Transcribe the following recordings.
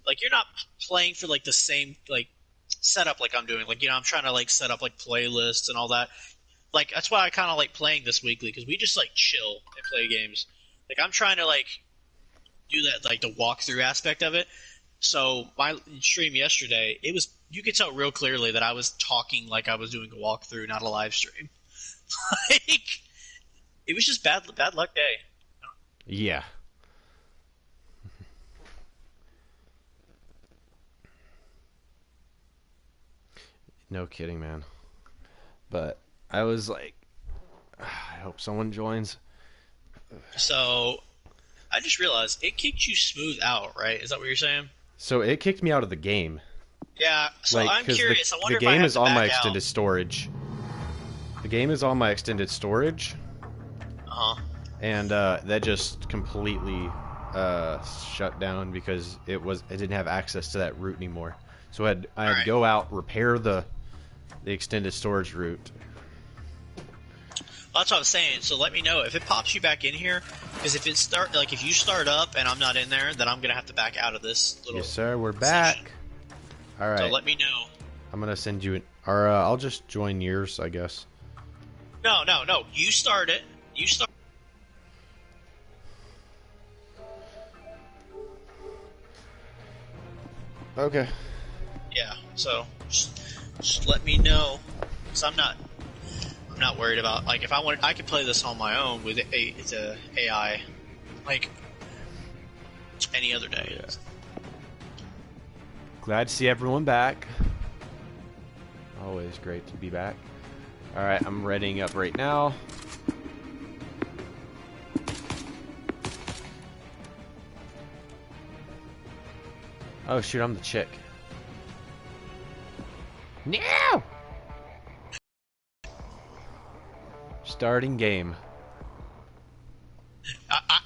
like you're not playing for like the same like setup like I'm doing. Like I'm trying to like set up like playlists and all that. Like that's why I kind of like playing this weekly because we just like chill and play games. Like I'm trying to like do that like the walkthrough aspect of it. So my stream yesterday, it was you could tell real clearly that I was talking like I was doing a walkthrough, not a live stream. Like it was just bad luck day. Yeah. No kidding, man. But I was like, I hope someone joins. So I just realized it kicked you smooth out, right? Is that what you're saying? So it kicked me out of the game. Yeah. So Like, I'm because curious. I the wonder if I game have is to on my back out. extended storage. The game is on my extended storage, Uh huh. and that just completely shut down because it didn't have access to that route anymore. So I All had to right. go out, repair the extended storage route. Well, that's what I was saying. So let me know if it pops you back in here, because if if you start up and I'm not in there, then I'm gonna have to back out of this little. Yes, sir. We're session. back. All So right. let me know. I'm gonna send you or I'll just join yours, I guess. No. You start it. You start. Okay. Yeah. So just let me know, because I'm not worried about like if I wanted I could play this on my own with it's a AI like any other day. Yeah. Glad to see everyone back. Always great to be back. All right, I'm readying up right now. Oh shoot, I'm the chick. No! Starting game.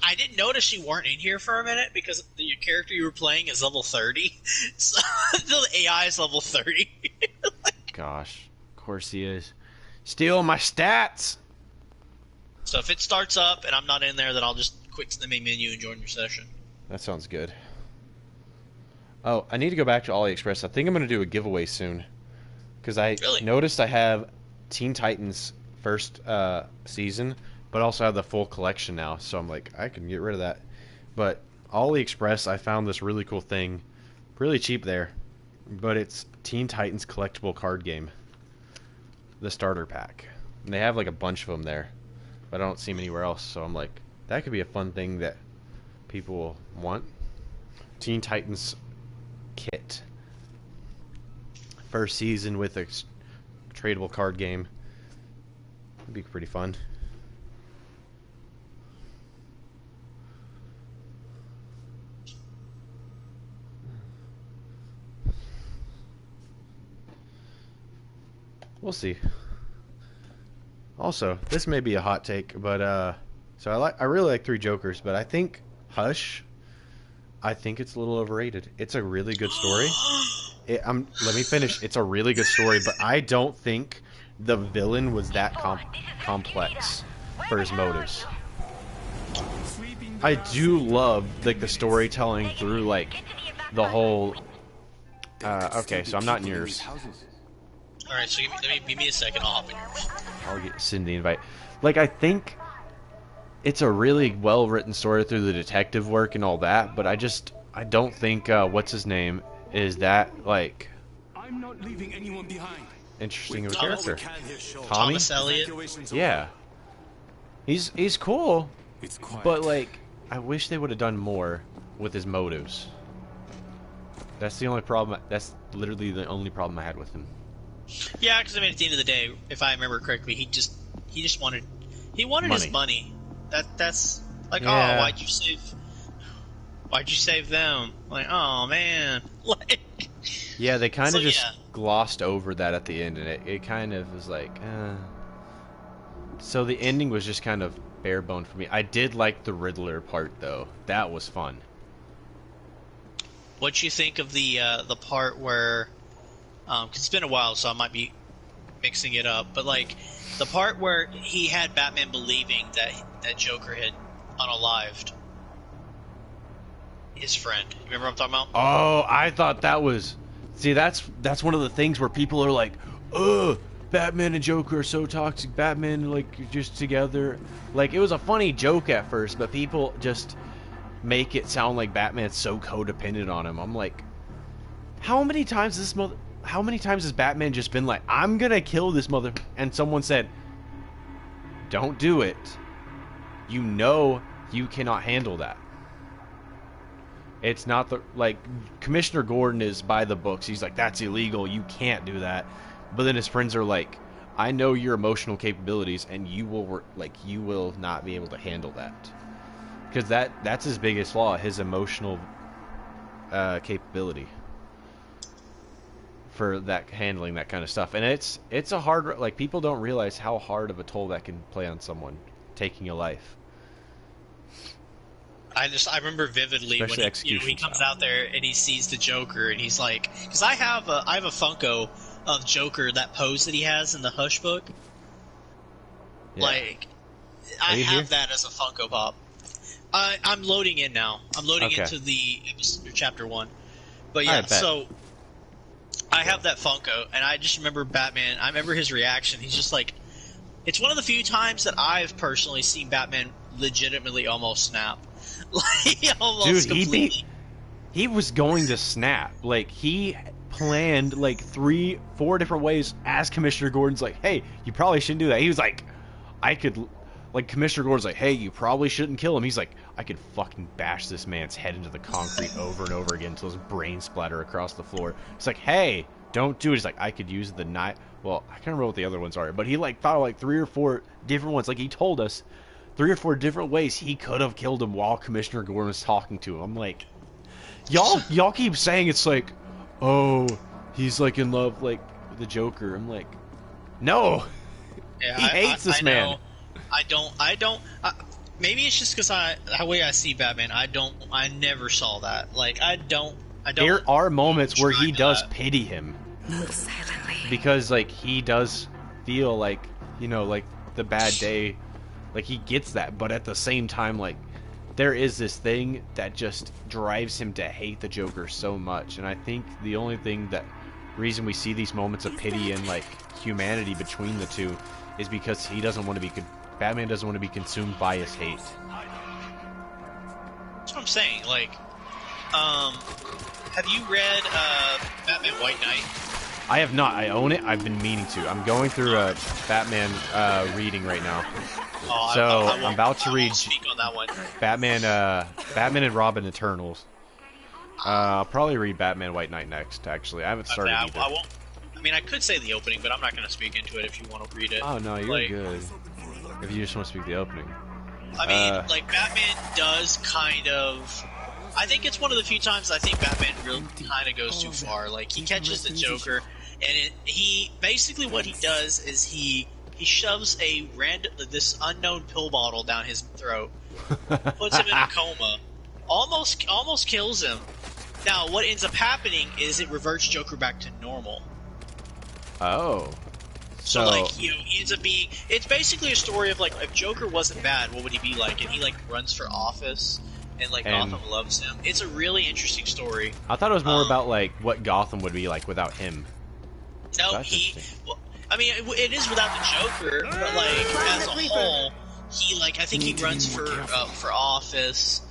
I didn't notice you weren't in here for a minute because your character you were playing is level 30, so the AI is level 30. Gosh, of course he is. Steal my stats! So if it starts up and I'm not in there, then I'll just quit the main menu and join your session. That sounds good. Oh, I need to go back to AliExpress. I think I'm going to do a giveaway soon. Because I Really? noticed I have Teen Titans first season, but also have the full collection now. So I'm like, I can get rid of that. But AliExpress, I found this really cool thing. Really cheap there. But it's Teen Titans collectible card game. The starter pack. And they have like a bunch of them there. But I don't see them anywhere else. So I'm like, that could be a fun thing that people will want. Teen Titans kit. First season with a tradable card game. It'd be pretty fun. We'll see. Also, this may be a hot take, but so I really like Three Jokers, but I think Hush, I think it's a little overrated. It's a really good story. Let me finish. It's a really good story, but I don't think the villain was that complex for his motives. I do love like the storytelling through like the whole. Okay, so I'm not in yours. All right, so give me a second. I'll hop in yours. I'll send the invite. Like I think it's a really well written story through the detective work and all that, but I don't think what's his name is that like I'm not leaving anyone behind. interesting of a Thomas- character. Tommy? Thomas Elliott. Yeah. He's cool, It's quiet. but like I wish they would have done more with his motives. That's the only problem. That's literally the only problem I had with him. Yeah, because I mean, at the end of the day, if I remember correctly, he just wanted his money. That's like, Yeah. oh, why'd you save them? Like, oh man, like. Yeah, they kind So, of just yeah. glossed over that at the end, and it kind of was like, So the ending was just kind of bare bone for me. I did like the Riddler part though. That was fun. What you think of the part where? 'Cause it's been a while, so I might be mixing it up. But like the part where he had Batman believing that Joker had unalived. his friend. You remember what I'm talking about? Oh, I thought that was. See, that's one of the things where people are like, "Ugh, Batman and Joker are so toxic. Batman like just together." Like it was a funny joke at first, but people just make it sound like Batman's so codependent on him. I'm like, how many times has Batman just been like, "I'm gonna kill this mother," and someone said, "Don't do it. You know you cannot handle that." It's not the like Commissioner Gordon is by the books. He's like, "That's illegal. You can't do that." But then his friends are like, "I know your emotional capabilities, and you will not be able to handle that." Because that's his biggest flaw, his emotional capability for that handling that kind of stuff. And it's a hard, like, people don't realize how hard of a toll that can play on someone, taking a life. I remember vividly Especially when he comes out there and he sees the Joker and he's like, because I have a Funko of Joker, that pose that he has in the Hush book. Yeah. Like, I have that as a Funko Pop. I'm loading in now. I'm loading into the chapter 1. But yeah, so I have that Funko, and I just remember Batman. I remember his reaction. He's just like, it's one of the few times that I've personally seen Batman legitimately almost snap. Like, almost completely. He was going to snap. Like, he planned like 3-4 different ways as Commissioner Gordon's like, "Hey, you probably shouldn't do that." He was like, Commissioner Gordon's like, "Hey, you probably shouldn't kill him." He's like, "I could fucking bash this man's head into the concrete over and over again until his brain splatter across the floor." It's like, "Hey, don't do it." He's like, "I could use the knife." Well, I can't remember what the other ones are, but he like thought of like 3 or 4 different ones. Like, he told us 3 or 4 different ways he could have killed him while Commissioner Gordon was talking to him. I'm like, y'all keep saying it's like, "Oh, he's like in love like with the Joker." I'm like, no, yeah, he hates this man. Know. I don't. Maybe it's just because the way I see Batman. I never saw that. Like, I don't. There are moments where he does pity him. Move silently. Because like he does feel like, like the bad day. Like, he gets that, but at the same time, like, there is this thing that just drives him to hate the Joker so much. And I think the only reason we see these moments of pity and like humanity between the two is because Batman doesn't want to be consumed by his hate. That's what I'm saying. Like, have you read Batman White Knight? I have not. I own it. I've been meaning to. I'm going through a Batman reading right now. I'm about to read speak on that one. Batman and Robin Eternals. I'll probably read Batman White Knight next, actually. I haven't started either. I won't. I mean, I could say the opening, but I'm not going to speak into it if you want to read it. Oh, no, you're good. If you just want to speak the opening. I mean, like, Batman does kind of... I think it's one of the few times I think Batman really kind of goes too far. Like, he catches the Joker, and he basically what he does is he shoves this unknown pill bottle down his throat, puts him in a coma, almost kills him. Now, what ends up happening is it reverts Joker back to normal. Oh. So like, he ends up being... It's basically a story of, like, if Joker wasn't bad, what would he be like? And he, like, runs for office, and, like, Gotham loves him. It's a really interesting story. I thought it was more about, like, what Gotham would be like without him. No, well, I mean, it is without the Joker, but, like, as a whole, he, like, I think he runs for office.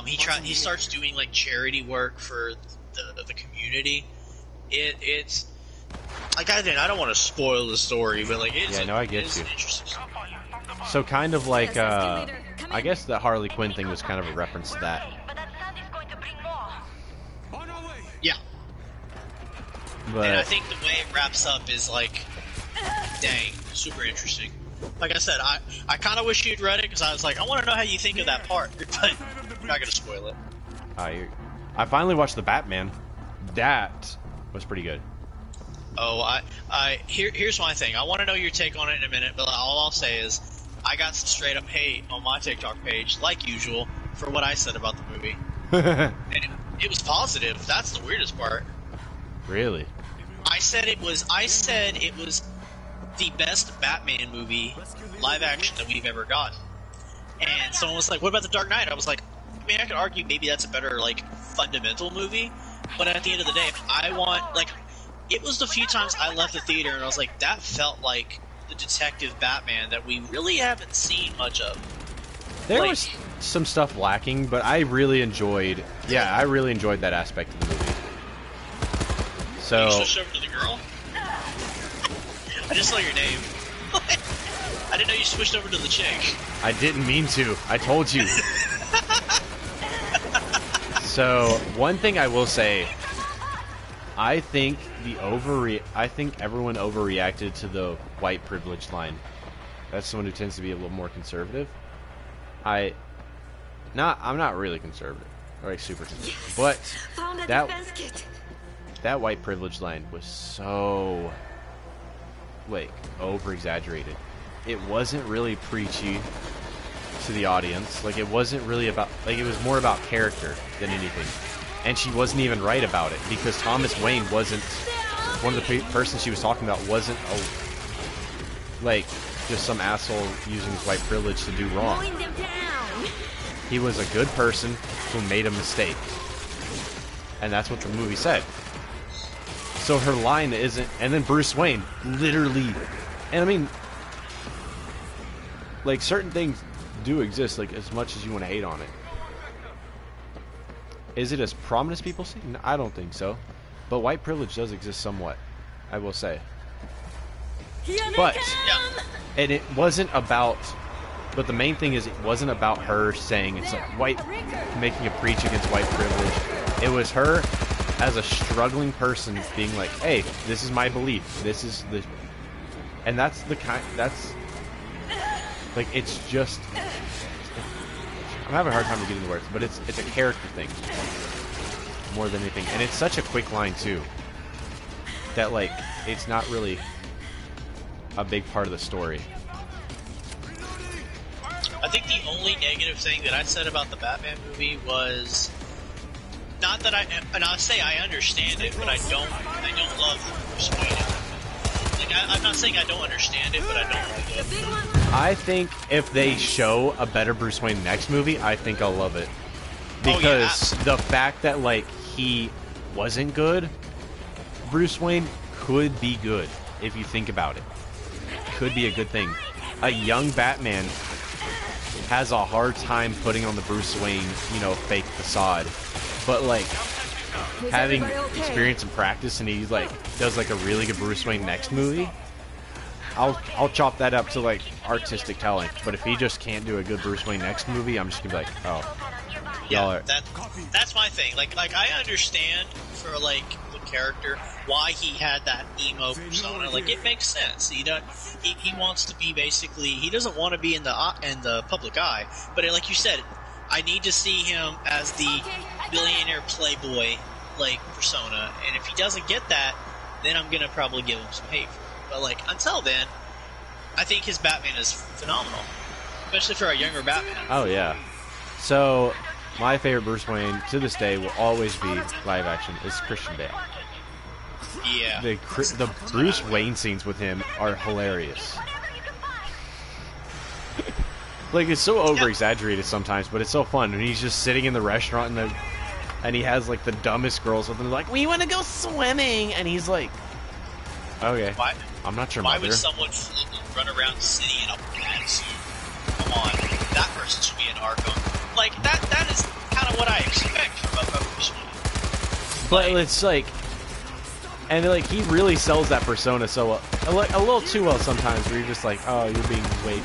He starts doing, like, charity work for the community. It's... Like, I don't want to spoil the story, but, like, it's I get you. An interesting story. So kind of like, I guess the Harley Quinn thing was kind of a reference to that. Yeah. But, and I think the way it wraps up is, like, dang, super interesting. Like I said, I kind of wish you'd read it, because I was like, I want to know how you think of that part, but I'm not going to spoil it. I finally watched The Batman. That was pretty good. Oh, here's my thing. I want to know your take on it in a minute, but all I'll say is I got some straight up hate on my TikTok page, like usual, for what I said about the movie. And it was positive. That's the weirdest part. Really? I said it was the best Batman movie, live action, that we've ever gotten. And someone was like, "What about The Dark Knight?" I was like, I mean, I could argue maybe that's a better like fundamental movie, but at the end of the day, I want like it was the few times I left the theater and I was like, that felt like the Detective Batman that we really haven't seen much of. There was some stuff lacking, but I really enjoyed. Yeah, I really enjoyed that aspect of the movie. So you switched over to the girl? I just saw your name. I didn't know you switched over to the chick. I didn't mean to. I told you. So one thing I will say, I think everyone overreacted to the white privilege line. That's someone who tends to be a little more conservative. I'm not really conservative, or like super conservative, but that white privilege line was so like over exaggerated. It wasn't really preachy to the audience. Like it wasn't really about it was more about character than anything. And she wasn't even right about it because Thomas Wayne wasn't one of the persons she was talking about wasn't just some asshole using his white privilege to do wrong. He was a good person who made a mistake. And that's what the movie said. So her line isn't... And then Bruce Wayne, literally... And I mean... Like, certain things do exist, like, as much as you want to hate on it. Is it as prominent as people say? No, I don't think so. But white privilege does exist somewhat, I will say. But... And it wasn't about... But the main thing is it wasn't about her saying it's like making a preach against white privilege. It was her as a struggling person being like, hey, this is my belief. This is the... And that's the kind... That's... Like, it's just... I'm having a hard time getting the words, but it's a character thing. More than anything. And it's such a quick line, too. That, like, it's not really a big part of the story. I think the only negative thing that I said about the Batman movie was not that and I'll say I understand it, but I don't love Bruce Wayne. Like I'm not saying I don't understand it, but I don't like it. I think if they show a better Bruce Wayne next movie, I think I'll love it. Because the fact that like he wasn't good, Bruce Wayne could be good if you think about it. Could be a good thing. A young Batman has a hard time putting on the Bruce Wayne, fake facade. But like having experience and practice, and he like does like a really good Bruce Wayne next movie, I'll chop that up to like artistic talent. But if he just can't do a good Bruce Wayne next movie, I'm just gonna be like, oh, y'all are... That's my thing. Like I understand for like the character why he had that emo persona. Like it makes sense. He wants to be basically, he doesn't want to be in the public eye. But like you said, I need to see him as the billionaire playboy like persona. And if he doesn't get that, then I'm gonna probably give him some hate for it. But like until then, I think his Batman is phenomenal, especially for a younger Batman. Oh yeah. So my favorite Bruce Wayne to this day will always be live action is Christian Bale. Yeah. The Bruce Wayne scenes with him are hilarious. Like, it's so over-exaggerated sometimes, but it's so fun. And he's just sitting in the restaurant, and he has, like, the dumbest girls with him. Like, we want to go swimming! And he's like, okay, I'm not your mother. Why would someone run around the city in a bad suit? Come on. That person should be in Arkham. Like, that is kind of what I expect from a Bruce Wayne. But it's like... And, like, he really sells that persona so well. A little too well sometimes, where you're just like, oh, you're being way...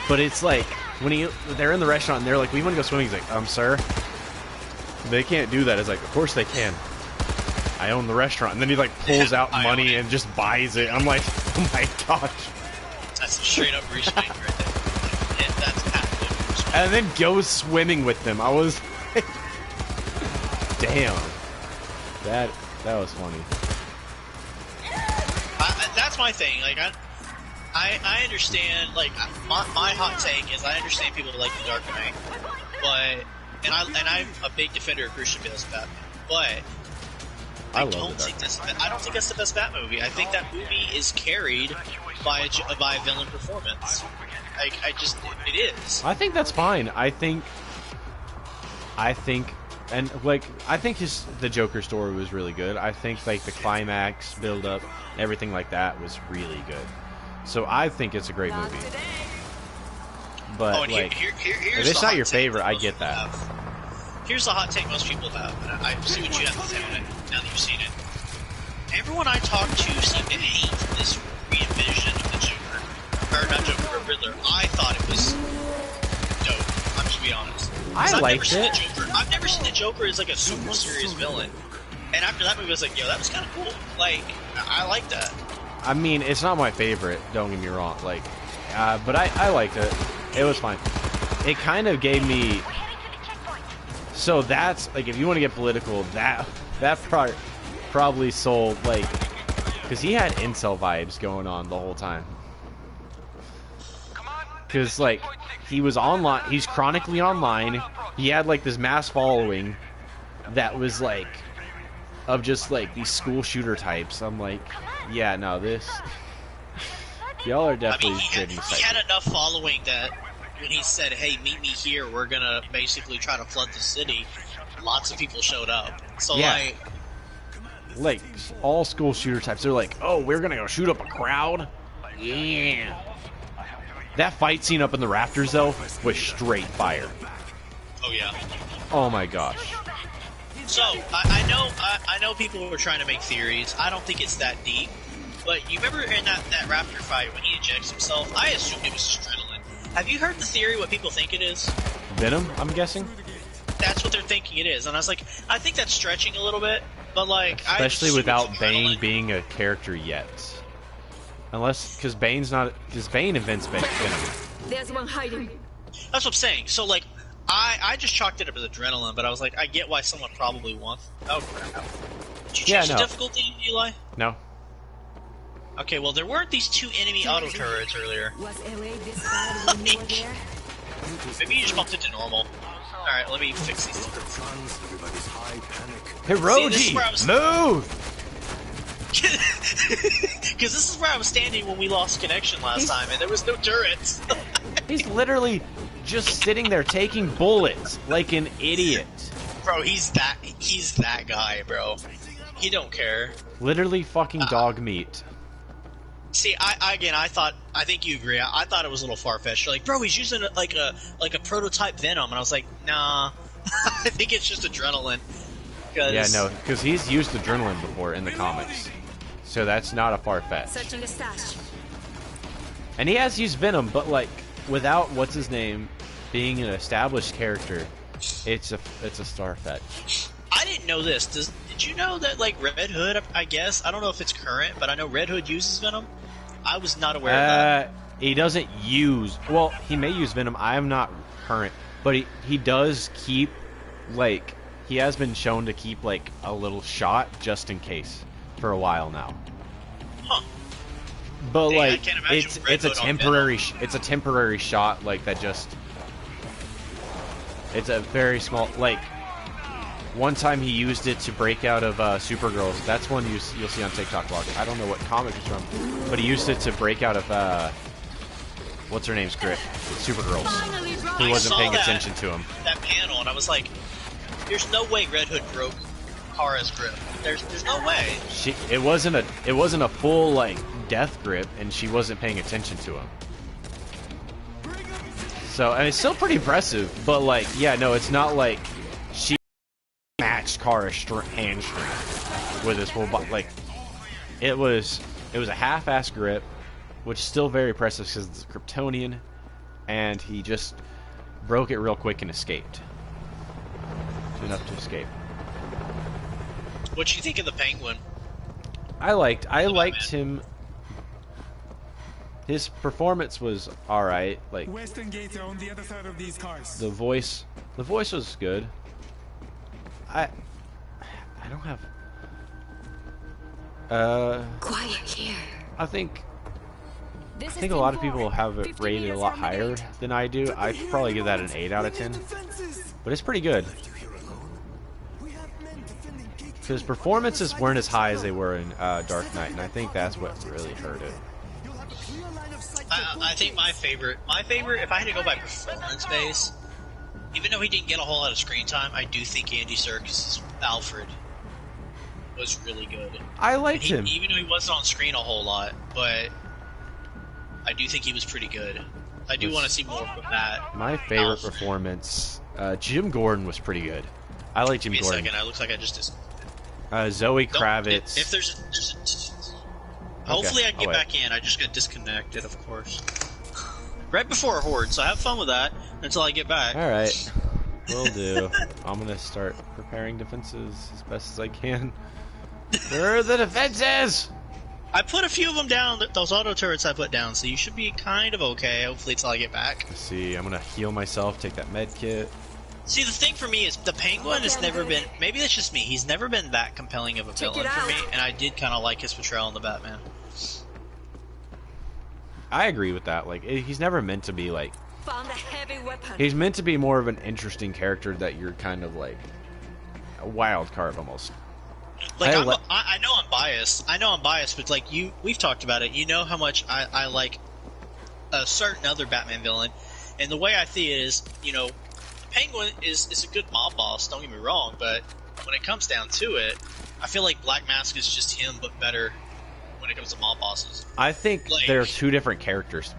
But it's like, when they're in the restaurant and they're like, we want to go swimming, he's like, sir? They can't do that. It's like, of course they can. I own the restaurant. And then he, like, pulls out money and just buys it. I'm like, oh my gosh. That's a straight-up Bruce Wayne right there. Yeah, that's absolutely Bruce Wayne. And then goes swimming with them. I was like, damn. That was funny. That's my thing. Like, I understand. Like, my hot take is I understand people like the Dark Knight, but I'm a big defender of Christian Bale's Batman. But I don't think that's the best Batman movie. I think that movie is carried by a villain performance. Like, it is. I think that's fine. I think I think, and like I think the Joker story was really good. I think like the climax build up, everything like that was really good. So I think it's a great movie. But like, if it's not your favorite, I get that. Here's the hot take most people have, and I see what you have to say on it now that you've seen it. Everyone I talk to seemed to hate this re-envision of the Joker. Or not Joker, but Riddler. I thought it was dope, I'm just being honest. I liked it. I've never seen the Joker as like a super serious villain. And after that movie, I was like, yo, that was kind of cool. Like, I like that. I mean, it's not my favorite, don't get me wrong. Like, but I liked it. It was fine. It kind of gave me... So that's, like, if you want to get political, that part probably sold, like... Because he had incel vibes going on the whole time. Because, like, he was online, he's chronically online. He had, like, this mass following that was, like, of just, like, these school shooter types. I'm like, yeah, no, this... Y'all are definitely creating he had enough following that when he said, hey, meet me here, we're gonna basically try to flood the city, lots of people showed up. So, yeah. Like, all school shooter types, they're like, oh, we're gonna go shoot up a crowd? Yeah. That fight scene up in the rafters, though, was straight fire. Oh, yeah. Oh, my gosh. So, I know people were trying to make theories. I don't think it's that deep. But you remember in that raptor fight when he ejects himself? I assumed it was adrenaline. Have you heard the theory what people think it is? Venom, I'm guessing? That's what they're thinking it is. And I was like, I think that's stretching a little bit. But, like, especially without Bane being a character yet. Unless, because Bane invents Venom. There's one hiding. That's what I'm saying. So, like, I just chalked it up as adrenaline, but I was like, I get why someone probably wants. Oh, crap. Did you change the difficulty, Eli? No. Okay, well, there weren't these two enemy auto turrets earlier. Was LA this bad when you were there? Maybe you just bumped it to normal. Alright, let me fix these. Hiroji, move! Because this is where I was standing when we lost connection last time, and there was no turrets. He's literally just sitting there taking bullets like an idiot. Bro, he's that guy, bro. He don't care. Literally fucking dog meat. See, I think you agree. I thought it was a little far-fetched. Like, bro, he's using like a prototype Venom, and I was like, nah. I think it's just adrenaline. Yeah, no, because he's used adrenaline before in the comics, so that's not a far-fetched. Searching the stash. And he has used Venom, but like without what's his name being an established character, it's a star-fetch. I didn't know this. Did you know that, like, Red Hood, I guess, I don't know if it's current, but I know Red Hood uses Venom? I was not aware of that. He doesn't use... Well, he may use Venom. I am not current. But he does keep, like... He has been shown to keep, like, a little shot just in case for a while now. Huh. But, dang, like, it's a temporary... It's a temporary shot, like, that just... It's a very small... Like... One time he used it to break out of Supergirls. That's one you'll see on TikTok vlog. I don't know what comic it's from, but he used it to break out of what's her name's grip, Supergirls. Who wasn't paying attention to him. That panel, and I was like, "There's no way Red Hood broke Kara's grip. There's no way." It wasn't a full like death grip, and she wasn't paying attention to him. So I mean, it's still pretty impressive, but like, yeah, no, it's not like she matched Kara's hand strength with his full body. Like, it was a half-ass grip, which is still very impressive because it's Kryptonian, and he just broke it real quick and escaped. Enough to escape. What'd you think of the Penguin? I liked him. His performance was all right. Like, Western gates are on the other side of these cars. the voice was good. I don't have Quiet here. I think a lot of people have it rated a lot higher than I do. I'd probably give that an 8 out of 10. But it's pretty good. His performances weren't as high as they were in Dark Knight, and I think that's what really hurt it. I think my favorite, if I had to go by performance base, even though he didn't get a whole lot of screen time, I do think Andy Serkis' Alfred was really good. I liked him. Even though he wasn't on screen a whole lot, but I do think he was pretty good. I do want to see more of that. My favorite performance, Jim Gordon was pretty good. I like Jim Gordon. Wait a second, I looks like I just Zoe Kravitz. If there's hopefully I can get back in. I just got disconnected, of course. Right before a horde, so have fun with that until I get back. Alright. Will do. I'm gonna start preparing defenses as best as I can. Where are the defenses? I put a few of them down, those auto turrets I put down, so you should be kind of okay, hopefully until I get back. Let's see, I'm gonna heal myself, take that med kit. See, the thing for me is, the Penguin has never been, maybe that's just me, he's never been that compelling of a villain for me, and I did kind of like his portrayal in the Batman. I agree with that, like, he's never meant to be, like, Found a heavy weapon. he's meant to be more of an interesting character that you're kind of, like, a wild card almost. Like, I know I'm biased. I know I'm biased, but like we've talked about it. You know how much I like a certain other Batman villain, and the way I see it is, you know, Penguin is a good mob boss. Don't get me wrong, but when it comes down to it, I feel like Black Mask is just him, but better when it comes to mob bosses. I think like, there are two different characters.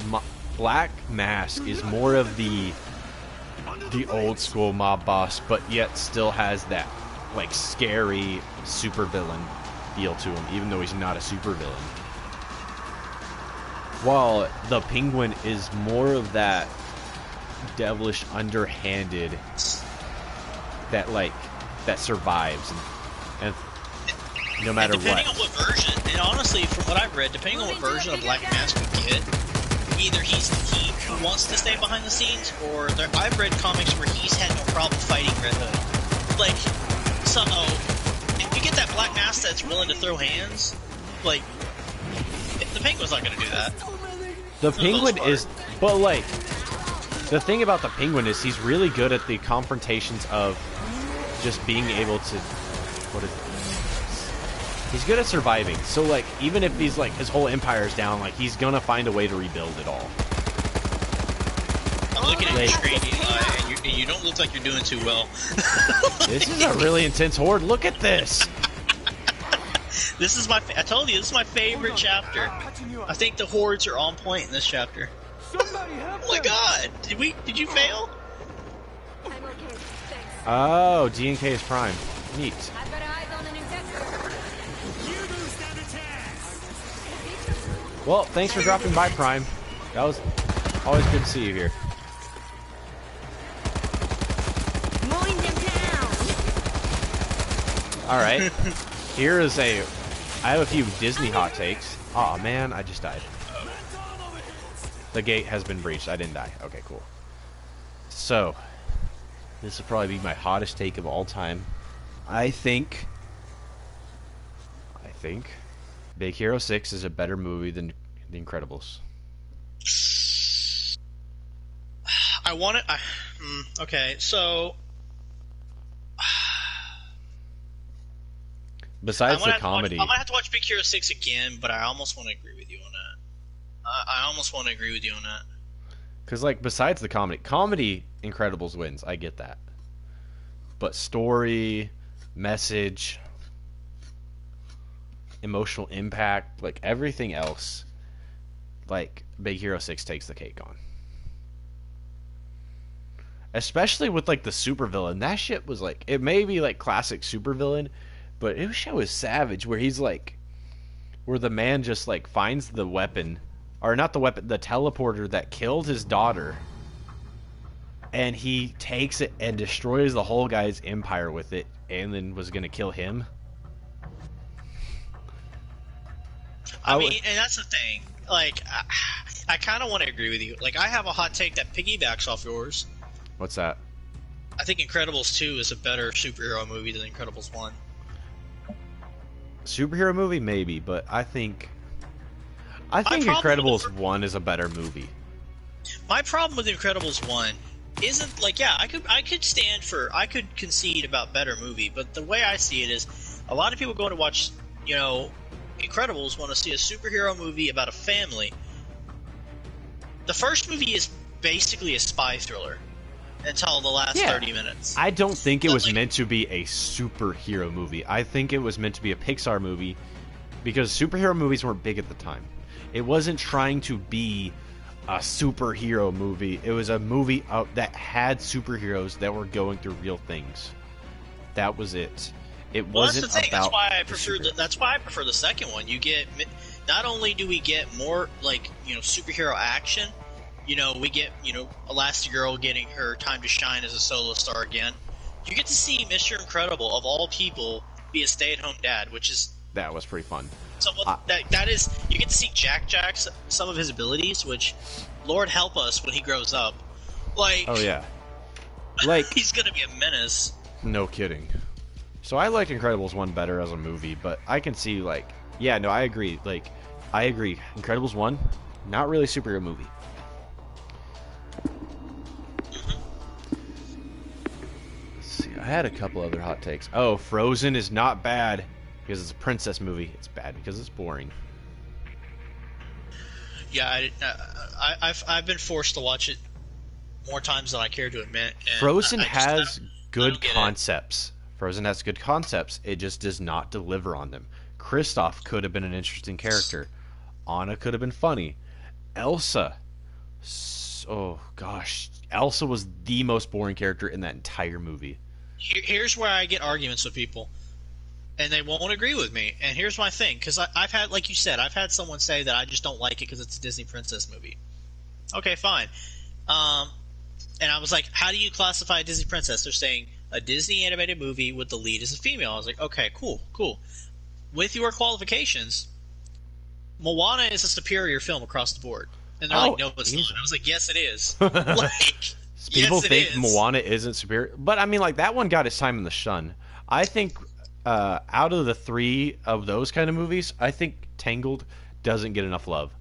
Black Mask is more of the old school mob boss, but yet still has that like scary supervillain feel to him, even though he's not a supervillain. While the Penguin is more of that devilish, underhanded that survives and no matter what. Depending on what version, and honestly, from what I've read, depending on what version of Black Mask you get, either he's the team who wants to stay behind the scenes, or I've read comics where he's had no problem fighting Red Hood. Like, so if you get that Black Mask that's willing to throw hands, like, the Penguin's not going to do that. The Penguin is, but like, the thing about the Penguin is he's really good at the confrontations of just being able to, he's good at surviving. So like, even if he's like, his whole empire's down, like, he's gonna find a way to rebuild it all. I'm looking at your screen, and you don't look like you're doing too well. This is a really intense horde. Look at this. This is I told you, this is my favorite chapter. I think the hordes are on point in this chapter. Oh my god! Did you fail? I'm okay, thanks. Oh, DNK is prime. Neat. I've got eyes on an infector. Well, thanks for dropping by, Prime. That was always good to see you here. Mowing them down. Alright. Here is I have a few Disney hot takes. Aw, man, I just died. The gate has been breached. I didn't die. Okay, cool. So, this will probably be my hottest take of all time. I think Big Hero 6 is a better movie than The Incredibles. I want it. Okay, so besides the comedy, I might have to watch Big Hero 6 again, but I almost want to agree with you on that. I almost want to agree with you on that. because like besides the comedy, Incredibles wins. I get that, but story, message, emotional impact, like everything else, like Big Hero 6 takes the cake on. Especially with like the supervillain. That shit was like, it may be like classic supervillain, but it was savage where he's like, where the man just like finds the weapon, or not the weapon, the teleporter that killed his daughter, and he takes it and destroys the whole guy's empire with it, and then was gonna kill him. I mean, and that's the thing. Like, I kind of want to agree with you. Like, I have a hot take that piggybacks off yours. What's that? I think Incredibles 2 is a better superhero movie than Incredibles 1. Superhero movie, maybe, but I think Incredibles 1 is a better movie. My problem with Incredibles 1 isn't, like, yeah, I could concede about better movie, but the way I see it is, a lot of people go to watch, you know, Incredibles want to see a superhero movie about a family. The first movie is basically a spy thriller. until the last 30 minutes. I don't think it was meant to be a superhero movie. I think it was meant to be a Pixar movie because superhero movies weren't big at the time. It wasn't trying to be a superhero movie. It was a movie that had superheroes that were going through real things. That was it. It wasn't that's the thing. about. That's why I prefer the second one. You get not only do we get more superhero action. We get Elastigirl getting her time to shine as a solo star again. You get to see Mr. Incredible of all people be a stay-at-home dad, which is that was pretty fun. That is, you get to see Jack some of his abilities, which Lord help us when he grows up. Oh yeah, he's gonna be a menace. No kidding. So I liked Incredibles 1 better as a movie, but I can see I agree. I agree. Incredibles 1, not really a superhero movie. Let's see. I had a couple other hot takes. Oh, Frozen is not bad because it's a princess movie. It's bad because it's boring. Yeah, I've been forced to watch it more times than I care to admit. Frozen has good concepts. Frozen has good concepts. It just does not deliver on them. Kristoff could have been an interesting character. Anna could have been funny. Elsa. Oh, gosh. Elsa was the most boring character in that entire movie. Here's where I get arguments with people. And they won't agree with me. And here's my thing. Because I've had, like you said, I've had someone say that I just don't like it because it's a Disney princess movie. Okay, fine. And I was like, how do you classify a Disney princess? They're saying a Disney animated movie with the lead as a female. I was like, okay, cool. With your qualifications, Moana is a superior film across the board. And they're like, no, it's not. I was like, yes, it is. People think Moana isn't superior. But, I mean, that one got its time in the sun. I think out of the three of those kind of movies, I think Tangled doesn't get enough love.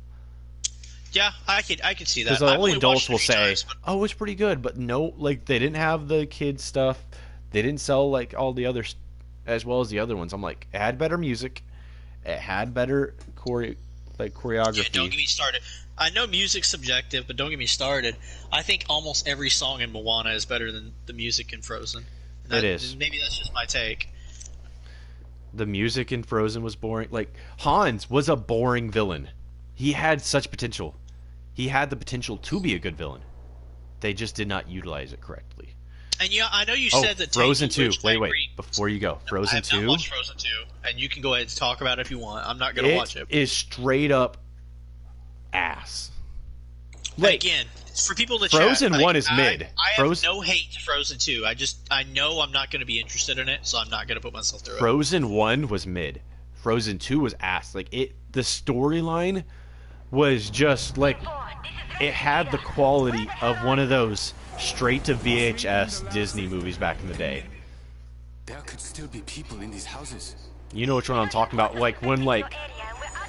Yeah, I could see that. Because only adults will say, "Oh, it's pretty good," but no, they didn't have the kids stuff. They didn't sell all the others as well as the other ones. I'm like, it had better music, it had better choreography. Yeah, don't get me started. I know music's subjective, but don't get me started. I think almost every song in Moana is better than the music in Frozen. It is. Maybe that's just my take. The music in Frozen was boring. Hans was a boring villain. He had such potential. He had the potential to be a good villain. They just did not utilize it correctly. And I know you said that Frozen 2. Wait, before you go. Frozen 2. I have not watched Frozen 2, and you can go ahead and talk about it if you want. I'm not going to watch it. It is straight up ass. Again, for people to Frozen 1 is mid. I have no hate to Frozen 2. I know I'm not going to be interested in it, so I'm not going to put myself through it. Frozen 1 was mid. Frozen 2 was ass. The storyline was just it had the quality of one of those straight to VHS Disney movies back in the day. There could still be people in these houses. You know which one I'm talking about? When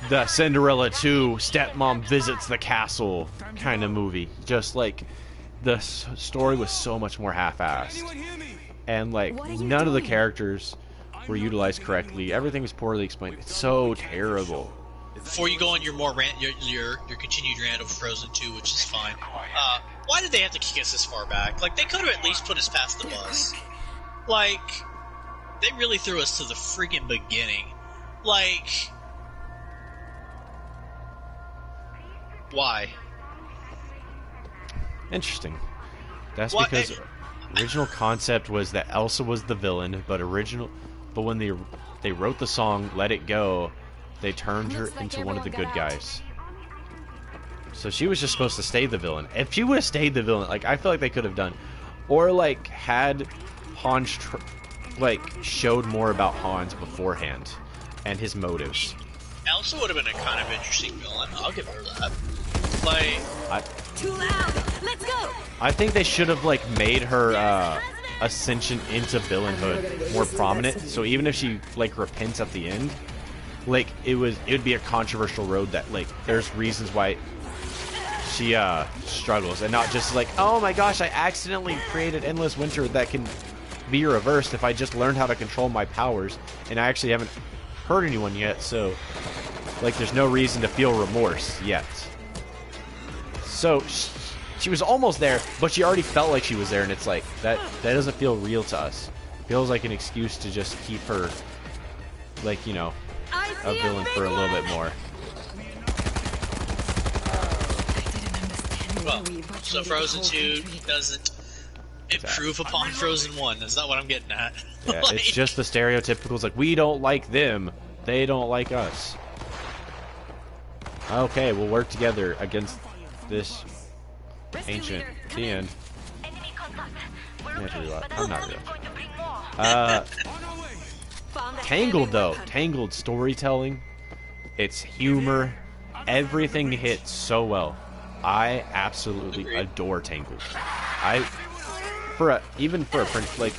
the Cinderella 2 stepmom visits the castle kind of movie. Just the story was so much more half-assed. And none of the characters were utilized correctly. Everything was poorly explained. It's so terrible. Before you go on your more your continued rant of Frozen 2, which is fine. Why did they have to kick us this far back? They could have at least put us past the bus. They really threw us to the freaking beginning. Why? Interesting. That's because original concept was that Elsa was the villain, but when they wrote the song "Let It Go," they turned her into one of the good guys. So she was just supposed to stay the villain. If she would have stayed the villain, I feel like they could have done, or had Hans showed more about Hans beforehand and his motives. Elsa would have been a kind of interesting villain. I'll give her that. Too loud. Let's go. I think they should have made her ascension into villainhood more prominent. So even if she repents at the end, it would be a controversial road that there's reasons why she struggles, and not just oh my gosh, I accidentally created endless winter that can be reversed if I just learned how to control my powers, and I actually haven't hurt anyone yet, so there's no reason to feel remorse yet. So she was almost there, but she already felt like she was there, and it's like that doesn't feel real to us. It feels like an excuse to just keep her, like, you know, a villain for a little bit more. Well, so Frozen 2 doesn't improve upon Frozen 1. That's not what I'm getting at. Yeah, Like, it's just the stereotypical. It's like, we don't like them, they don't like us. Okay, we'll work together against this ancient. The end. I'm not real. Tangled, though. Tangled storytelling. It's humor. Everything hits so well. I absolutely adore Tangled. Even for a prince, like,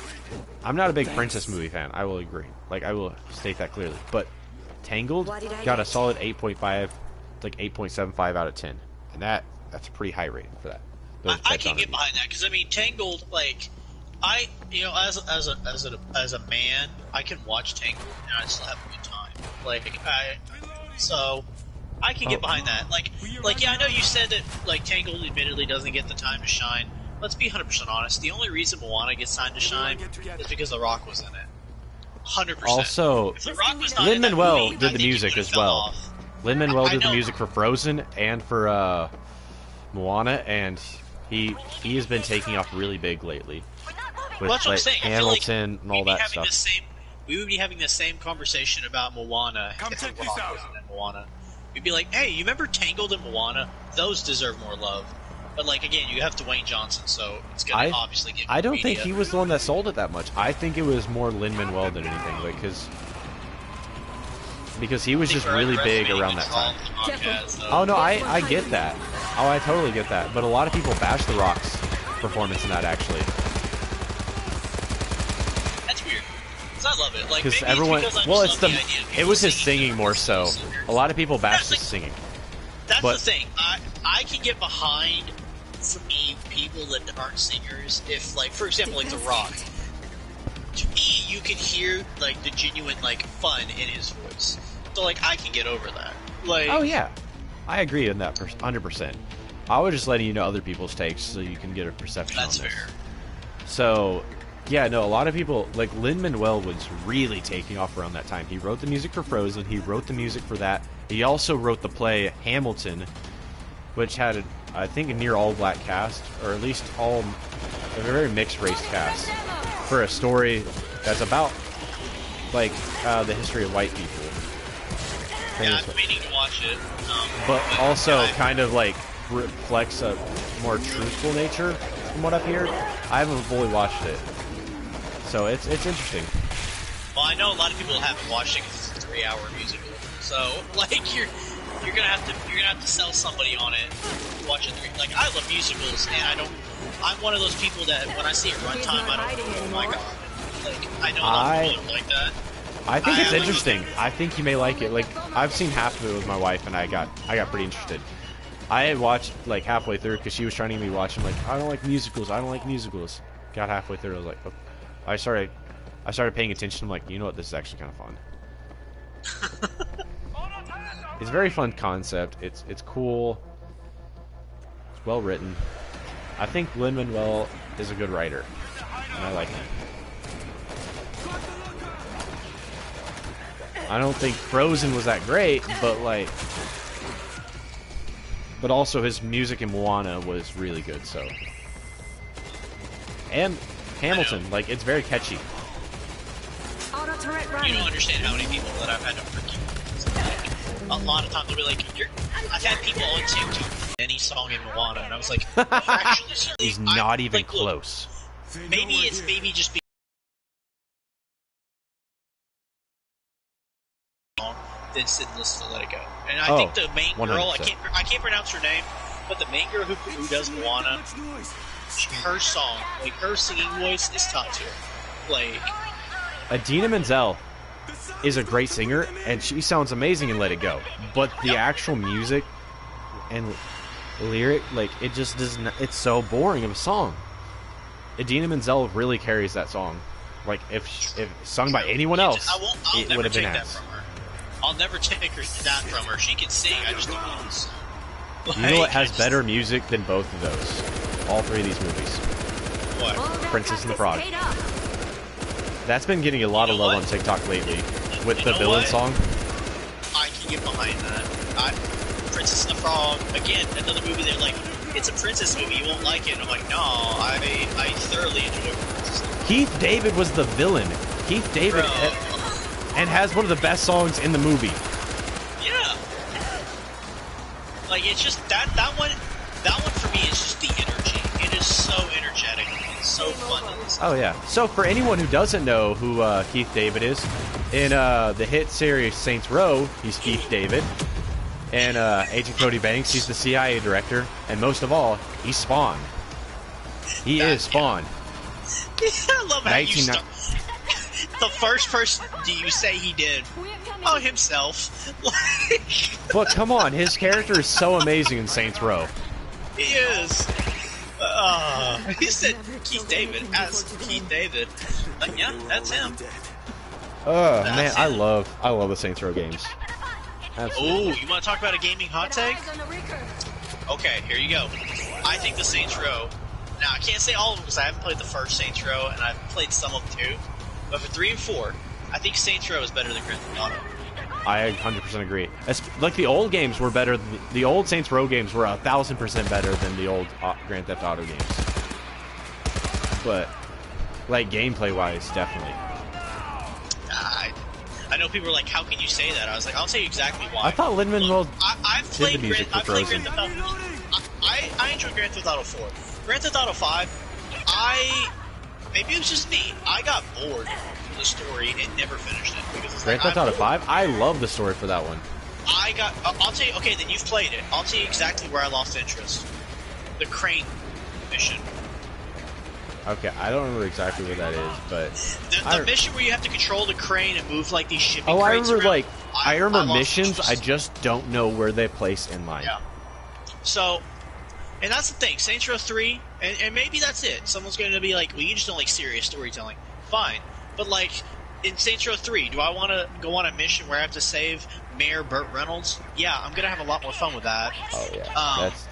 I'm not a big princess movie fan. I will agree. Like, I will state that clearly. But Tangled got a solid 8.5, like 8.75 out of 10, and that's a pretty high rating for that. I can get behind that because I mean, Tangled, like, as a man, I can watch Tangled and I still have a good time. So I can get behind that. Like, yeah, I know you said that, like, Tangled admittedly doesn't get the time to shine. Let's be 100% honest. The only reason Moana gets time to shine is because The Rock was in it. 100%. Also, Lin-Manuel did the music as well. Lin-Manuel did the music for Frozen and for Moana, and he has been taking off really big lately with, well, that's what I'm like, saying. Hamilton and all that stuff. We would be having the same conversation about Moana if The Rock wasn't in Moana. We'd be like, hey, you remember Tangled and Moana? Those deserve more love. But, like, again, you have Dwayne Johnson, so it's going to obviously get more I don't media. think he was the one that sold it that much. I think it was more Lin-Manuel than anything, like, because he was just really big around that time. Oh, no, I get that. Oh, I totally get that. But a lot of people bash The Rock's performance in that, actually. That's weird. Because I love it. Like, Because maybe everyone... it's because I Well, just love the idea of it was his singing singing more so. A lot of people bash his singing. That's the thing. I can get behind, for me, people that aren't singers. If, like, for example, like The Rock. To me, you can hear, like, the genuine, like, fun in his voice. So, like, I can get over that. Like, Oh, yeah. I agree on that 100%. I was just letting you know other people's takes so you can get a perception on this. That's fair. So, yeah, no, a lot of people, like, Lin-Manuel was really taking off around that time. He wrote the music for Frozen. He wrote the music for that. He also wrote the play Hamilton, which had, I think, a near all-black cast, or at least a very mixed-race cast, for a story that's about, like, the history of white people. Yeah, I'm waiting to watch it. But also kind of, like, reflects a more truthful nature, from what I've heard. I haven't fully watched it. So it's interesting. Well, I know a lot of people haven't watched it because it's a 3-hour musical. So, like, you're gonna have to sell somebody on it. Watch it. Like, I love musicals, and I'm one of those people that when I see a runtime, I don't. Oh my god! Like, I know a lot of people don't like that. I think it's interesting. I think you may like it. Like, I've seen half of it with my wife, and I got pretty interested. I had watched, like, halfway through because she was trying to get me to watch. I'm like, I don't like musicals. I don't like musicals. Got halfway through, I was like, okay. I started paying attention. I'm like, you know what? This is actually kind of fun. It's a very fun concept. It's cool. It's well written. I think Lin-Manuel is a good writer, and I like him. I don't think Frozen was that great, but also his music in Moana was really good. So, and Hamilton, like, it's very catchy. You don't understand how many people that I've had to freaking. A lot of times they'll be like, I've had people on TikTok any song in Moana, and I was like, actually, sir, He's not even close. Maybe it's just then Sinless to Let It Go. And I think the main girl, 100%. I can't pronounce her name, but the main girl who does Moana, her song, like, her singing voice is top tier. Like, Idina Menzel is a great singer, and she sounds amazing in Let It Go. But the actual music and lyric, like, it just doesn't. It's so boring of a song. Idina Menzel really carries that song. Like, if sung by anyone else, it would have been ass. I'll never take that from her. She can sing. I just don't know. You know what has better music than both of those? All three of these movies. What? Princess and the Frog. That's been getting a lot of love on TikTok lately. With the villain song. I can get behind that. Princess and the Frog, again, another movie they're like, it's a princess movie, you won't like it. And I'm like, no, I thoroughly enjoy Princess and the Frog. Keith David was the villain. Keith David and has one of the best songs in the movie. Yeah. Like, it's just, that one for me is just the energy. It is so energetic. It's so fun to listen to. Oh, yeah. So, for anyone who doesn't know who Keith David is, in the hit series Saints Row, he's Keith David. And Agent Cody Banks, he's the CIA director. And most of all, he's Spawn. He is Spawn. I love how you start. The first person you say he did, oh, himself. But come on, his character is so amazing in Saints Row. He is. He said Keith David as Keith David. Like, yeah, that's him. Oh man, I love the Saints Row games. Absolutely. Oh, you want to talk about a gaming hot take? Okay, here you go. I think the Saints Row. Now I can't say all of them because I haven't played the first Saints Row and I've played some of them too. But for 3 and 4, I think Saints Row is better than Grand Theft Auto. I 100% agree. Like the old games were better. The old Saints Row games were 1,000% better than the old Grand Theft Auto games. But like gameplay wise, definitely. I know people are like, "How can you say that?" I was like, "I'll tell you exactly why." I thought Lin-Manuel I've did the music for Frozen. I enjoy Grand Theft Auto 4. Grand Theft Auto 5, maybe it was just me. I got bored with the story and never finished it because it's Grand Theft Auto 5. I love the story for that one. I'll tell you. Okay, then you've played it. I'll tell you exactly where I lost interest. The crane mission. Okay, I don't remember exactly what that is, but the mission where you have to control the crane and move like these shipping I crates remember around, I remember missions. interest. I just don't know where they place in line. Yeah. So, and that's the thing. Saints Row 3, and maybe that's it. Someone's going to be like, "Well, you just don't like serious storytelling." Fine, but like in Saints Row 3, do I want to go on a mission where I have to save Mayor Burt Reynolds? Yeah, I'm going to have a lot more fun with that. Oh yeah, that's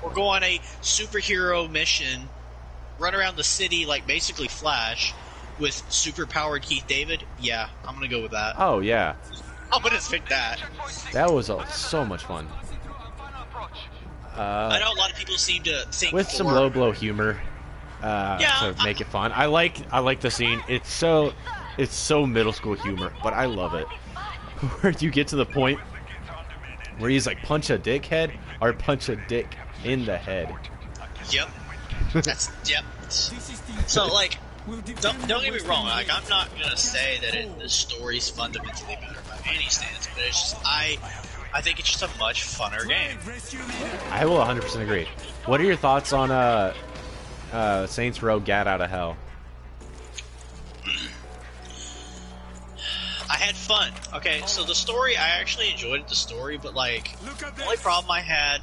or go on a superhero mission. Run around the city like basically Flash with super-powered Keith David? Yeah, I'm going to go with that. Oh, yeah. I'm going to pick that. That was so much fun. I know a lot of people seem to think with some low-blow humor to make it fun. I like the scene. It's so middle school humor, but I love it. Where you get to the point where he's like, punch a dickhead or punch a dick in the head. Yep. Yep. So, like, don't get me wrong. Like, I'm not gonna say that the story's fundamentally better by any stance, but it's just I think it's just a much funner game. I will 100% agree. What are your thoughts on Saints Row: Gat Out of Hell? I had fun. Okay, so the story, I actually enjoyed the story, but like the only problem I had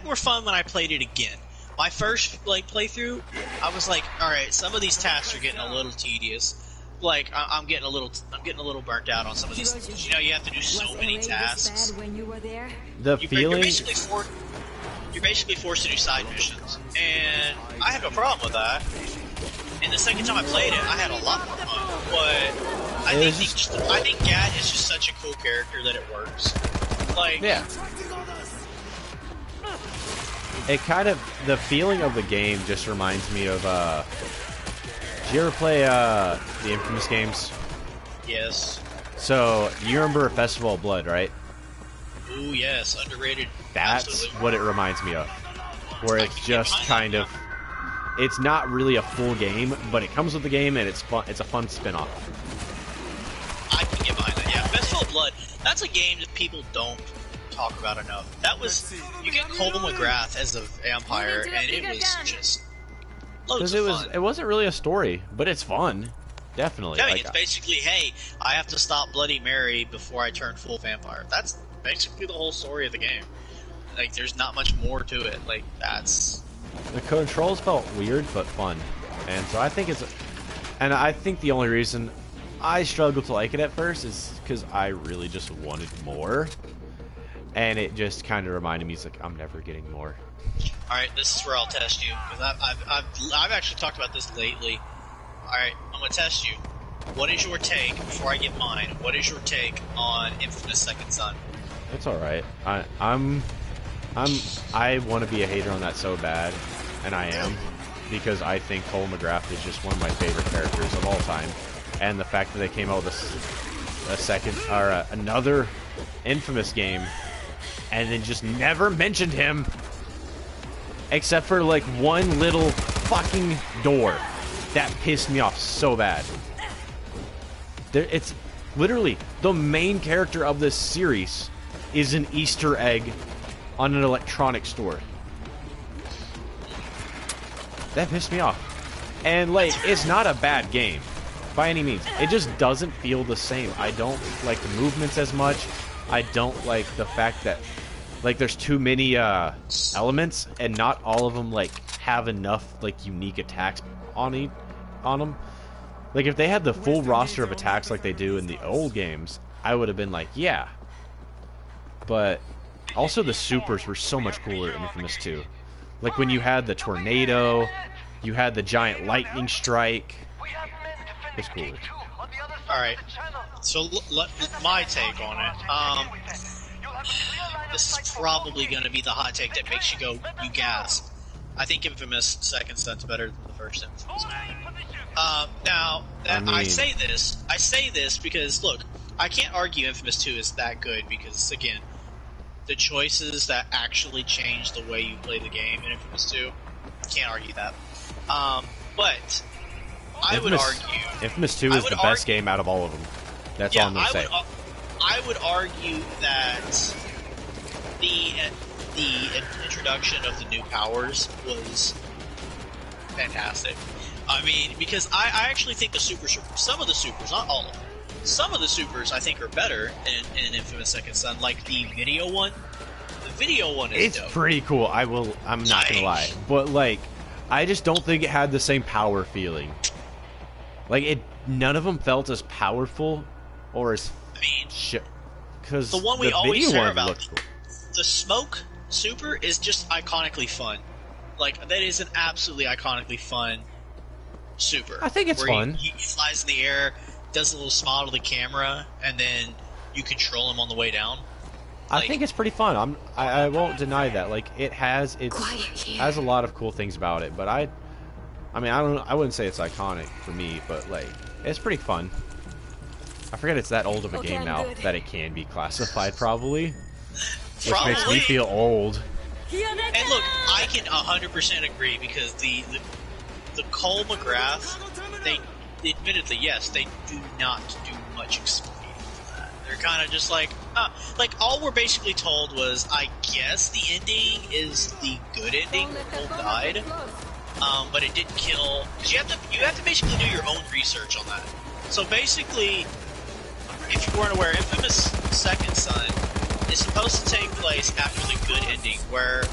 more fun when I played it again. My first playthrough, I was like, all right, some of these tasks are getting a little tedious. Like I'm getting a little burnt out on some of these things. You know, you have to do so many tasks. The feeling you're basically forced to do side missions, and I have a problem with that. And the second time I played it, I had a lot more fun. But I think Gat is just such a cool character that it works. Like, yeah. It kind of, the feeling of the game just reminds me of, did you ever play, the Infamous games? Yes. So, you remember Festival of Blood, right? Ooh, yes, underrated. That's absolutely what it reminds me of. Where it's just kind of, it's not really a full game, but it comes with the game and it's fun. It's a fun spin-off. I can get behind that, yeah. Festival of Blood, that's a game that people don't talk about enough. That was, you get Colton McGrath as a vampire, and it was just loads of fun. It wasn't really a story, but it's fun. Definitely. Yeah, like, it's basically, hey, I have to stop Bloody Mary before I turn full vampire. That's basically the whole story of the game. Like, there's not much more to it. Like, that's... The controls felt weird, but fun. And so I think and I think the only reason I struggled to like it at first is because I really just wanted more. and it just kind of reminded me, he's like, I'm never getting more. All right, this is where I'll test you because I've actually talked about this lately. All right, I'm gonna test you. What is your take before I get mine? What is your take on Infamous Second Son? It's all right. I want to be a hater on that so bad, and I am, because I think Cole McGrath is just one of my favorite characters of all time, and the fact that they came out with another Infamous game, and then just never mentioned him, except for like one little fucking door, that pissed me off so bad. It's literally the main character of this series is an Easter egg on an electronics store. That pissed me off. And like, it's not a bad game by any means. It just doesn't feel the same. I don't like the movements as much. I don't like the fact that like there's too many elements, and not all of them like have enough like unique attacks on them. Like if they had the full roster of attacks like they do in the old games, I would have been like, yeah. But also the supers were so much cooler in Infamous 2. Like when you had the tornado, you had the giant lightning strike. It's cooler. Alright, so my take on it. This is probably going to be the hot take that makes you go, you gasp. I think Infamous Second Son's better than the first Infamous. Now, I say this because, look, I can't argue Infamous 2 is that good because, again, the choices that actually change the way you play the game in Infamous 2, can't argue that. But I would argue... Infamous 2 is the best game out of all of them. That's all I'm going to say. I would argue that the introduction of the new powers was fantastic. I mean, because I actually think the supers, some of the supers, not all of them, some of the supers I think are better in Infamous Second Son, like the video one. The video one is dope. It's pretty cool. I'm not gonna lie, but like, I just don't think it had the same power feeling. Like none of them felt as powerful or as because the one we always hear about, cool. The smoke super is just iconically fun. Like that is an absolutely iconically fun super. I think it's fun. He flies in the air, does a little smile to the camera, and then you control him on the way down. Like, I think it's pretty fun. I won't deny that. Like it has a lot of cool things about it. But I wouldn't say it's iconic for me, but like it's pretty fun. I forget it's that old of a game now that it can be classified probably, which makes me feel old. And look, I can 100% agree because the Cole McGrath, they admittedly, yes, they do not do much explaining for that. They're kind of just like all we're basically told was, I guess the ending is the good ending where Cole died, but it didn't kill. Because you have to basically do your own research on that. So basically, if you weren't aware, Infamous Second Son is supposed to take place after the good ending, where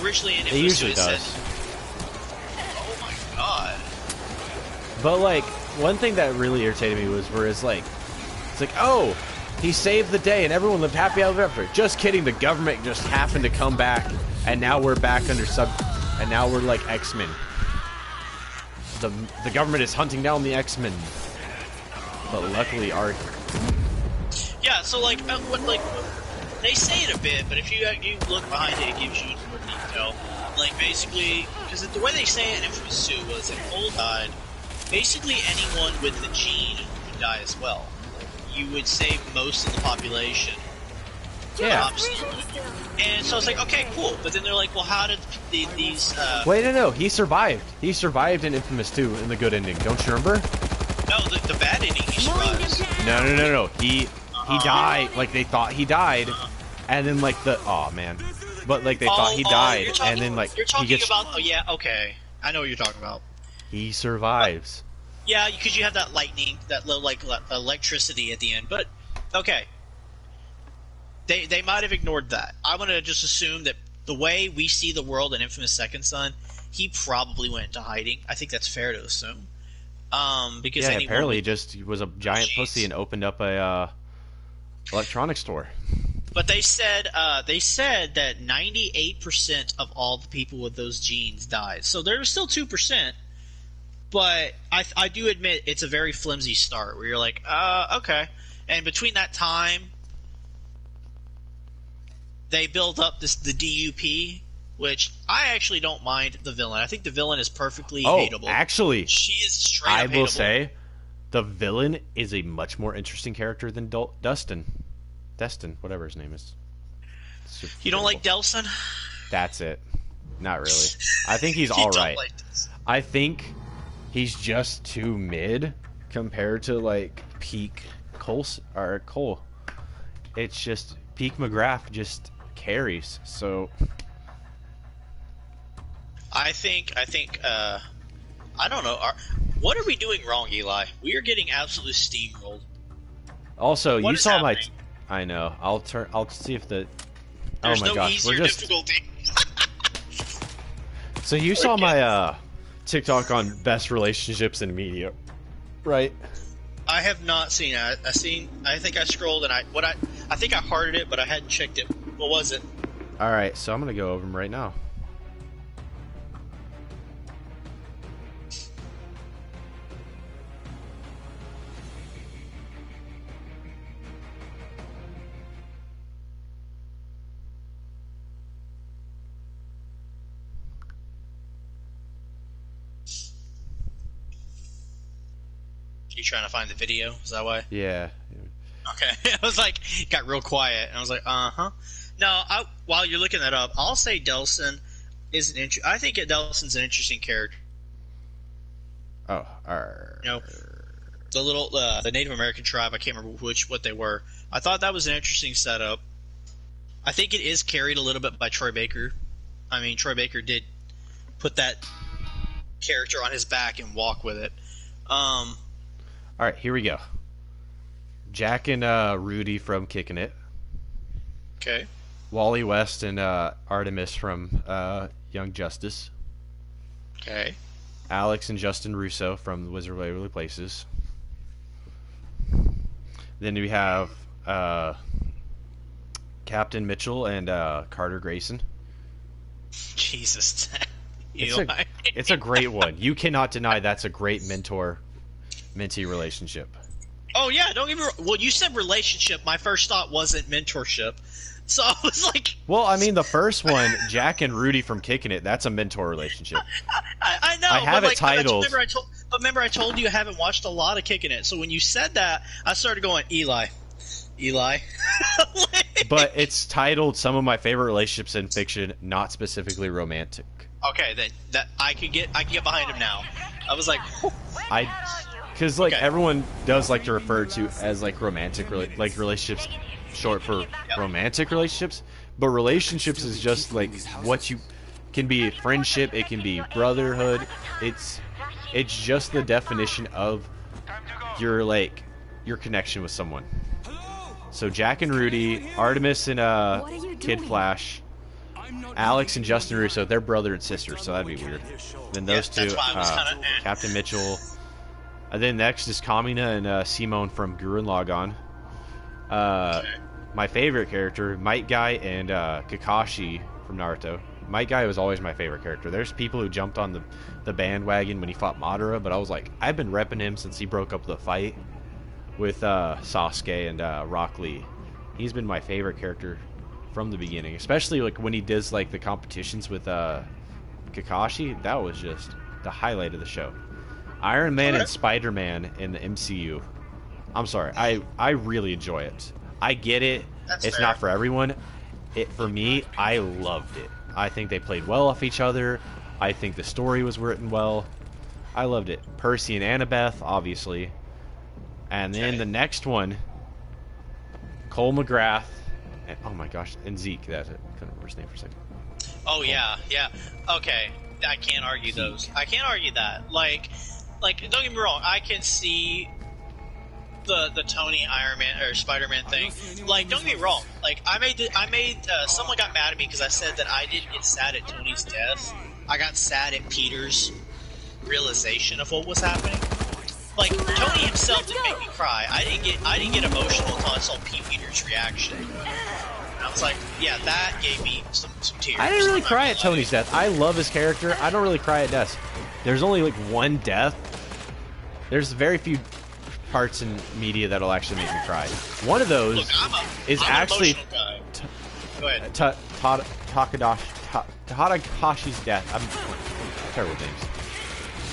originally in Infamous 2 it said, oh my god. But like, one thing that really irritated me was where it's like, oh, he saved the day and everyone lived happy ever after. Just kidding, the government just happened to come back, and now we're back and now we're like X-Men. The government is hunting down the X-Men. But luckily yeah, so like they say it a bit, but if you look behind it, it gives you more detail. Like basically, because the way they say it in Infamous 2 was if Cole died, basically anyone with the gene would die as well. You would save most of the population. Yeah. And so it's like, okay, cool. But then they're like, well, how did these... Wait, no, he survived. He survived in Infamous 2 in the good ending. Don't you remember? No, the bad ending, he survives. No. He died. Like, they thought he died. And then, like, oh, man. But, like, they thought he died. And then, like, you're talking he gets... about... Oh, yeah, okay. I know what you're talking about. He survives. Yeah, because you have that lightning, that little, like, electricity at the end. But, okay. They might have ignored that. I'm going to just assume that the way we see the world in Infamous Second Son, he probably went into hiding. I think that's fair to assume. Because apparently he just was a giant pussy and opened up a Electronics store. But they said that 98% of all the people with those genes died. So there was still 2%. But I do admit it's a very flimsy start where you're like, okay. And between that time, they build up the DUP, which I actually don't mind the villain. I think the villain is perfectly hateable. Actually, she is straight up I will hateable. say the villain is a much more interesting character than Destin, whatever his name is. You don't like Delson? That's it. Not really. I think he's You all don't right. like this. I think he's just too mid compared to like peak Cole. It's just peak McGrath just carries. So I think I don't know. What are we doing wrong, Eli? We are getting absolutely steamrolled. also, What you is saw happening? I know. I'll see if the. There's oh my no gosh, easier we're just. difficulty. So you saw my TikTok on best relationships in media, right? I have not seen it. I think I scrolled and I think I hearted it, but I hadn't checked it. What was it? All right, so I'm gonna go over them right now. You trying to find the video? Is that why? Yeah. Okay. I was like, got real quiet, and I was like, No, while you're looking that up, I'll say Delson is I think Delson's an interesting character. Oh, You know, the little the Native American tribe. I can't remember what they were. I thought that was an interesting setup. I think it is carried a little bit by Troy Baker. I mean, Troy Baker did put that character on his back and walk with it. all right, here we go. Jack and Rudy from Kicking It. Okay. Wally West and Artemis from Young Justice. Okay. Alex and Justin Russo from The Wizard of Waverly Places. Then we have Captain Mitchell and Carter Grayson. Jesus. It's a great one. You cannot deny that's a great mentor-mentee relationship. Oh yeah, don't get me wrong. Well, you said relationship. My first thought wasn't mentorship. So I was like, Well, I mean, the first one, Jack and Rudy from Kicking It, that's a mentor relationship. I know. I have but it titled- Remember, I told you I haven't watched a lot of Kicking It. So when you said that, I started going, Eli. But it's titled Some of My Favorite Relationships in Fiction, not specifically romantic. Okay, then that I can get behind him now. I was like, Because like Okay. everyone does like to refer to as like romantic, like relationships, short for romantic relationships. But relationships is just like what you can be a friendship. It can be brotherhood. It's just the definition of your connection with someone. So Jack and Rudy, Artemis and Kid Flash, Alex and Justin Russo, they're brother and sister, so that'd be weird. Then those Yeah, two, that's why I was kinda, Captain Mitchell. And then next is Kamina and Simone from Gurren Lagann. My favorite character, Might Guy and Kakashi from Naruto. Might Guy was always my favorite character. There's people who jumped on the bandwagon when he fought Madara, but I was like, I've been repping him since he broke up the fight with Sasuke and Rock Lee. He's been my favorite character from the beginning, especially like when he does like the competitions with Kakashi. That was just the highlight of the show. Iron Man and Spider-Man in the MCU. I'm sorry, I really enjoy it. I get it. It's fair. not for everyone. For me, I loved it. I think they played well off each other. I think the story was written well. I loved it. Percy and Annabeth, obviously. And then the next one, Cole McGrath. And, oh my gosh, and Zeke. That's it. Couldn't remember his name for a second. oh yeah. Okay, I can't argue those. I can't argue that. Like, don't get me wrong. I can see the Tony Iron Man or Spider-Man thing. Like, don't get me wrong. Like, I made someone got mad at me because I said that I didn't get sad at Tony's death. I got sad at Peter's realization of what was happening. like Tony himself didn't make me cry. I didn't get emotional until I saw Pete Peter's reaction. And I was like, yeah, that gave me some tears. I didn't really cry at Tony's death. I love his character. I don't really cry at deaths. There's only like one death. There's very few parts in media that'll actually make me cry. One of those is actually Takadashi's death. I'm terrible with names.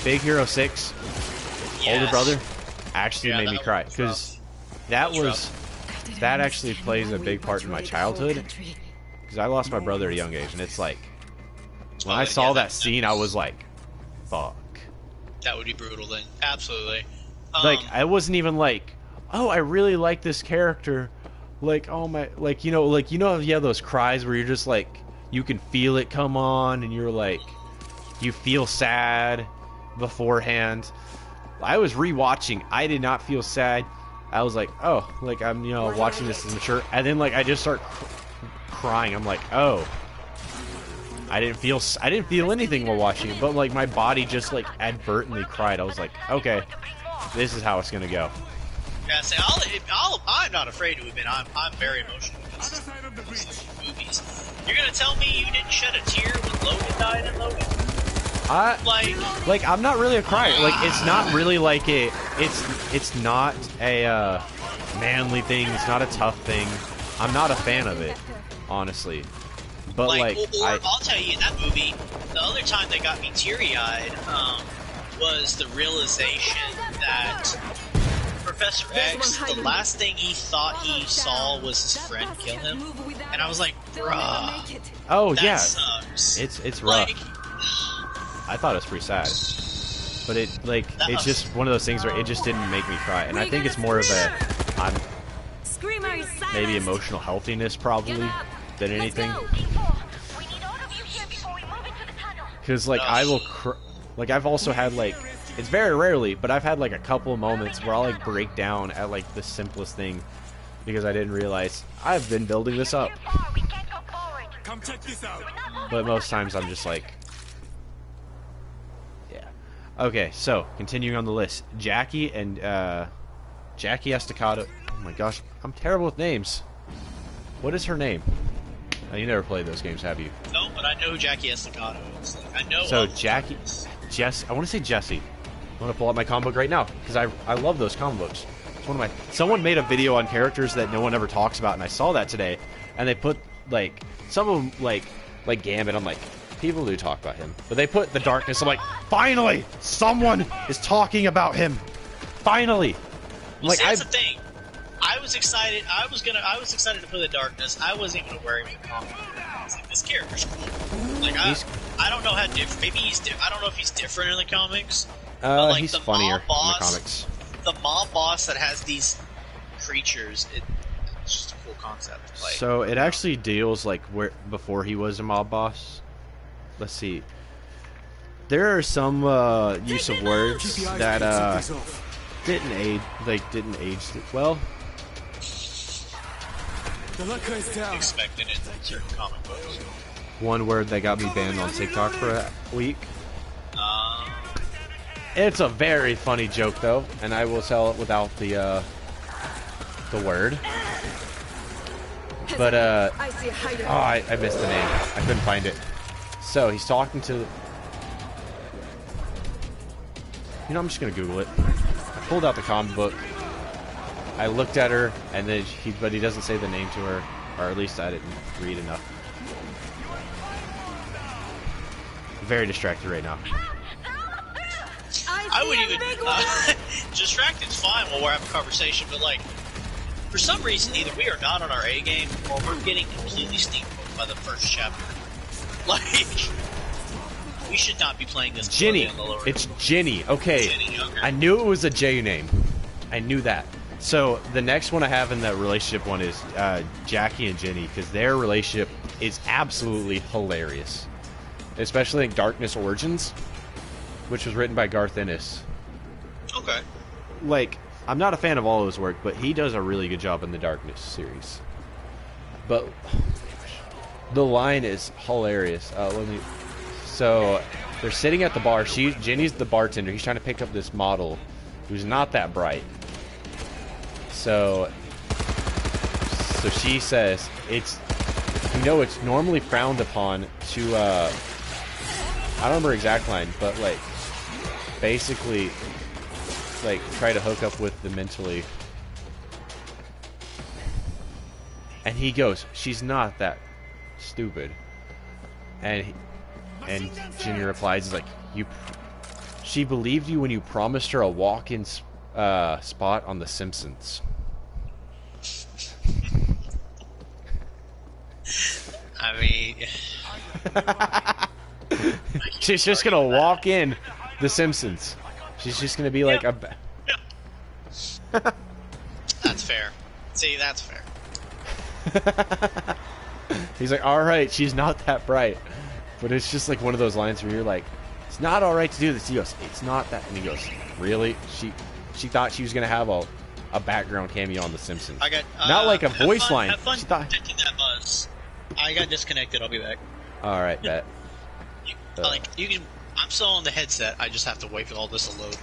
Big Hero 6, older brother, actually made me cry because that actually plays a big part in my childhood. Because I lost my brother at a young age, and it's like when I saw that scene, I was like, "Fuck." That would be brutal then. Absolutely. Like, I wasn't even like, oh, I really like this character. Like, oh my, like, you know, you have those cries where you're just like, you can feel it come on, and you're like, you feel sad beforehand. I was rewatching. I did not feel sad. I was like, oh, like, I'm, you know, watching this as mature. And then, like, I just start crying. I'm like, oh. I didn't feel anything while watching it, but like my body just like advertently cried. I was like, okay, this is how it's gonna go. Yeah, see, I'm not afraid to admit I'm very emotional with these movies. You're gonna tell me you didn't shed a tear when Logan died in Logan? Like I'm not really a crier. Like it's not really like it's not a manly thing. It's not a tough thing. I'm not a fan of it, honestly. But like, I'll tell you, in that movie, the other time that got me teary-eyed was the realization that Professor X, the last thing he thought he saw was his friend kill him, and I was like, bruh. Oh that yeah, sucks. It's rough. Like, I thought it was pretty sad, but it's just one of those things where it just didn't make me cry, and I think it's more of maybe emotional healthiness probably than anything. Because like I will, like I've also had like, it's very rarely, but I've had like a couple of moments where I'll like break down at like the simplest thing because I didn't realize I've been building this up. Come check this out. But most times I'm just like, yeah. Okay, so continuing on the list, Jackie and Jackie Estacado. Oh my gosh, I'm terrible with names. What is her name? Oh, you never played those games, have you? No, but I know who Jackie Estacado is. Like, I know. So Jackie, I want to say Jessie. I want to pull out my comic book right now because I love those comic books. It's one of my. Someone made a video on characters that no one ever talks about, and I saw that today. And they put like some of them like Gambit. I'm like, people do talk about him, but they put the Darkness. I'm like, finally, someone is talking about him. Finally. Well, like, see, that's the thing. I was excited. I was excited to play the Darkness. I wasn't even aware he was comic. I was like, this character's cool. Like I don't know how different. Maybe I don't know if he's different in the comics. But like he's funnier in the comics. The mob boss that has these creatures. It's just a cool concept. Like, so it actually deals like where before he was a mob boss. Let's see. There are some use of words that didn't age well. Expected in certain comic books. One word that got me banned on TikTok for a week. It's a very funny joke though, and I will tell it without the word. But I missed the name. I couldn't find it. So he's talking to. You know, I'm just gonna Google it. I pulled out the comic book. I looked at her, and then but he doesn't say the name to her, or at least I didn't read enough. Very distracted right now. I wouldn't even. Distracted's fine while we're having a conversation, but like, for some reason, either we are not on our A game, or we're getting completely steamrolled by the first chapter. Like, we should not be playing this. Ginny. It's Ginny. Okay. Ginny, okay. I knew it was a J name. I knew that. So the next one I have in that relationship one is Jackie and Ginny, because their relationship is absolutely hilarious. Especially in Darkness Origins, which was written by Garth Ennis. Okay. Like, I'm not a fan of all of his work, but he does a really good job in the Darkness series. But the line is hilarious. So they're sitting at the bar. Ginny's the bartender. He's trying to pick up this model, who's not that bright. So she says it's normally frowned upon to I don't remember exact line, but like basically like try to hook up with the mentally. And he goes, she's not that stupid. And Junior replies, like, she believed you when you promised her a walk-in spot on The Simpsons. I mean, she's just gonna walk in The Simpsons. She's just gonna be like a. That's fair. See, that's fair. He's like, all right, she's not that bright, but it's just like one of those lines where you're like, it's not all right to do this. He goes, it's not that, and he goes, really? She thought she was gonna have a background cameo on The Simpsons. I got not like a voice line. Have fun she thought. That buzz. I got disconnected. I'll be back. All right, bet. You can. I'm still on the headset. I just have to wait for all this to load.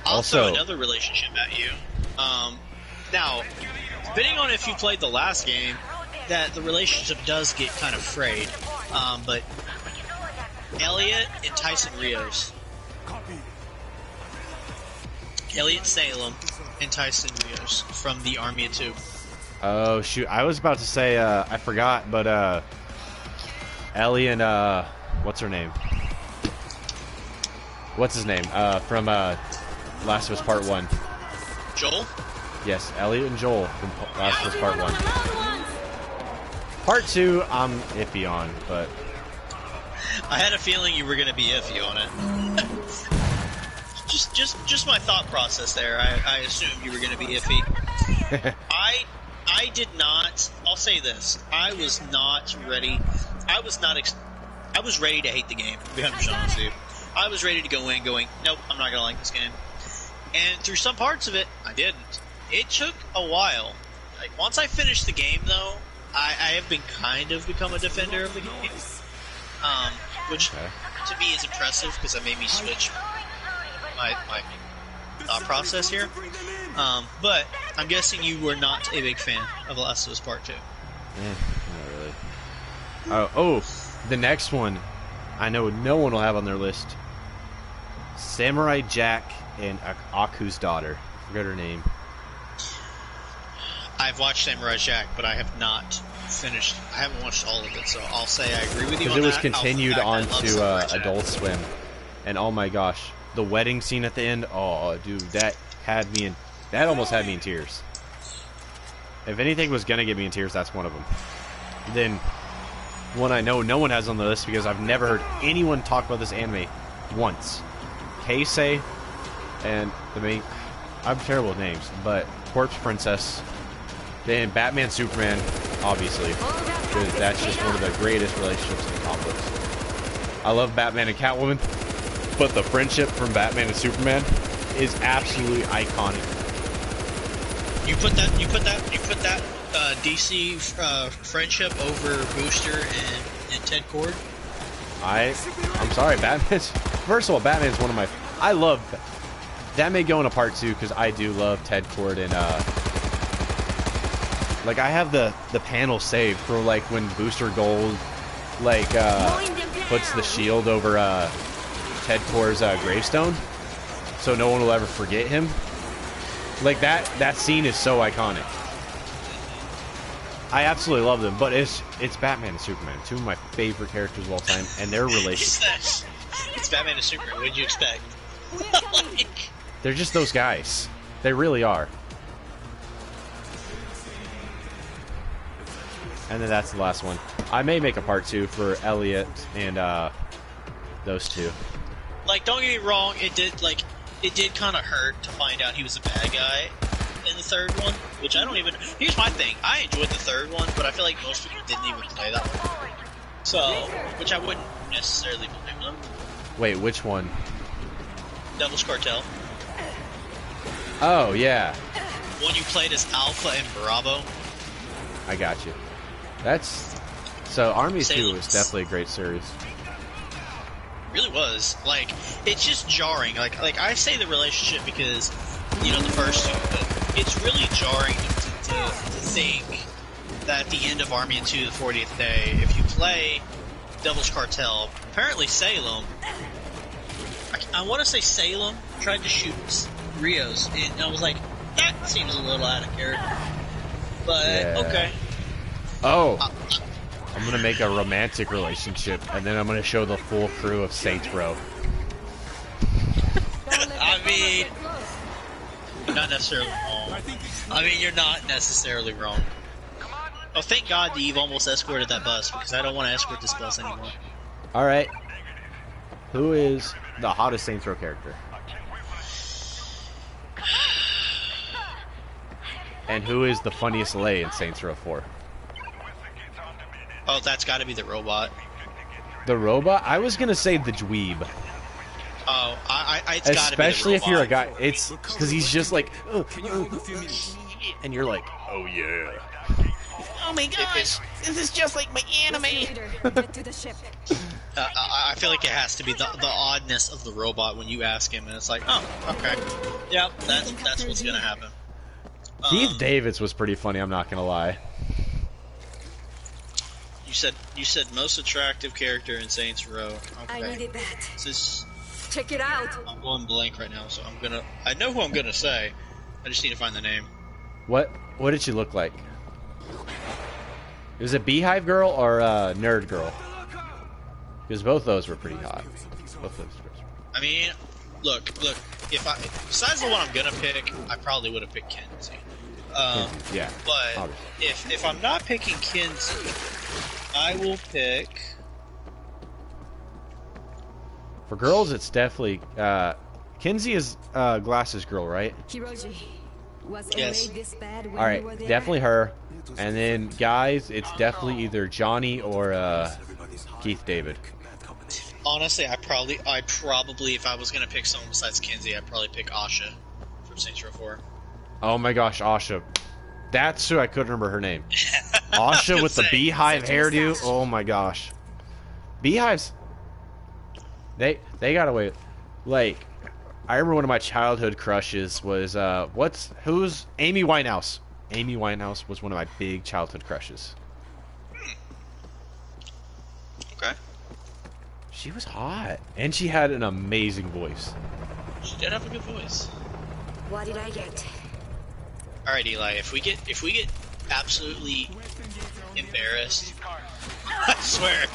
I'll Also, throw another relationship at you. Now, depending on if you played the last game, that the relationship does get kind of frayed. But Elliot and Tyson Rios. Elliot Salem and Tyson Rios from the Army of Two. Oh shoot! I was about to say I forgot, but Ellie and what's her name? What's his name? From Last of Us Part 1. Joel? Yes, Elliot and Joel from Last of Us Part 1. Part 2, I'm iffy on, but I had a feeling you were going to be iffy on it. just my thought process there. I assumed you were going to be iffy. I did not. I'll say this. I was not ready. I was ready to hate the game, to be 100% honest with you. I was ready to go in going, nope, I'm not going to like this game. And through some parts of it, I didn't. It took a while. Like, once I finished the game, though, I have been kind of become a defender of the game. Which, to me, is impressive, because it made me switch my thought process here. But I'm guessing you were not a big fan of The Last of Us Part 2. Not really. The next one, I know no one will have on their list. Samurai Jack and Aku's daughter. I forgot her name. I've watched Samurai Jack, but I have not finished. I haven't watched all of it, so I'll say I agree with you on that. Because it was continued on to Jack. Adult Swim. And oh my gosh, the wedding scene at the end, oh dude, that almost had me in tears. If anything was gonna get me in tears, that's one of them. Then, one I know no one has on the list because I've never heard anyone talk about this anime once. Heisei and the main, I'm terrible with names, but Corpse Princess, then Batman Superman, obviously, because that's just one of the greatest relationships in comic books. I love Batman and Catwoman, but the friendship from Batman and Superman is absolutely iconic. You put that DC friendship over Booster and Ted Cord? I'm sorry, Batman's. First of all, Batman's one of my. I love. That may go in a part 2 because I do love Ted Cord and like I have the panel saved for like when Booster Gold like puts the shield over Ted Cord's gravestone, so no one will ever forget him. Like that scene is so iconic. I absolutely love them, but it's Batman and Superman, two of my favorite characters of all time, and their relationship. It's Batman and Superman. What did you expect? They're just those guys. They really are. And then that's the last one. I may make a part 2 for Elliot and those two. Like, don't get me wrong, it did kind of hurt to find out he was a bad guy in the third one, which I don't even. Here's my thing: I enjoyed the third one, but I feel like most people didn't even play that one. So, which I wouldn't necessarily blame them. Wait, which one? Devil's Cartel. Oh yeah. One you played as Alpha and Bravo. I got you. That's so. Army 2 is definitely a great series. really was. Like, it's just jarring. Like I say the relationship because, you know, the first two, but it's really jarring to think that at the end of Army of Two, the 40th day, if you play Devil's Cartel, apparently Salem, I want to say Salem tried to shoot Rios, and I was like, that seems a little out of character. But, Yeah. okay. Oh, I'm gonna make a romantic relationship, and then I'm gonna show the full crew of Saints Row. I mean, you're not necessarily wrong. I mean, you're not necessarily wrong. Oh, thank God that you've almost escorted that bus, because I don't want to escort this bus anymore. All right, who is the hottest Saints Row character? And who is the funniest lay in Saints Row 4? Oh, that's got to be the robot. The robot? I was gonna say the dweeb. Oh, it's got to be the robot. Especially if you're a guy. It's because he's just like, and you're like, oh yeah. Oh my gosh, this is just like my anime. Get to the ship. I feel like it has to be the oddness of the robot when you ask him, and it's like, oh, okay, yeah, that's what's gonna happen. Keith Davids was pretty funny. I'm not gonna lie. You said most attractive character in Saints Row. Okay. I needed that. This is, Check it out. I'm going blank right now, so I know who I'm gonna say. I just need to find the name. What did she look like? Was it Beehive Girl or Nerd Girl? Because both those were pretty hot. Both those girls. I mean, look. Besides the one I'm gonna pick, I probably would have picked Kenzie. Yeah. But obviously. if I'm not picking Kenzie, I will pick. For girls, it's definitely Kinsey is Glasses Girl, right? Hiroji, was Yes. LA this bad when All right, you were there? definitely her. And then guys, it's definitely either Johnny or Keith David. Honestly, I probably, if I was gonna pick someone besides Kenzie, I'd probably pick Asha from Saints Row 4. Oh my gosh, Asha. That's who I couldn't remember her name. Asha with the beehive hairdo. Oh my gosh. Beehives. They got away. Like, I remember one of my childhood crushes was who's Amy Winehouse. Amy Winehouse was one of my big childhood crushes. Okay. She was hot, and she had an amazing voice. She did have a good voice. What did I get? All right, Eli. If we get absolutely embarrassed, I swear,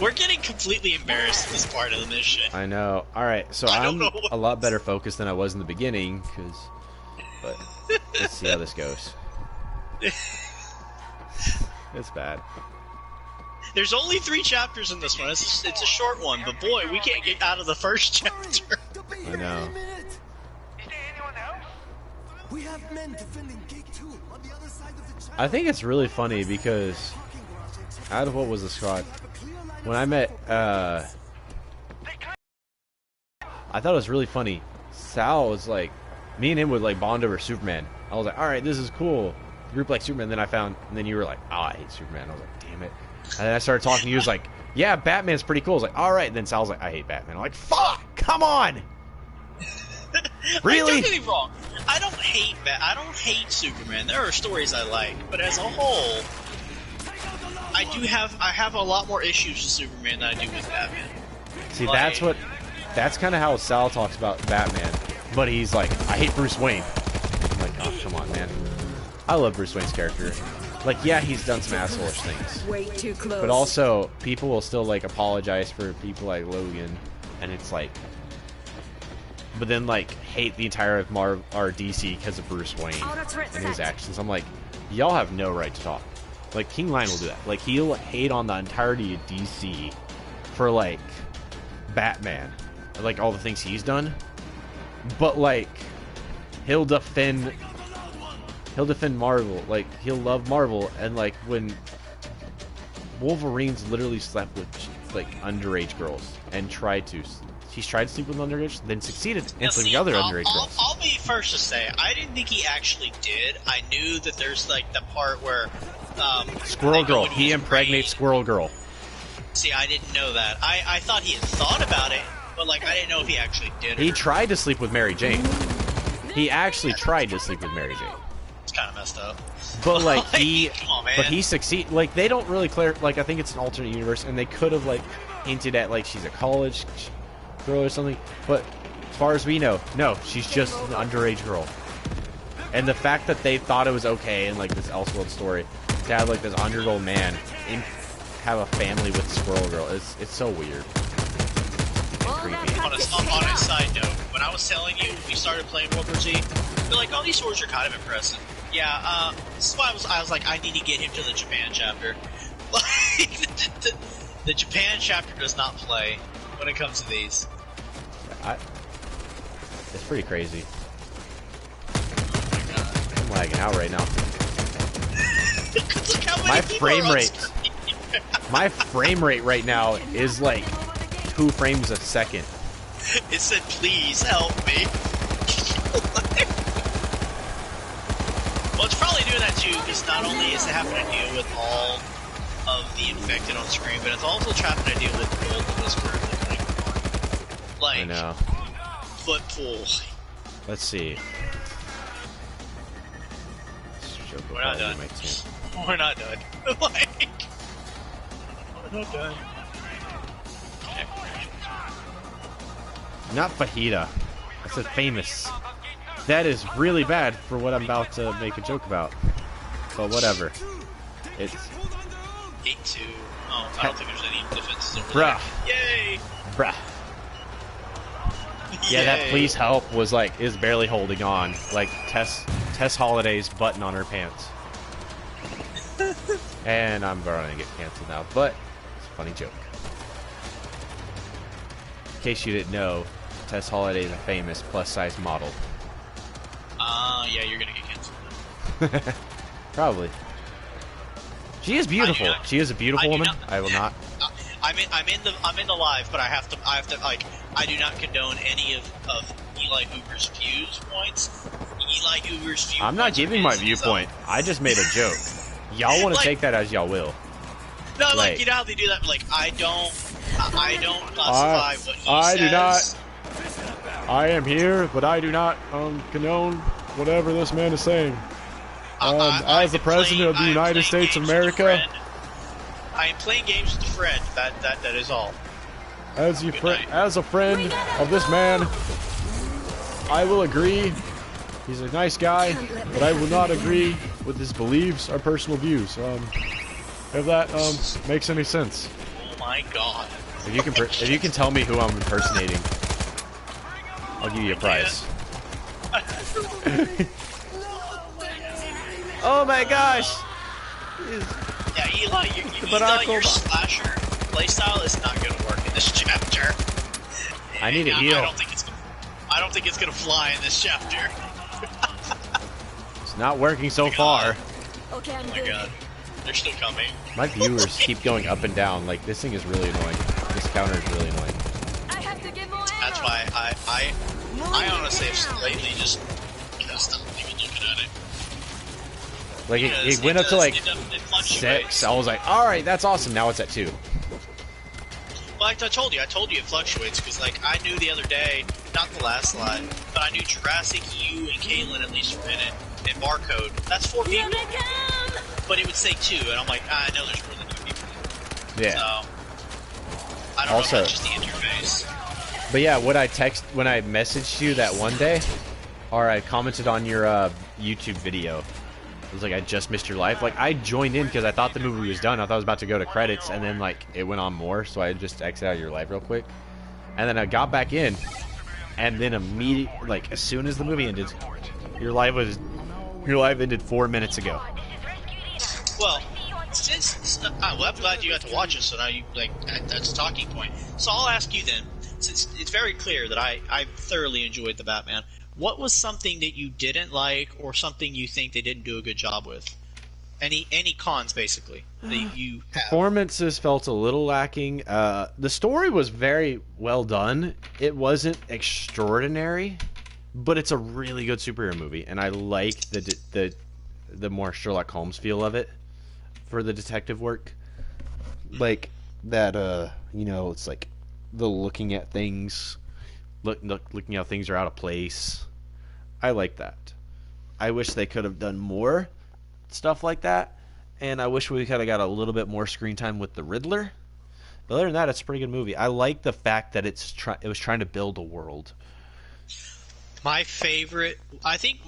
we're getting completely embarrassed in this part of the mission. I know. All right, so I'm a lot better focused than I was in the beginning, but let's see how this goes. It's bad. There's only 3 chapters in this one. It's a short one, but boy, we can't get out of the first chapter. I know. We have men defending gate 2 on the other side of the channel. I think it's really funny because out of what was the squad, when I met, I thought it was really funny. Sal was like, me and him would like bond over Superman. I was like, all right, this is cool. The group like Superman. Then and then you were like, oh, I hate Superman. I was like, damn it. And then I started talking to you. He was like, yeah, Batman's pretty cool. I was like, all right. And then Sal was like, I hate Batman. I'm like, fuck, come on. Really? Don't get me wrong. I don't hate Superman. There are stories I like, but as a whole, I have a lot more issues with Superman than I do with Batman. See, Like- that's kind of how Sal talks about Batman. But he's like, I hate Bruce Wayne. I'm like, oh, come on, man. I love Bruce Wayne's character. Like, yeah, he's done some asshole-ish things. Way too close. But also, people will still, like, apologize for people like Logan. And it's like... But then, like, hate the entire Marvel or DC because of Bruce Wayne and his actions. I'm like, y'all have no right to talk. Like, King Lion will do that. Like, he'll hate on the entirety of DC for, like, Batman. Like, all the things he's done. But, like, he'll defend Marvel. Like, he'll love Marvel. And, like, when Wolverine's literally slept with, like, underage girls and he's tried to sleep with underage, then succeeded in sleeping with other underage girls. I'll be first to say, I didn't think he actually did. I knew that there's, like, the part where... Squirrel Girl. He impregnates Squirrel Girl. See, I didn't know that. I thought he had thought about it, but like I didn't know if he actually did it. He tried to sleep with Mary Jane. He actually tried to sleep with Mary Jane. It's kind of messed up. But like come on, man. but he succeed. Like they don't really clear. Like I think it's an alternate universe, and they could have like hinted at like she's a college girl or something. But as far as we know, no, she's just an underage girl. And the fact that they thought it was okay in like this Elseworld story to have like this 100-year-old man have a family with Squirrel Girl, it's so weird. Creepy. On a side note, when I was telling you we started playing World War Z, you're like, oh, these swords are kind of impressive. Yeah, this is why I was like, I need to get him to the Japan chapter. Like, the Japan chapter does not play when it comes to these. It's pretty crazy. I'm lagging out right now. Look how many My people frame are on rate. screen. My frame rate right now is like 2 frames a second. It said, please help me. Well, it's probably doing that too, because not only is it having to deal with all of the infected on screen, but it's also having to deal with gold that is currently like I know. footpool. Let's see. We're not done. We're not done. Like, we're not done. Okay. Not fajita. I said famous. That is really bad for what I'm about to make a joke about. But whatever. It's 8-2. Oh, I don't think there's any defenses over bruh. there. Yay! Bruh. Yeah, that Yay. please help was like is barely holding on. Like Tess Holiday's button on her pants. And I'm gonna get canceled now, but it's a funny joke. In case you didn't know, Tess Holiday is a famous plus-size model. Yeah, you're gonna get canceled. Probably. She is beautiful. not- She is a beautiful I do woman. not- I will not. I'm in the live, but I have to like I do not condone any of Eli Hoover's views points. Eli Hoover's views. I'm not giving my viewpoint. I just made a joke. Y'all want to Like- take that as y'all will. No, like Like- you know how they do that. Like I don't classify what he I says. do not. I am here, but I do not condone whatever this man is saying. As the President of the United States of America, I am playing games with a friend. That is all. as a friend of this man, I will agree. He's a nice guy, but I will not agree with his beliefs or personal views. If that makes any sense. Oh my god. If you can tell me who I'm impersonating, I'll give you a prize. Oh my gosh! Yeah, Eli, your slasher playstyle is not going to work in this chapter. I need a heal. I don't think it's gonna fly in this chapter. It's not working so far. Okay, I'm Oh my good. god. They're still coming. My viewers keep going up and down. Like, this thing is really annoying. This counter is really annoying. I have to get more ammo. That's why I honestly have lately just stopped even looking at it. Like, Because it went up to like it fluctuates. 6. I was like, alright, that's awesome. Now it's at 2. Like I told you it fluctuates because like I knew the other day, not the last slide, but I knew Jurassic, you, and Caitlin at least were in it, and Barcode. That's 4 Here people, they come. but it would say 2, and I'm like, I know there's more than 2 people. Yeah. So I don't Also- know if that's just the interface. But yeah, when I messaged you that one day, or I commented on your YouTube video, it was like, I just missed your life. Like, I joined in because I thought the movie was done. I thought I was about to go to credits, and then, like, it went on more, so I just exited out of your live real quick. And then I got back in, and then immediately, like, as soon as the movie ended, your live ended 4 minutes ago. Well, well, I'm glad you got to watch it, so now you, like, that's a talking point. So I'll ask you then, since it's very clear that I thoroughly enjoyed the Batman, what was something that you didn't like, or something you think they didn't do a good job with? Any cons, basically, that you have? Performances felt a little lacking. The story was very well done. It wasn't extraordinary, but it's a really good superhero movie, and I like the more Sherlock Holmes feel of it for the detective work. Like, that it's like the looking at things, looking how things are out of place. I like that. I wish they could have done more stuff like that, and I wish we could have got a little bit more screen time with the Riddler. But other than that, it's a pretty good movie. I like the fact that it was trying to build a world. My favorite, I think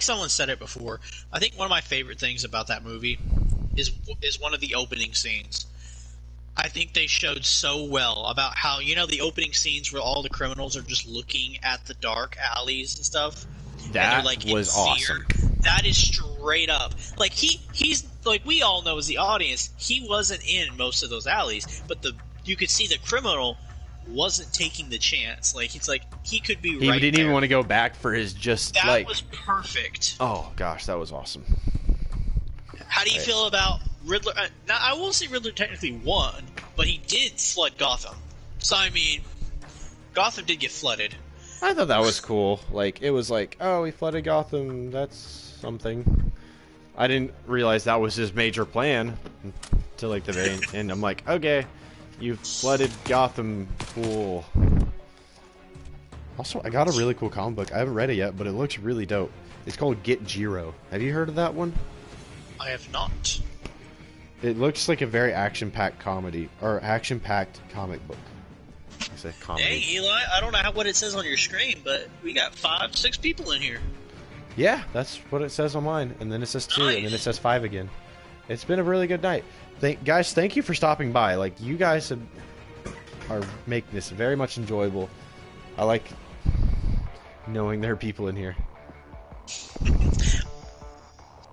someone said it before. I think one of my favorite things about that movie is one of the opening scenes. I think they showed so well about how, the opening scenes where all the criminals are just looking at the dark alleys and stuff. That and like was awesome. That is straight up. Like he's like, we all know as the audience, he wasn't in most of those alleys, but you could see the criminal wasn't taking the chance. Like it's like he could be he right didn't there. even want to go back for his that was perfect. Oh gosh, that was awesome. How do you feel about Riddler? Now I will say Riddler technically won, but he did flood Gotham. So I mean, Gotham did get flooded. I thought that was cool. Like it was like, oh, he flooded Gotham. That's something. I didn't realize that was his major plan until like the very end. I'm like, okay, you flooded Gotham. Cool. Also, I got a really cool comic book. I haven't read it yet, but it looks really dope. It's called Get Jiro. Have you heard of that one? I have not. It looks like a very action-packed comedy or action-packed comic book. It's a comedy. Hey, Eli, I don't know what it says on your screen, but we got 5-6 people in here. Yeah, that's what it says on mine. And then it says 2, and then it says 5 again. It's been a really good night. Guys, thank you for stopping by. Like, you guys are making this very much enjoyable. I like knowing there are people in here.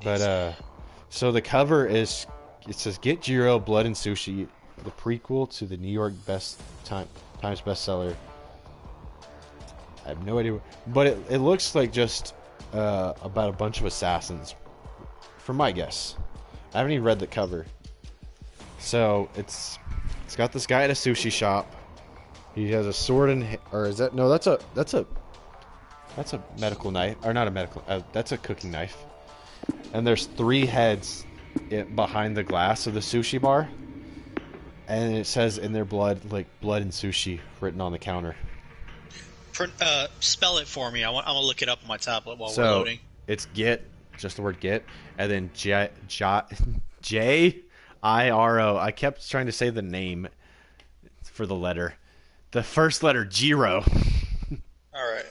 But, so the cover is, it says, Get Jiro, Blood and Sushi, the prequel to the New York Times bestseller. I have no idea, but it looks like just about a bunch of assassins, from my guess. I haven't even read the cover. So it's got this guy at a sushi shop. He has a sword or is that, no, that's a medical knife, or not a medical, that's a cooking knife. And there's 3 heads behind the glass of the sushi bar. And it says in their blood and sushi written on the counter. Spell it for me. I'm gonna look it up on my tablet while we're loading. It's get, just the word get, and then J-I-R-O. I kept trying to say the name for the letter. The first letter, Jiro. All right.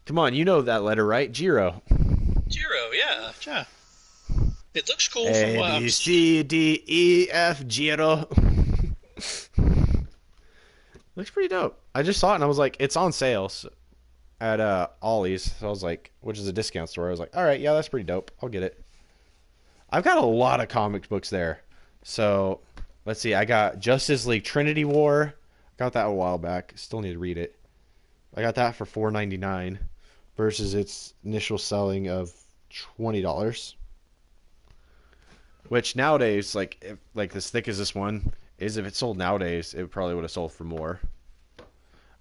Come on, you know that letter, right? Jiro. Jiro, yeah. It looks cool. A, B, C, D, E, F, Jiro. Looks pretty dope. I just saw it and I was like, it's on sale at Ollie's. So I was like, which is a discount store. I was like, all right, yeah, that's pretty dope. I'll get it. I've got a lot of comic books there. So let's see. I got Justice League Trinity War. Got that a while back. Still need to read it. I got that for $4.99 versus its initial selling of $20. Which nowadays, like as thick as this one is, if it sold nowadays, it probably would have sold for more.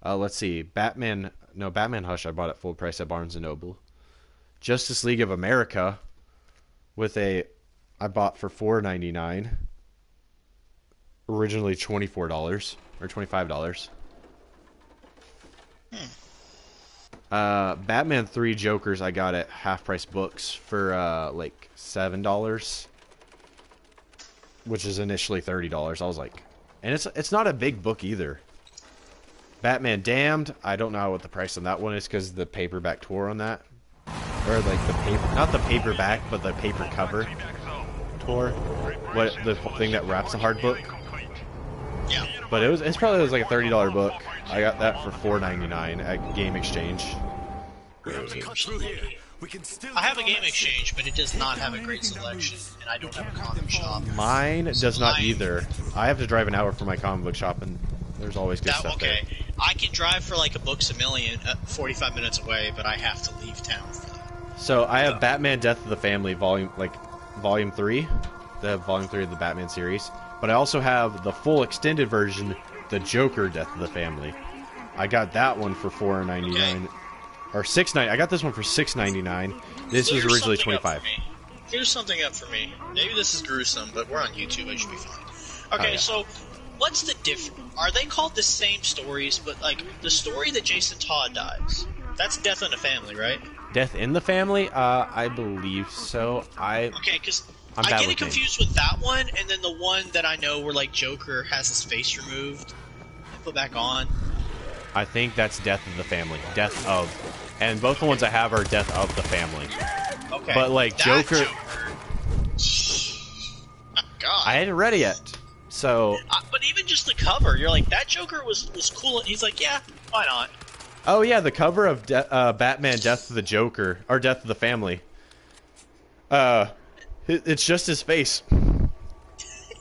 Let's see. Batman Hush I bought at full price at Barnes & Noble. Justice League of America I bought for $4.99. Originally $24 or $25. Batman 3 Jokers I got at Half Price Books for like $7. Which is initially $30. I was like, and it's not a big book either. Batman Damned, I don't know what the price on that one is because the paperback tore on that, or like the paper, not the paperback, but the paper cover tore. What the thing that wraps a hard book? Yeah. But it's probably like a $30 book. I got that for $4.99 at Game Exchange. I have a Game Exchange, but it does not have a great selection, and I don't have a comic shop. Mine does not either. I have to drive an hour for my comic book shop, and there's always good stuff there. I can drive for like a Books A Million 45 minutes away, but I have to leave town for that. So I have Batman Death of the Family Volume 3, the Volume 3 of the Batman series, but I also have the full extended version, the Joker Death of the Family. I got that one for $4.99. Or $6.99. I got this one for $6.99. This was originally $25. Here's something up for me. Maybe this is gruesome, but we're on YouTube. I should be fine. Okay, yeah. so what's the difference? Are they called the same stories? But like the story that Jason Todd dies, that's Death in the Family, right? Death in the Family? I believe so. Okay, because I'm I bad get with it confused with that one, and then the one that I know where like Joker has his face removed and put back on. I think that's Death of the Family. Death of. And both the ones I have are Death of the Family. Okay. But like that Joker. God. I hadn't read it yet. So. But even just the cover, you're like, that Joker was cool, and he's like, yeah, why not? Oh yeah, the cover of Batman Death of the Joker, or Death of the Family. It's just his face.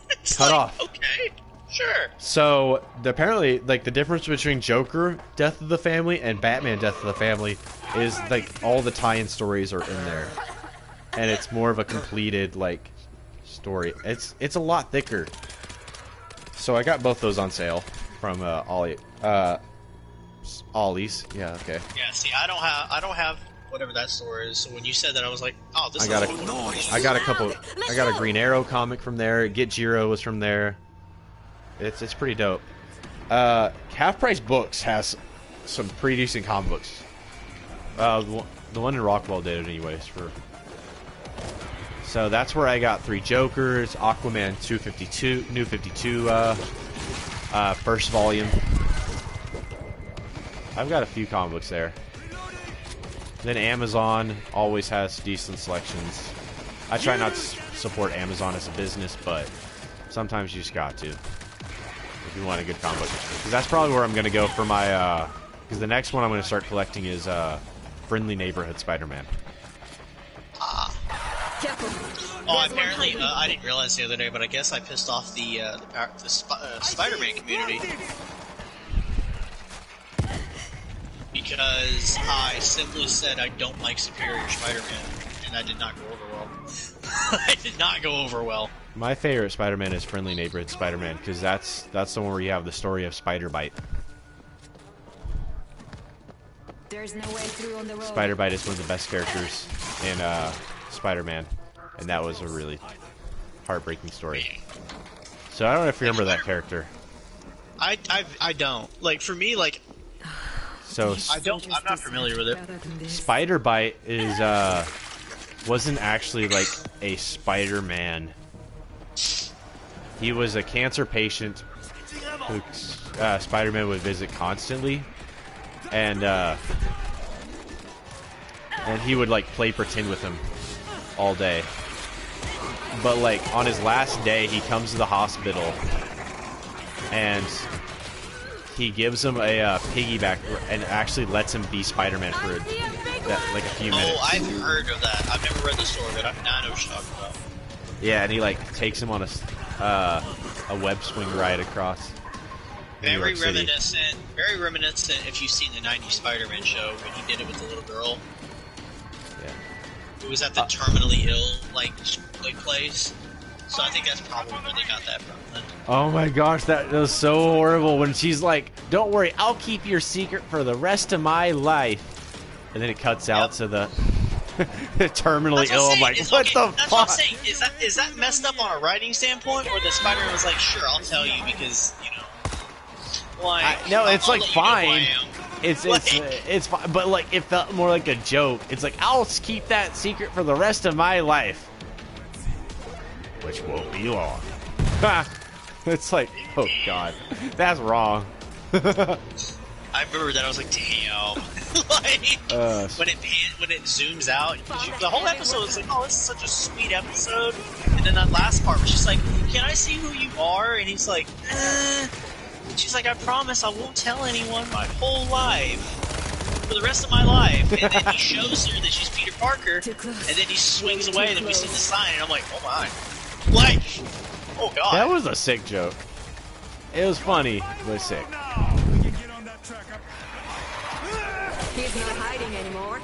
It's Cut like, off. Okay, sure. So apparently, like the difference between Joker Death of the Family and Batman Death of the Family is like all the tie-in stories are in there, and it's more of a completed like story. It's a lot thicker. So I got both those on sale from Ollie's. Yeah, okay. Yeah, see, I don't have whatever that store is. So when you said that, I was like, oh, this I got is a cool. I got a couple. I got a Green Arrow comic from there. Get Jiro was from there. It's pretty dope. Half Price Books has some pretty decent comic books. The one in Rockwell did it anyways. So that's where I got 3 Jokers, Aquaman 252, New 52, first volume. I've got a few comic books there. Then Amazon always has decent selections. I try not to support Amazon as a business, but sometimes you just got to. If you want a good comic book. Because that's probably where I'm going to go for my, because the next one I'm going to start collecting is Friendly Neighborhood Spider-Man. Oh, apparently, I didn't realize the other day, but I guess I pissed off the Spider-Man community. Because I simply said I don't like Superior Spider-Man, and that did not go over well. It did not go over well. My favorite Spider-Man is Friendly Neighborhood Spider-Man, because that's the one where you have the story of Spider-Bite. There's no way through on the road. Spider-Bite is one of the best characters in Spider-Man, and that was a really heartbreaking story. So I don't know if you remember that character. I don't. Like, for me, like, So I'm not familiar with it. Spider-Bite is wasn't actually like a Spider-Man. He was a cancer patient who Spider-Man would visit constantly, and he would like play pretend with him all day. But like on his last day, he comes to the hospital and he gives him a piggyback and actually lets him be Spider-Man for like a few minutes. Oh, I've heard of that. I've never read the story, but I know what you're talking about. Yeah, and he like takes him on a web swing ride across New Very York City. reminiscent if you've seen the 90s Spider-Man show when he did it with the little girl. Yeah. Who was at the terminally ill like place. So I think that's probably where they got that from. Then. Oh my gosh, that was so horrible when she's like, "Don't worry, I'll keep your secret for the rest of my life," and then it cuts out to the terminally ill. I'm like, what the That's fuck? what I'm saying. Is that messed up on a writing standpoint, or the Spider-Man was like, "Sure, I'll tell you because you know." Like, No, it's I'll like let you know who I fine. am. It's fine, but like it felt more like a joke. It's like, I'll keep that secret for the rest of my life, which won't be long. It's like, oh god, that's wrong. I remember that. I was like, damn. Like, when it zooms out, the whole episode was like, oh, this is such a sweet episode. And then that last part was just like, can I see who you are? And he's like, And she's like, I promise I won't tell anyone my whole life. For the rest of my life. And then he shows her that she's Peter Parker. And then he swings away and then we see the sign. And I'm like, oh my. Like, oh god. That was a sick joke. It was funny, but sick. He's not hiding anymore.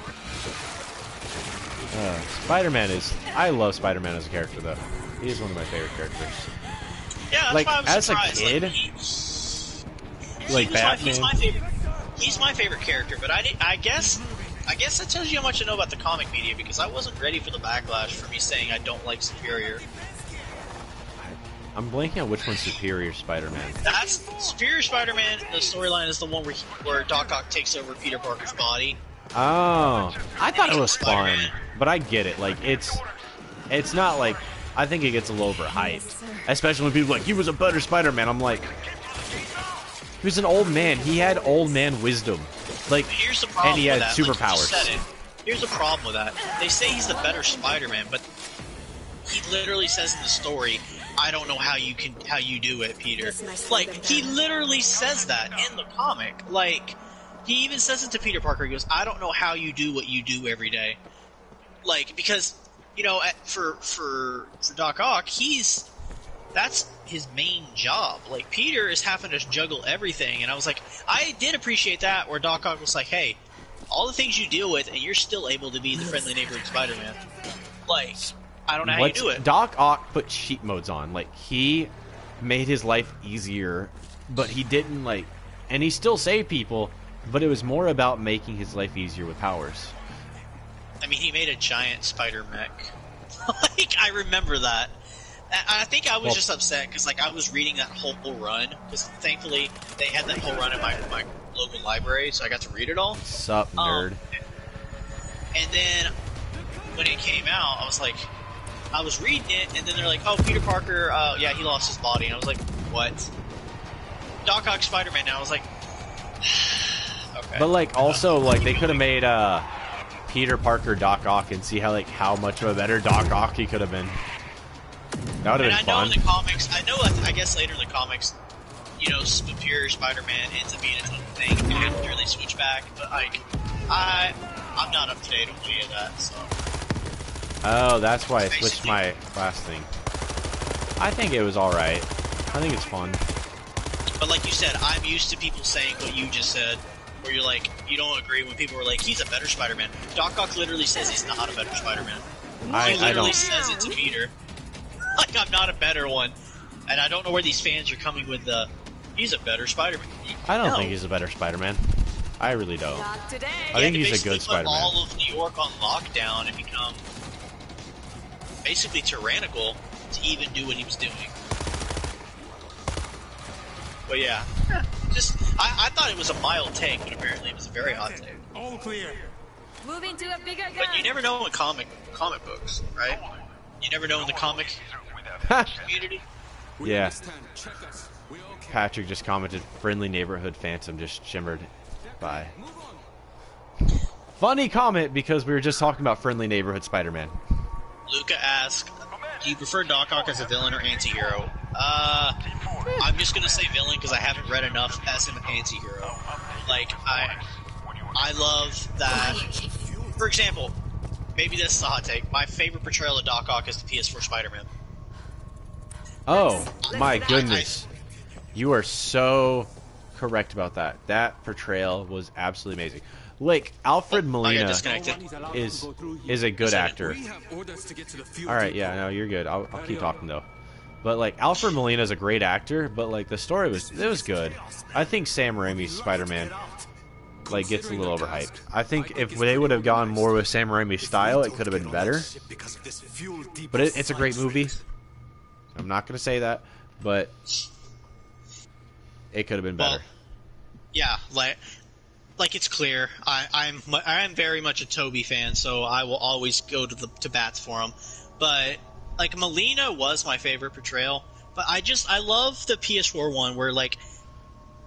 Spider-Man is... I love Spider-Man as a character, though. He is one of my favorite characters. Yeah, that's Like, why I was as a surprised. kid, like Batman... He's my favorite character, but I guess that tells you how much I know about the comic media, because I wasn't ready for the backlash for me saying I don't like Superior. I'm blanking on which one's Superior Spider-Man. That's Superior Spider-Man. The storyline is the one where Doc Ock takes over Peter Parker's body. Oh, I thought it was fun, Spider-Man. but I get it. Like it's not like I think it gets a little overhyped, especially when people are like he was a better Spider-Man. I'm like, he was an old man. He had old man wisdom. Like, here's the problem and he had with that. Like you superpowers. just said it. Here's the problem with that. They say he's the better Spider-Man, but he literally says in the story, "I don't know how you do it, Peter." Like he literally says that in the comic. Like he even says it to Peter Parker. He goes, "I don't know how you do what you do every day." Like because you know, for Doc Ock, that's his main job. Like Peter is having to juggle everything, and I was like, I did appreciate that where Doc Ock was like, "Hey, all the things you deal with, and you're still able to be the friendly neighborhood Spider-Man." Like, I don't know how you do it. Doc Ock put cheat modes on. Like he made his life easier, but he didn't like, and he still saved people, but it was more about making his life easier with powers. I mean, he made a giant spider mech. Like, I remember that. I think I was just upset because, like, I was reading that whole run because thankfully they had that whole run in my local library, so I got to read it all. Sup, nerd? And then when it came out, I was like, I was reading it, and then they're like, "Oh, Peter Parker, yeah, he lost his body," and I was like, "What?" Doc Ock Spider-Man. Now I was like, okay. But like, also, like, they could have made Peter Parker Doc Ock and see how much of a better Doc Ock he could have been. That would have been fun. I know in the comics, I guess later in the comics, you know, Superior Spider-Man ends up being its own thing after they switch back, but like, I'm not up to date on any of that, so. Oh, that's why I switched my last thing. I think it was alright. I think it's fun. But like you said, I'm used to people saying what you just said, where you're like, you don't agree when people are like, he's a better Spider-Man. Doc Ock literally says he's not a better Spider-Man. He literally says it to Peter. Like, I'm not a better one. And I don't know where these fans are coming with the, he's a better Spider-Man. I don't think he's a better Spider-Man. I really don't. Not today. I think he's a good put Spider-Man. all of New York on lockdown and become basically tyrannical to even do what he was doing. But yeah, just I thought it was a mild take, but apparently it was a very hot take. All clear. Moving to a bigger gun. But you never know in comic books, right? You never know in the comic community. Yeah. Patrick just commented, "Friendly neighborhood phantom just shimmered by." Funny comment because we were just talking about friendly neighborhood Spider-Man. Luca asked, "Do you prefer Doc Ock as a villain or anti-hero?" I'm just gonna say villain because I haven't read enough as an anti-hero. Like I love that. For example, maybe this is a hot take. My favorite portrayal of Doc Ock is the PS4 Spider-Man. Oh my goodness, you are so correct about that. That portrayal was absolutely amazing. Like Alfred Molina is a good actor. All right, yeah, no, you're good. I'll keep talking though. But like Alfred Molina is a great actor, but like the story was good. I think Sam Raimi's Spider-Man like gets a little overhyped. I think if they would have gone more with Sam Raimi's style, it could have been better. But it's a great movie. I'm not gonna say that, but it could have been better. Well, yeah, like it's clear. I'm very much a Toby fan, so I will always go to bats for him. But like Molina was my favorite portrayal, but I love the PS4 one where like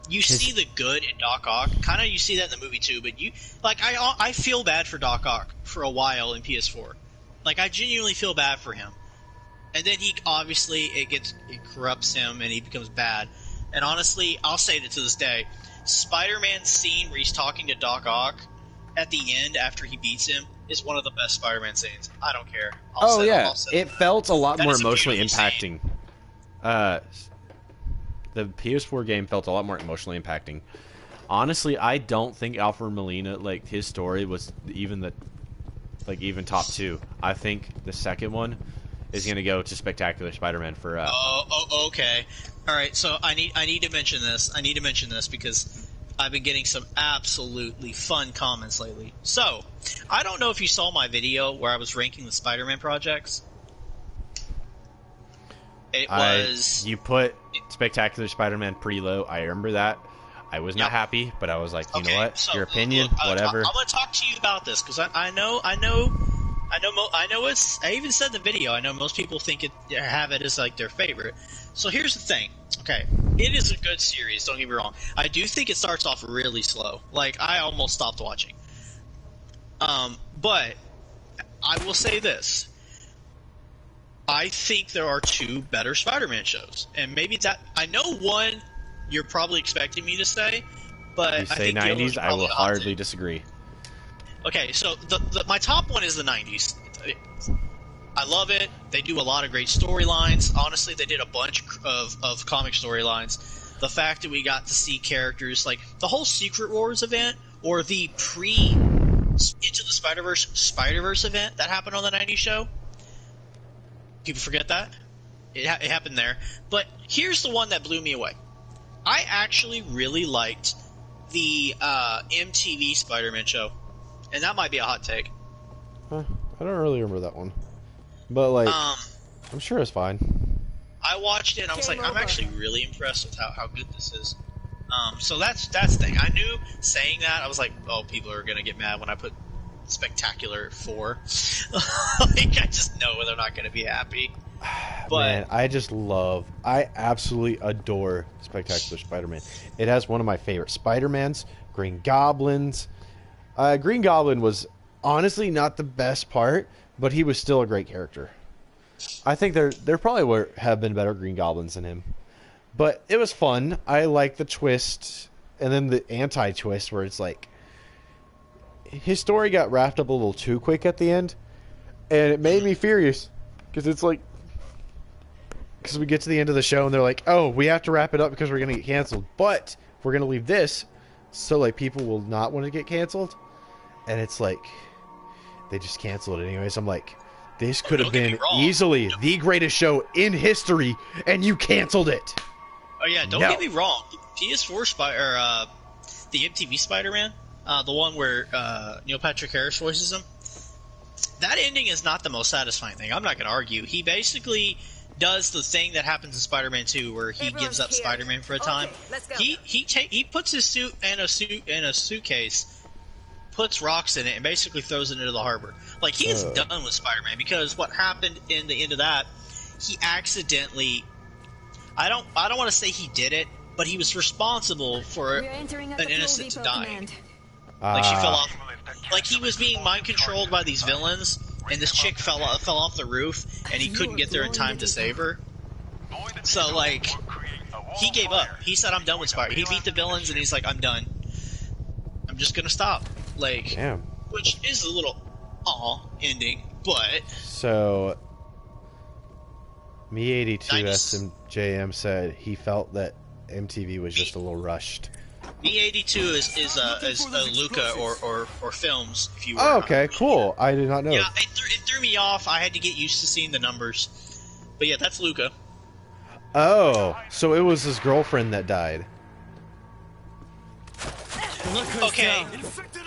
you see the good in Doc Ock. Kind of you see that in the movie too, but I feel bad for Doc Ock for a while in PS4. Like I genuinely feel bad for him. And then he obviously it corrupts him and he becomes bad. And honestly, I'll say that to this day, Spider-Man's scene where he's talking to Doc Ock at the end after he beats him is one of the best Spider-Man scenes. I don't care. It felt a lot more emotionally impacting. The PS4 game felt a lot more emotionally impacting. Honestly, I don't think Alfred Molina, like his story was even top 2. I think the second one is going to go to Spectacular Spider-Man for okay. All right, so I need to mention this. I need to mention this because I've been getting some absolutely fun comments lately. So, I don't know if you saw my video where I was ranking the Spider-Man projects. It was... You put Spectacular Spider-Man pretty low. I remember that. I was not happy, but I was like, you know what? So, your opinion, look, whatever. I'm going to talk to you about this, because I know it's... I even said in the video, I know most people have it as, like, their favorite. So here's the thing. Okay, it is a good series, don't get me wrong. I do think it starts off really slow. Like, I almost stopped watching. But I will say this. I think there are 2 better Spider-Man shows. And maybe that... I know one you're probably expecting me to say, but you say I think 90s, I will hardly disagree. Okay, so my top one is the 90s. I love it. They do a lot of great storylines. Honestly, they did a bunch of comic storylines. The fact that we got to see characters like the whole Secret Wars event or the Into the Spider-Verse event that happened on the 90s show. People forget that. It happened there. But here's the one that blew me away. I actually really liked the MTV Spider-Man show. And that might be a hot take. Huh, I don't really remember that one. But, like, I'm sure it's fine. I watched it and I was like, I'm actually really impressed with how good this is. So that's the thing. I knew saying that, I was like, oh, people are going to get mad when I put Spectacular 4. Like, I just know they're not going to be happy. But man, I absolutely adore Spectacular Spider-Man. It has one of my favorite Spider-Mans, Green Goblins. Green Goblin was honestly not the best part, but he was still a great character. I think there probably have been better Green Goblins than him. But it was fun. I like the twist, and then the anti-twist where it's like his story got wrapped up a little too quick at the end, and it made me furious because it's like, because we get to the end of the show and they're like, oh, we have to wrap it up because we're going to get canceled, but we're going to leave this so like people will not want to get canceled, and it's like they just canceled it anyways. I'm like, this could have been easily the greatest show in history, and you canceled it. Oh yeah, don't get me wrong. PS4 the MTV Spider-Man, the one where Neil Patrick Harris voices him. That ending is not the most satisfying thing. I'm not going to argue. He basically does the thing that happens in Spider-Man 2, where he gives up Spider-Man for a time. He puts his suit in a suitcase, puts rocks in it, and basically throws it into the harbor. Like, he is done with Spider-Man, because what happened in the end of that, he accidentally, I don't want to say he did it, but he was responsible for an innocent dying. Like, she fell off. Like, he was being mind controlled by these villains, and this chick fell off the roof, and he couldn't get there in time to save her. So, like, he gave up. He said, I'm done with Spider. He beat the villains, and he's like, I'm done. I'm just gonna stop. Like, damn. Which is a little ending, but so Me82 SMJM said he felt that MTV was just a little rushed. Me82 is Luca or films, if you will. Oh, okay, cool. I did not know. Yeah, it threw me off. I had to get used to seeing the numbers. But yeah, that's Luca. Oh, so it was his girlfriend that died. Okay.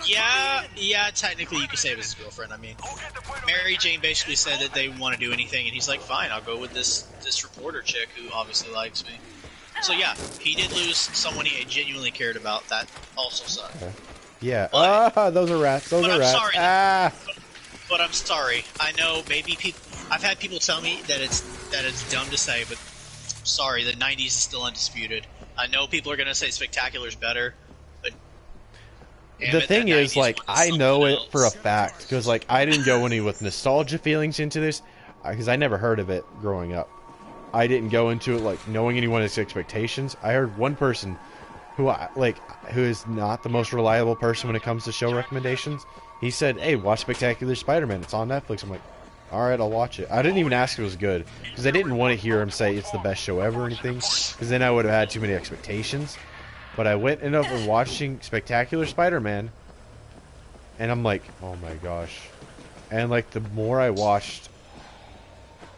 Yeah, technically you could say it was his girlfriend. I mean, Mary Jane basically said that they want to do anything, and he's like, fine, I'll go with this reporter chick who obviously likes me. So yeah, he did lose someone he genuinely cared about. That also sucked. Okay. Yeah. Those are rats. Those are rats. Sorry, but I'm sorry. I know maybe people. I've had people tell me that it's dumb to say, but I'm sorry, the 90s is still undisputed. I know people are gonna say Spectacular's better, but the thing is, like, I know it for a fact because, like, I didn't go any with nostalgia feelings into this because I never heard of it growing up. I didn't go into it like knowing anyone's expectations. I heard one person who is not the most reliable person when it comes to show recommendations. He said, "Hey, watch Spectacular Spider-Man. It's on Netflix." I'm like, "All right, I'll watch it." I didn't even ask if it was good because I didn't want to hear him say it's the best show ever or anything, because then I would have had too many expectations. But I went and over watching Spectacular Spider-Man, and I'm like, "Oh my gosh!" And like the more I watched.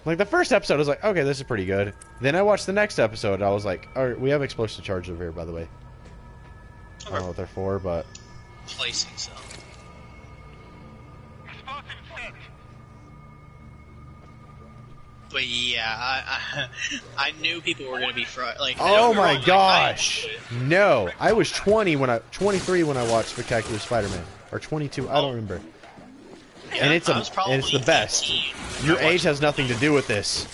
Like, the first episode, I was like, okay, this is pretty good. Then I watched the next episode, and I was like, all right, we have explosive charge over here, by the way. I don't know what they're for, but... Placing some. But yeah, I knew people were gonna be like. Oh my wrong, gosh! Like, No, I was 23 when I watched Spectacular Spider-Man, or 22. I don't remember. Yeah, And it's the best. 18. Your age has nothing to do with this.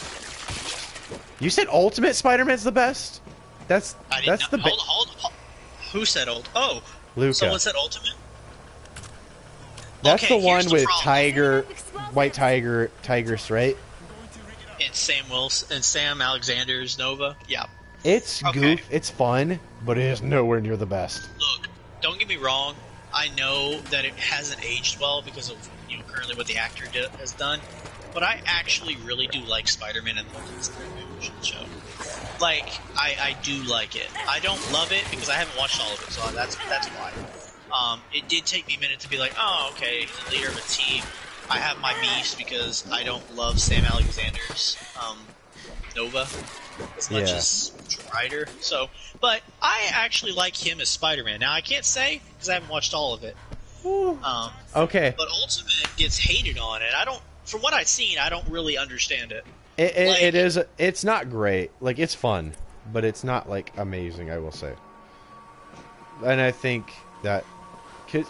You said Ultimate Spider-Man's the best? That's the best. Hold. Who said old? Oh, Luca. Someone said Ultimate. That's Okay, the one here's the with problem. White Tigress, right? And Sam Wilson and Sam Alexander's Nova. Yeah. It's Okay. it's fun, but it is nowhere near the best. Look, don't get me wrong. I know that it hasn't aged well because of currently what the actor has done, but I actually really do like Spider-Man and the Television show. Like, I do like it. I don't love it because I haven't watched all of it, so that's why. It did take me a minute to be like, oh, okay, he's the leader of a team. I have my beefs because I don't love Sam Alexander's Nova as much as Strider. So, but I actually like him as Spider-Man. Now, I can't say because I haven't watched all of it. Okay. But Ultimate gets hated on, and I don't. From what I've seen, I don't really understand it. It's not great. Like, it's fun, but it's not like amazing, I will say. And I think that cause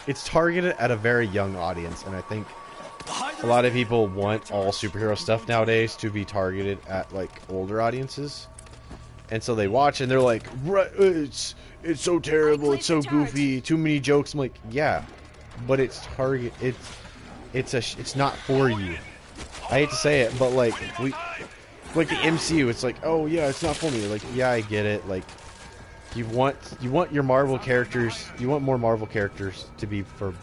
it's targeted at a very young audience, and I think a lot of people want all superhero stuff nowadays to be targeted at like older audiences, and so they watch and they're like, it's so terrible, it's so goofy, too many jokes. I'm like, yeah, but it's target. It's not for you. I hate to say it, but like the MCU, it's like, oh yeah, it's not for me. Like, yeah, I get it. Like, you want your Marvel characters, you want more Marvel characters to be for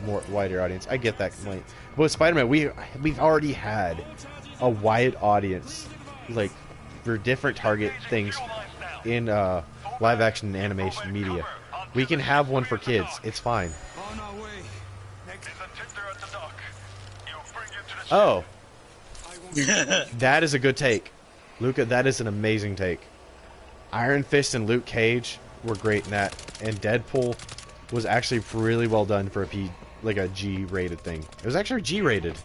more wider audience. I get that complaint. But with Spider-Man, we've already had a wide audience, like, for different target things in live action and animation media. We can have one for kids. It's fine. Oh. That is a good take. Luca, that is an amazing take. Iron Fist and Luke Cage were great in that, and Deadpool was actually really well done for a G-rated thing. It was actually G-rated.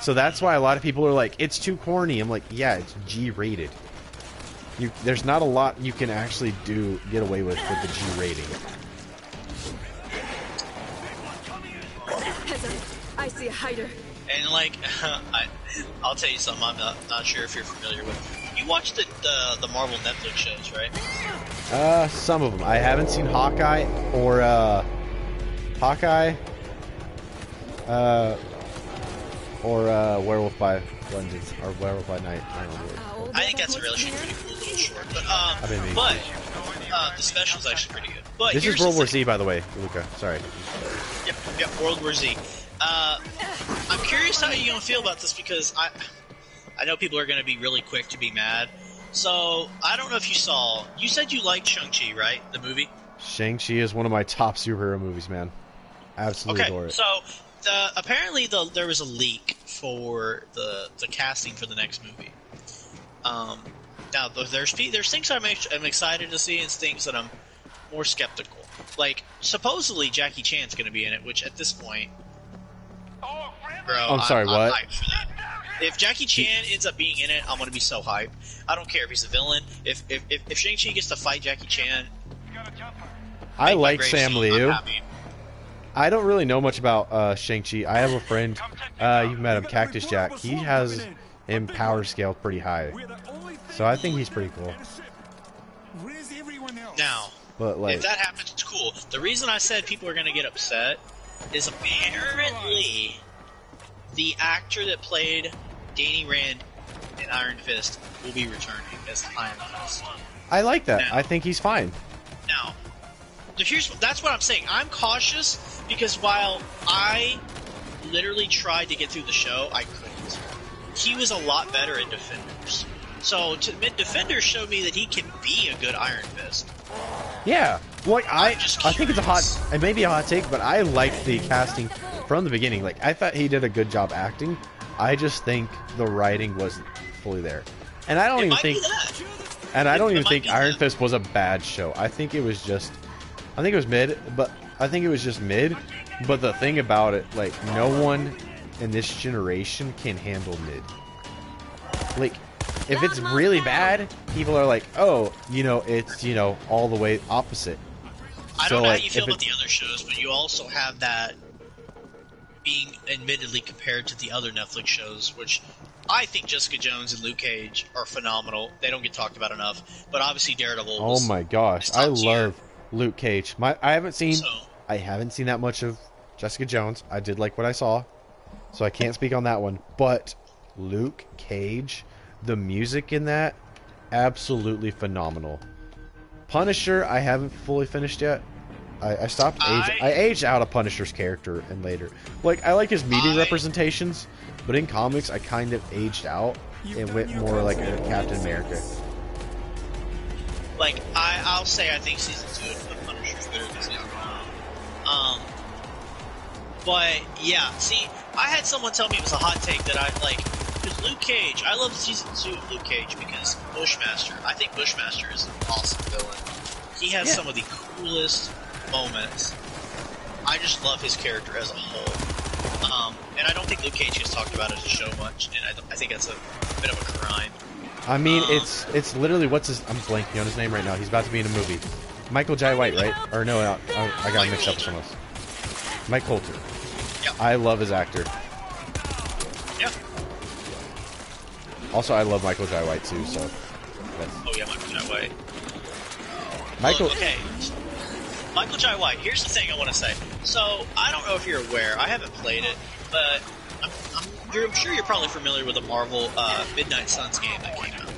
So that's why a lot of people are like, it's too corny. I'm like, yeah, it's G-rated. There's not a lot you can actually get away with the G rating. I see a hider. And like, I'll tell you something. I'm not sure if you're familiar with. You watch the Marvel Netflix shows, right? Some of them. I haven't seen Hawkeye or Werewolf by London or Werewolf by Night. I don't know. I think that's really pretty cool, little short. But the special's actually pretty good. But this is World War Z, by the way, Luca. Sorry. Yep, World War Z. I'm curious how you're gonna feel about this because I know people are gonna be really quick to be mad. So I don't know if you saw. You said you liked Shang-Chi, right? The movie. Shang-Chi is one of my top superhero movies, man. Absolutely adore it. So apparently there was a leak for the casting for the next movie. Now there's things I'm excited to see and things that I'm more skeptical. Like, supposedly Jackie Chan's going to be in it, which at this point, bro, I'm sorry, what? I'm hyped for that. If Jackie Chan ends up being in it, I'm going to be so hyped. I don't care if he's a villain. If Shang-Chi gets to fight Jackie Chan, I like Sam Liu. I don't really know much about Shang-Chi. I have a friend, you've met him, Cactus Jack. He has him power scale pretty high. So I think he's pretty cool. Now, but like, if that happens, it's cool. The reason I said people are going to get upset is apparently the actor that played Danny Rand in Iron Fist will be returning as Iron Fist. I like that. Now, I think he's fine. Now, that's what I'm saying. I'm cautious because while I literally tried to get through the show, I couldn't. He was a lot better in Defenders. So, Defenders showed me that he can be a good Iron Fist. Yeah. Like, I think it may be a hot take, but I liked the casting from the beginning. Like, I thought he did a good job acting. I just think the writing wasn't fully there. And I don't even think Iron Fist was a bad show. I think it was mid, but I think it was just mid. But the thing about it, like, no one in this generation can handle mid. Like, if it's really bad, people are like, oh, you know, it's, you know, all the way opposite. I don't know how you feel about the other shows, but you also have that being admittedly compared to the other Netflix shows, which I think Jessica Jones and Luke Cage are phenomenal. They don't get talked about enough, but obviously Daredevil. Oh my gosh, I love Luke Cage. I haven't seen that much of Jessica Jones. I did like what I saw, so I can't speak on that one. But Luke Cage, the music in that, absolutely phenomenal. Punisher, I haven't fully finished yet. I stopped I aged out of Punisher's character and later. Like, I like his media representations, but in comics I kind of aged out and went more like a Captain America. Like, I'll say I think season 2 of Punisher's better than season 1. But yeah, see, I had someone tell me it was a hot take that I like. Because Luke Cage, I love season 2 of Luke Cage because Bushmaster. I think Bushmaster is an awesome villain. He has some of the coolest moments. I just love his character as a whole. And I don't think Luke Cage gets talked about as a show much, and I think that's a bit of a crime. I mean, it's literally, I'm blanking on his name right now. He's about to be in a movie. Michael Jai White, right? Or no, I got mixed up with someone else. Mike Coulter. Yep. I love his actor. Yep. Also, I love Michael Jai White too, so. Oh yeah, Michael Jai White. Michael. Okay. Michael Jai White, here's the thing I want to say. So, I don't know if you're aware, I haven't played it, but I'm sure you're probably familiar with the Marvel Midnight Suns game that came out.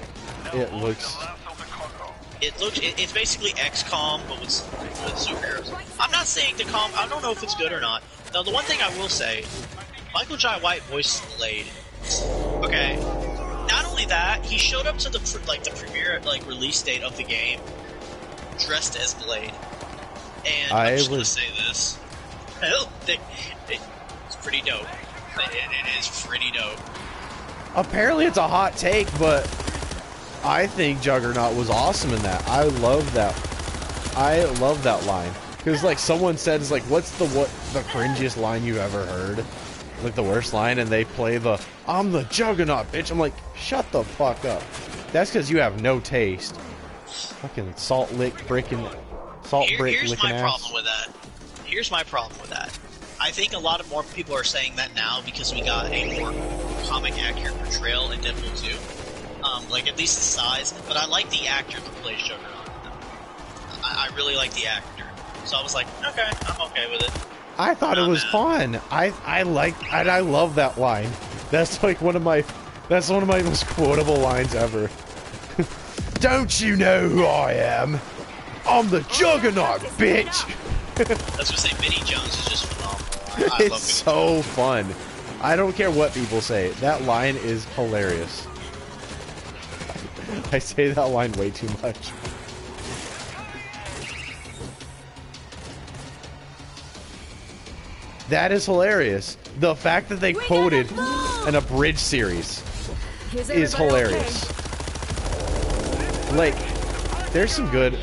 It's basically XCOM, but with superheroes. I'm not saying I don't know if it's good or not. Now, the one thing I will say, Michael Jai White voices Blade. Okay. Not only that, he showed up to the premiere release date of the game dressed as Blade. And I'm just going to say this. It's pretty dope. It is pretty dope. Apparently it's a hot take, but I think Juggernaut was awesome in that. I love that line. Because, like, someone said, it's like, what's the cringiest line you ever heard? Like, the worst line, and they play I'm the Juggernaut, bitch. I'm like, shut the fuck up. That's because you have no taste. Fucking salt brick licking ass. Here's my problem with that. I think a lot of more people are saying that now because we got a more comic accurate portrayal in Deadpool 2. Like, at least the size. But I like the actor that plays Juggernaut. I really like the actor. So I was like, okay, I'm okay with it. I thought it was fun. I love that line. That's like one of my most quotable lines ever. Don't you know who I am? I'm the Juggernaut, bitch! I was gonna say, Vinnie Jones is just phenomenal. I love It's so fun. I don't care what people say. That line is hilarious. I say that line way too much. That is hilarious. The fact that they quoted an abridged series is hilarious. Like, there's some good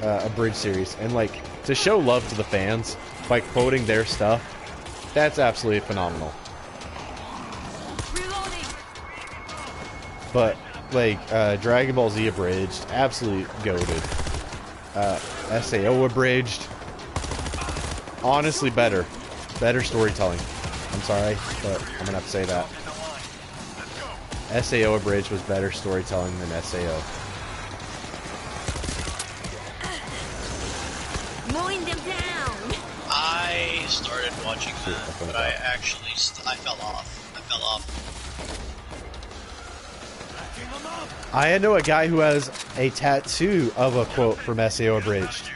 abridged series, and like, to show love to the fans by quoting their stuff, that's absolutely phenomenal. But like, Dragon Ball Z abridged, absolutely goated. SAO abridged, honestly better storytelling. I'm sorry, but I'm gonna have to say that. SAO abridged was better storytelling than SAO. Mowing them down. I started watching that, but I actually I fell off. I know a guy who has a tattoo of a quote from SAO abridged.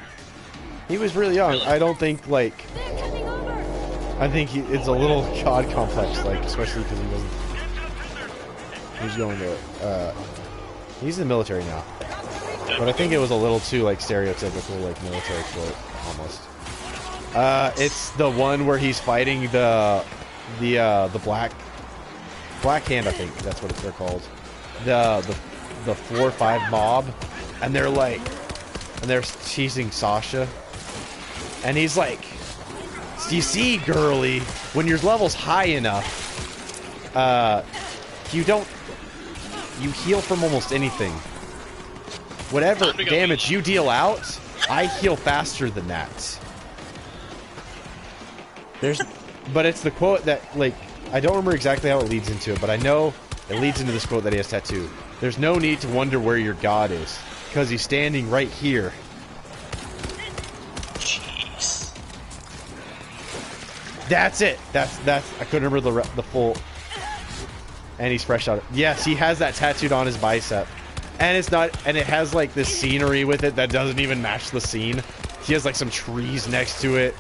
He was really young. I don't think, like, I think it's a little god complex, like, especially because he's going to, he's in the military now. But I think it was a little too, like, stereotypical, like, military quote, almost. It's the one where he's fighting the Black Hand, I think that's what they're called. The 4-5 mob, and they're teasing Sasha, and he's like, You see, girly, when your level's high enough, you heal from almost anything. Whatever damage you deal out, I heal faster than that. But it's the quote that, like, I don't remember exactly how it leads into it, but I know it leads into this quote that he has tattooed. There's no need to wonder where your god is, because he's standing right here. Jeez. That's it. That's. I couldn't remember the full. And he's fresh out. Yes, he has that tattooed on his bicep, and it's not. And it has like this scenery with it that doesn't even match the scene. He has like some trees next to it,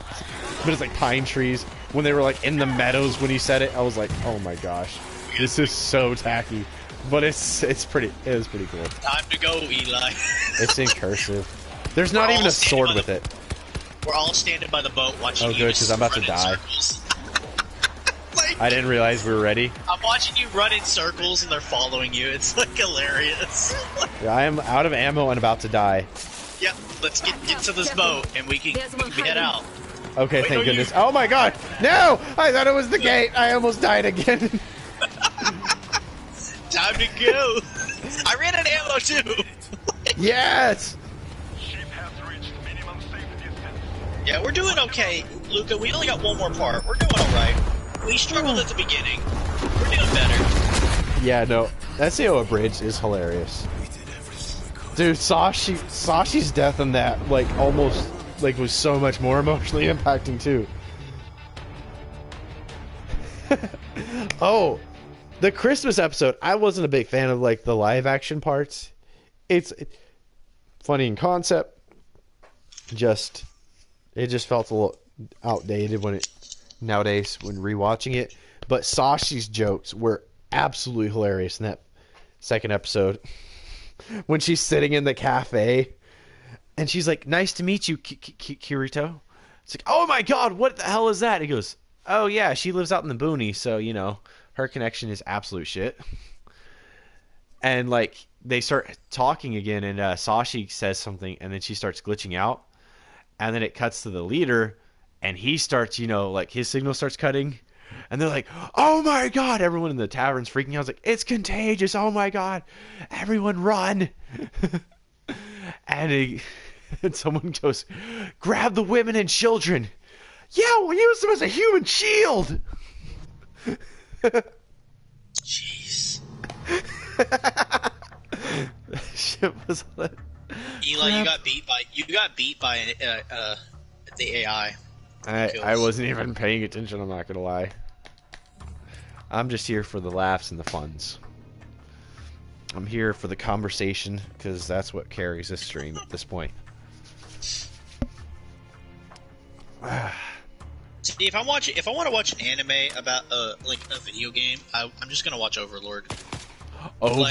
but it's like pine trees. When they were like in the meadows when he said it, I was like, oh my gosh, this is so tacky. But it is pretty cool. Time to go, Eli. It's in cursive. There's not even a sword with it. We're all standing by the boat watching you. Oh, good, because I'm about to die. Like, I didn't realize we were ready. I'm watching you run in circles and they're following you. It's like hilarious. Yeah, I am out of ammo and about to die. Yep, let's get to this boat and we can head out. Okay, thank goodness. Oh my god! No! I thought it was the gate! I almost died again. Time to go! I ran out of ammo too! Yes! Yeah, we're doing okay, Luca. We only got one more part. We're doing alright. We struggled at the beginning. We're doing better. Yeah, no. That Sao bridge is hilarious. Dude, Sashi's death in that, like, almost, like, was so much more emotionally impacting, too. Oh, the Christmas episode, I wasn't a big fan of, like, the live-action parts. It's funny in concept. It just felt a little outdated nowadays when rewatching it. But Sashi's jokes were absolutely hilarious in that second episode. When she's sitting in the cafe and she's like, nice to meet you, Kirito. It's like, oh my god, what the hell is that? He goes, oh yeah, she lives out in the boonies, so, you know, her connection is absolute shit. And, like, they start talking again, and Sashi says something, and then she starts glitching out. And then it cuts to the leader, and he starts, you know, like, his signal starts cutting. And they're like, oh my god! Everyone in the tavern's freaking out. It's like, it's contagious! Oh my god! Everyone run! and someone goes, grab the women and children! Yeah, we'll use them as a human shield! Jeez. Shit was lit. Eli, you got beat by the AI. I wasn't even paying attention, I'm not gonna lie. I'm just here for the laughs and the funs. I'm here for the conversation, because that's what carries this stream at this point. See, if I want to watch an anime about like a video game, I'm just gonna watch Overlord. I'm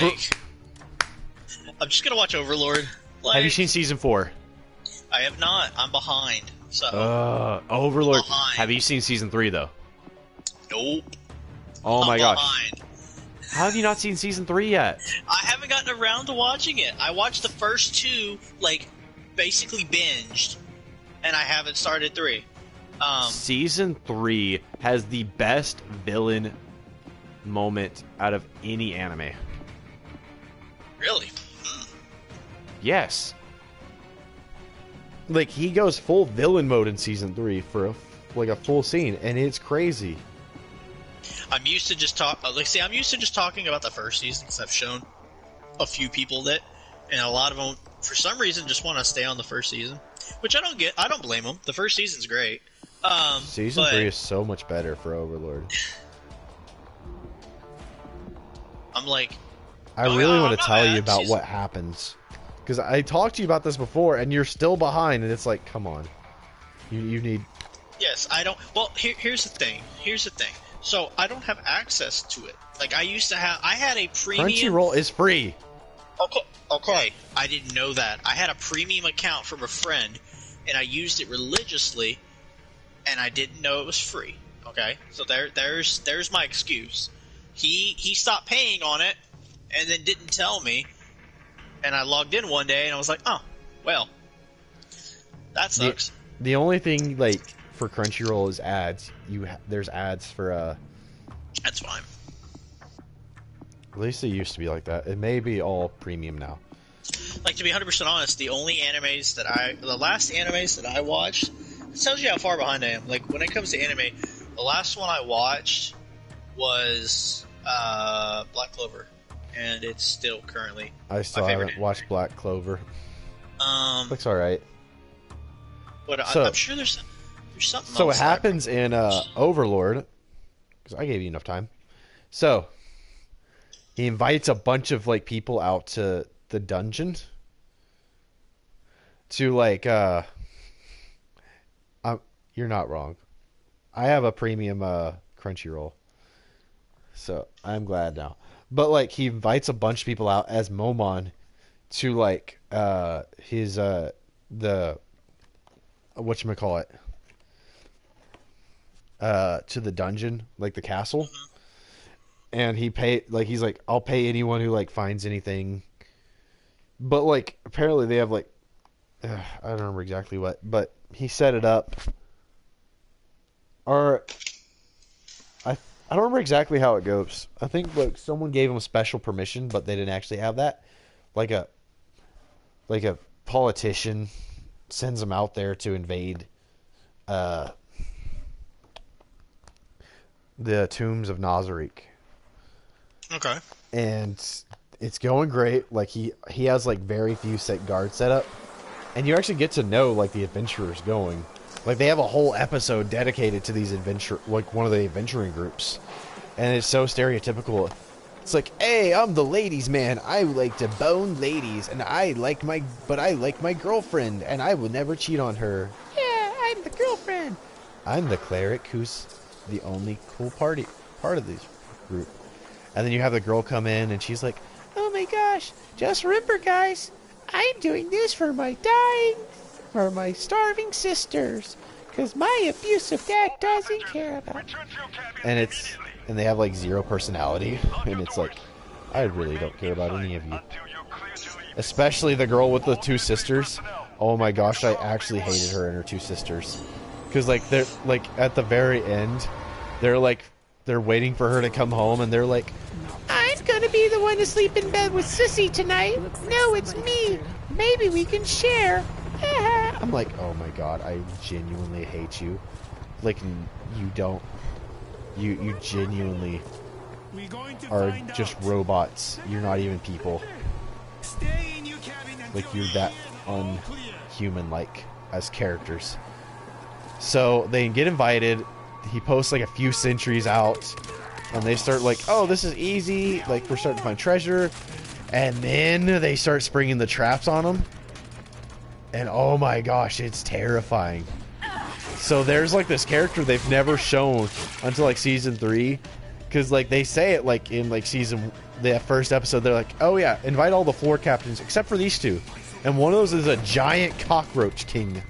just gonna watch Overlord. Like, have you seen season 4? I have not. I'm behind. So Overlord. Behind. Have you seen season 3 though? Nope. Oh my gosh. Behind. How have you not seen season 3 yet? I haven't gotten around to watching it. I watched the first 2, like, basically binged, and I haven't started 3. Season 3 has the best villain moment out of any anime. Really? Yes. Like, he goes full villain mode in season 3 for a full scene, and it's crazy. I'm used to just talking about the first season because I've shown a few people that, and a lot of them, for some reason, just want to stay on the first season, which I don't get. I don't blame them. The first season's great. Season 3 is so much better for Overlord. I'm like, I really want to tell you about what happens, because I talked to you about this before, and you're still behind, and it's like, come on, you need. Yes, I don't. Well, here's the thing. So I don't have access to it. Like, I used to have. I had a premium. Crunchyroll is free. Okay. I didn't know that. I had a premium account from a friend, and I used it religiously, and I didn't know it was free. Okay, so there's my excuse. He stopped paying on it, and then didn't tell me, and I logged in one day, and I was like, oh, well, that sucks. The only thing, like, for Crunchyroll is ads. There's ads for That's fine. At least it used to be like that. It may be all premium now. Like, to be 100% honest, the last animes that I watched, it tells you how far behind I am. Like, when it comes to anime, the last one I watched was Black Clover, and it's still currently I still haven't watched Black Clover. Looks alright. But I'm sure there's something So else. it happens in Overlord, because I gave you enough time. So he invites a bunch of like people out to the dungeon to like you're not wrong. I have a premium Crunchyroll, so I'm glad now. But like he invites a bunch of people out as Momon to like his the whatchamacallit to the dungeon, like the castle. And he's like, I'll pay anyone who like finds anything. But like apparently they have like I don't remember exactly what, but he set it up. Or I don't remember exactly how it goes. I think like someone gave him special permission, but they didn't actually have that. Like a politician sends him out there to invade the tombs of Nazarick. Okay. And it's going great. Like he has like very few guards set up, and you actually get to know like the adventurers going. Like they have a whole episode dedicated to these like one of the adventuring groups, and it's so stereotypical. It's like, hey, I'm the ladies' man. I like to bone ladies, and I like my girlfriend, and I will never cheat on her. Yeah, I'm the girlfriend. I'm the cleric who's the only cool part of this group. And then you have the girl come in, and she's like, oh my gosh, just remember, guys, I'm doing this for my starving sisters, because my abusive dad doesn't care about it. And they have like zero personality, and it's like, I really don't care about any of you. Especially the girl with the two sisters. Oh my gosh, I actually hated her and her two sisters. Because like they're like at the very end, they're waiting for her to come home, and they're like, I'm gonna be the one to sleep in bed with Sissy tonight. No, it's me. Maybe we can share. I'm like, oh my god, I genuinely hate you. Like, you don't. You genuinely are just robots. You're not even people. Like, you're that unhuman-like as characters. So they get invited. He posts like a few sentries out, and they start like, oh, this is easy. Like, we're starting to find treasure. And then they start springing the traps on them. And oh my gosh, it's terrifying. So there's like this character they've never shown until like season 3, because like they say it like in like the first episode, they're like, oh yeah, invite all the floor captains except for these two, and one of those is a giant cockroach king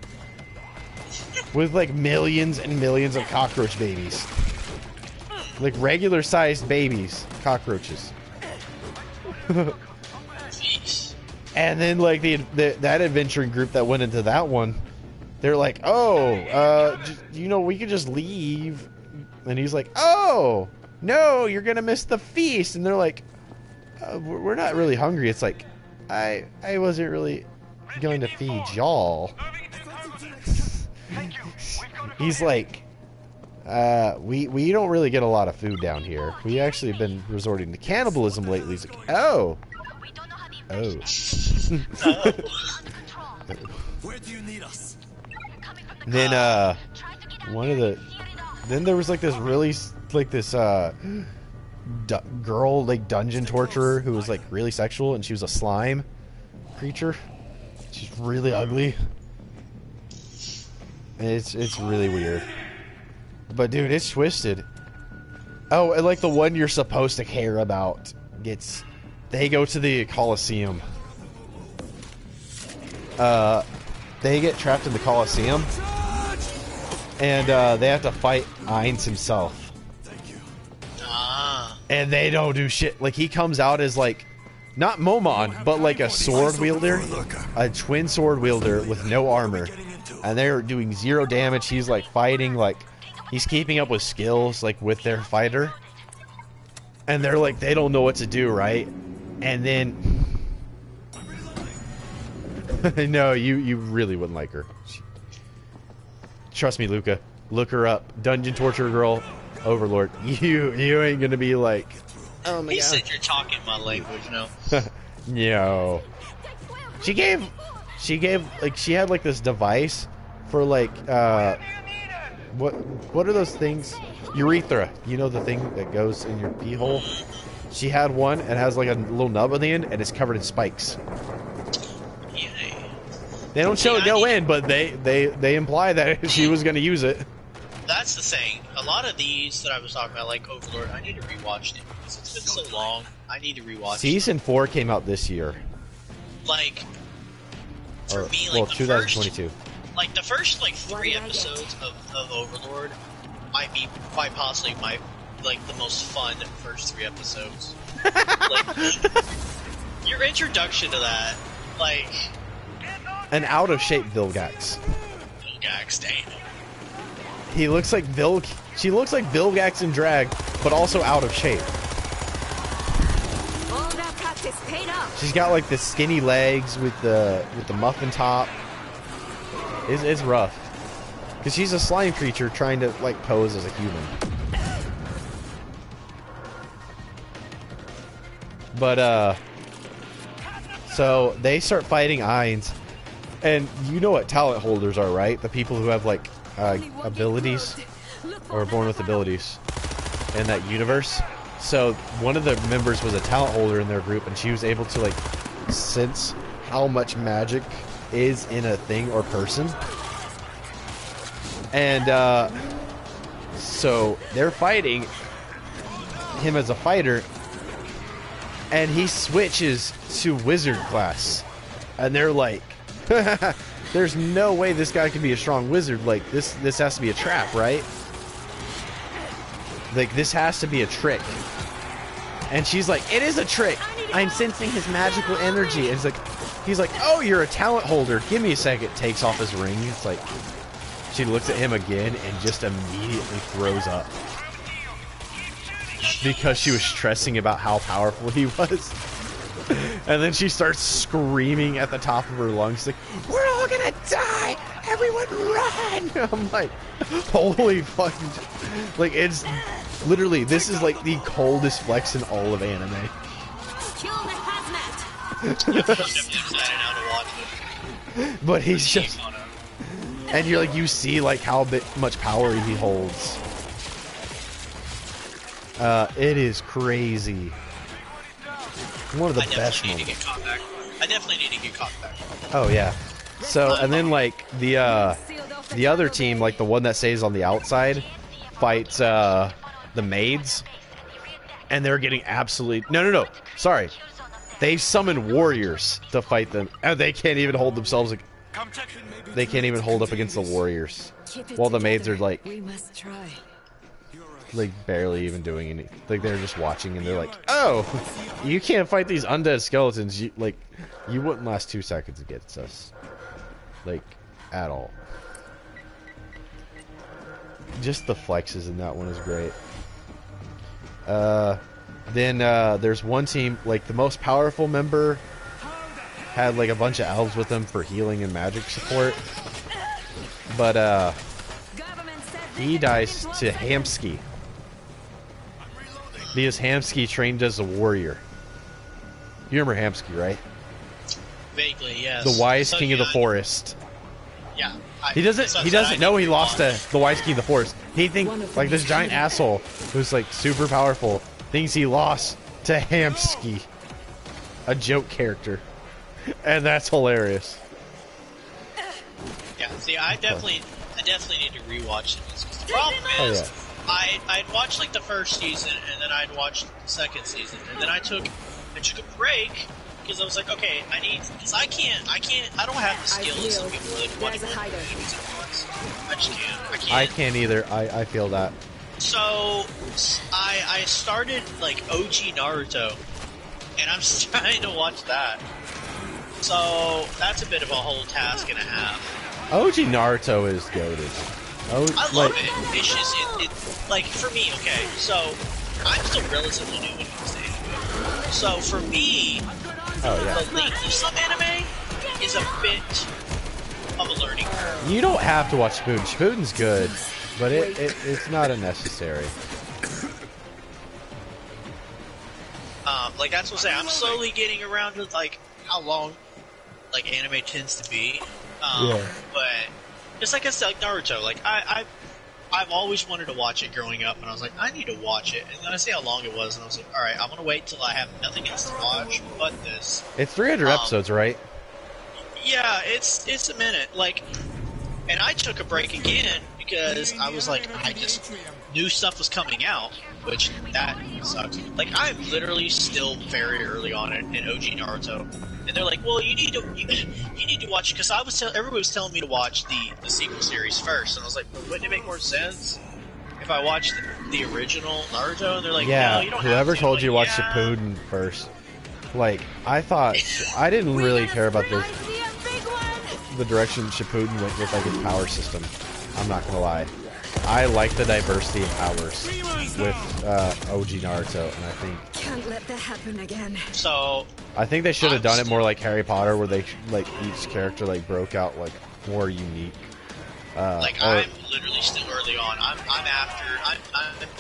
with like millions and millions of cockroach babies, like regular sized babies, cockroaches. And then like that adventuring group that went into that one, they're like, oh, we could just leave. And he's like, oh, no, you're going to miss the feast. And they're like, we're not really hungry. It's like, I wasn't really going to feed y'all. He's like, we don't really get a lot of food down here. We actually have been resorting to cannibalism lately. He's like, oh. Oh. Where do you need us? Then then there was like this really like this girl like dungeon torturer who was like really sexual, and she was a slime creature. She's really ugly. And it's really weird. But dude, it's twisted. Oh, and like the one you're supposed to care about they go to the Colosseum. They get trapped in the Colosseum, and they have to fight Ainz himself. And they don't do shit. Like, he comes out as like not Momon, but like a sword wielder, a twin sword wielder with no armor, and they're doing 0 damage. He's like fighting, like he's keeping up with skills, like with their fighter, and they're like they don't know what to do, right? And then no, you really wouldn't like her. Trust me, Luca. Look her up. Dungeon Torture Girl, Overlord. You ain't gonna be like, oh my He god. said you're talking my language now. No. She gave like she had like this device for like what are those things? Urethra. You know the thing that goes in your pee hole? She had one and has like a little nub on the end and it's covered in spikes. Yay. They don't show it go in, but they imply that she was gonna use it. That's the thing. A lot of these that I was talking about, like Overlord, I need to rewatch them because it's been so long. I need to rewatch. Season 4 came out this year. Like, for Or, me, like well, the 2022. first, the first 3 episodes of Overlord might be quite possibly the most fun first 3 episodes. Like, your introduction to that, like, An out of shape Vilgax. Vilgax, damn. He looks like she looks like Vilgax in drag, but also out of shape. All that practice paid off. She's got like the skinny legs with the muffin top. It's rough. Cause she's a slime creature trying to like pose as a human. But so they start fighting Ainz, and you know what talent holders are, right? The people who have like abilities or born with abilities in that universe. So one of the members was a talent holder in their group, and she was able to like sense how much magic is in a thing or person. And so they're fighting him as a fighter, and he switches to wizard class, and they're like, there's no way this guy can be a strong wizard. Like this has to be a trap, right? Like this has to be a trick. And she's like, it is a trick. I'm sensing his magical energy. And he's like, oh, you're a talent holder. Give me a second. Takes off his ring. It's like, she looks at him again and just immediately throws up. Because she was stressing about how powerful he was. And then she starts screaming at the top of her lungs, like, we're all gonna die! Everyone run! I'm like, holy fucking... Like, it's... Literally, this is like the coldest flex in all of anime. Kill the hazmat. I'm excited now to watch it. But he's just... And you're like, you see like how much power he holds. It is crazy. One of the best moments. I definitely need to get caught back. Oh yeah. So and then like the other team, like the one that stays on the outside, fights the maids, and they're getting absolutely no. Sorry, they summon warriors to fight them, and they can't even hold themselves. They can't even hold up against the warriors, while the maids are like, We must try. like barely even doing anything. Like they're just watching, and they're like, "Oh, you can't fight these undead skeletons. You wouldn't last 2 seconds against us, like at all." Just the flexes in that one is great. Then there's one team, like the most powerful member had like a bunch of elves with them for healing and magic support, but he dies to Hamsky. Because Hamsky trained as a warrior. You remember Hamsky, right? Vaguely, yes. The wise king of the forest. Yeah. He doesn't know he lost to the wise king of the forest. He thinks, like this giant asshole who's like super powerful, thinks he lost to Hamsky. A joke character. And that's hilarious. Yeah, see, I definitely need to rewatch this. The problem is, I'd watched like the first season, and then I'd watched the second season, and then I took a break because I was like, okay, because I don't have the skills of people like 21 movies at once. I just can't. I can't either. I feel that. So I started like OG Naruto, and I'm trying to watch that. So that's a bit of a whole task and a half. OG Naruto is goated. I love it. It's just, like, for me, okay, so, I'm still relatively new when it comes to anime. So, for me, the length of some anime is a bit of a learning curve. You don't have to watch Shippuden. Shippuden's good, but it's not a necessary. Like, that's what I'm saying. I'm slowly getting around to, like, how long, like, anime tends to be. But, just like I said, like Naruto, like, I've always wanted to watch it growing up, and I was like, I need to watch it. And then I see how long it was, and I was like, alright, I'm gonna wait till I have nothing else to watch but this. It's 300 episodes, right? Yeah, it's a minute. Like, and I took a break again because I was like, I just knew stuff was coming out, which that sucks. Like, I'm literally still very early on in OG Naruto, and they're like, well, you need to watch it, because everybody was telling me to watch the sequel series first, and I was like, well, wouldn't it make more sense if I watched the original Naruto? And they're like, yeah, no, you don't whoever have to. told you to watch yeah. Shippuden first. Like, I thought, I didn't really care about the direction Shippuden went with, like, his power system. I'm not gonna lie. I like the diversity of powers with OG Naruto, and I think Can't let that happen again. So I think they should have done it more like Harry Potter, where they like each character like broke out like more unique. Like, I'm literally still early on. I'm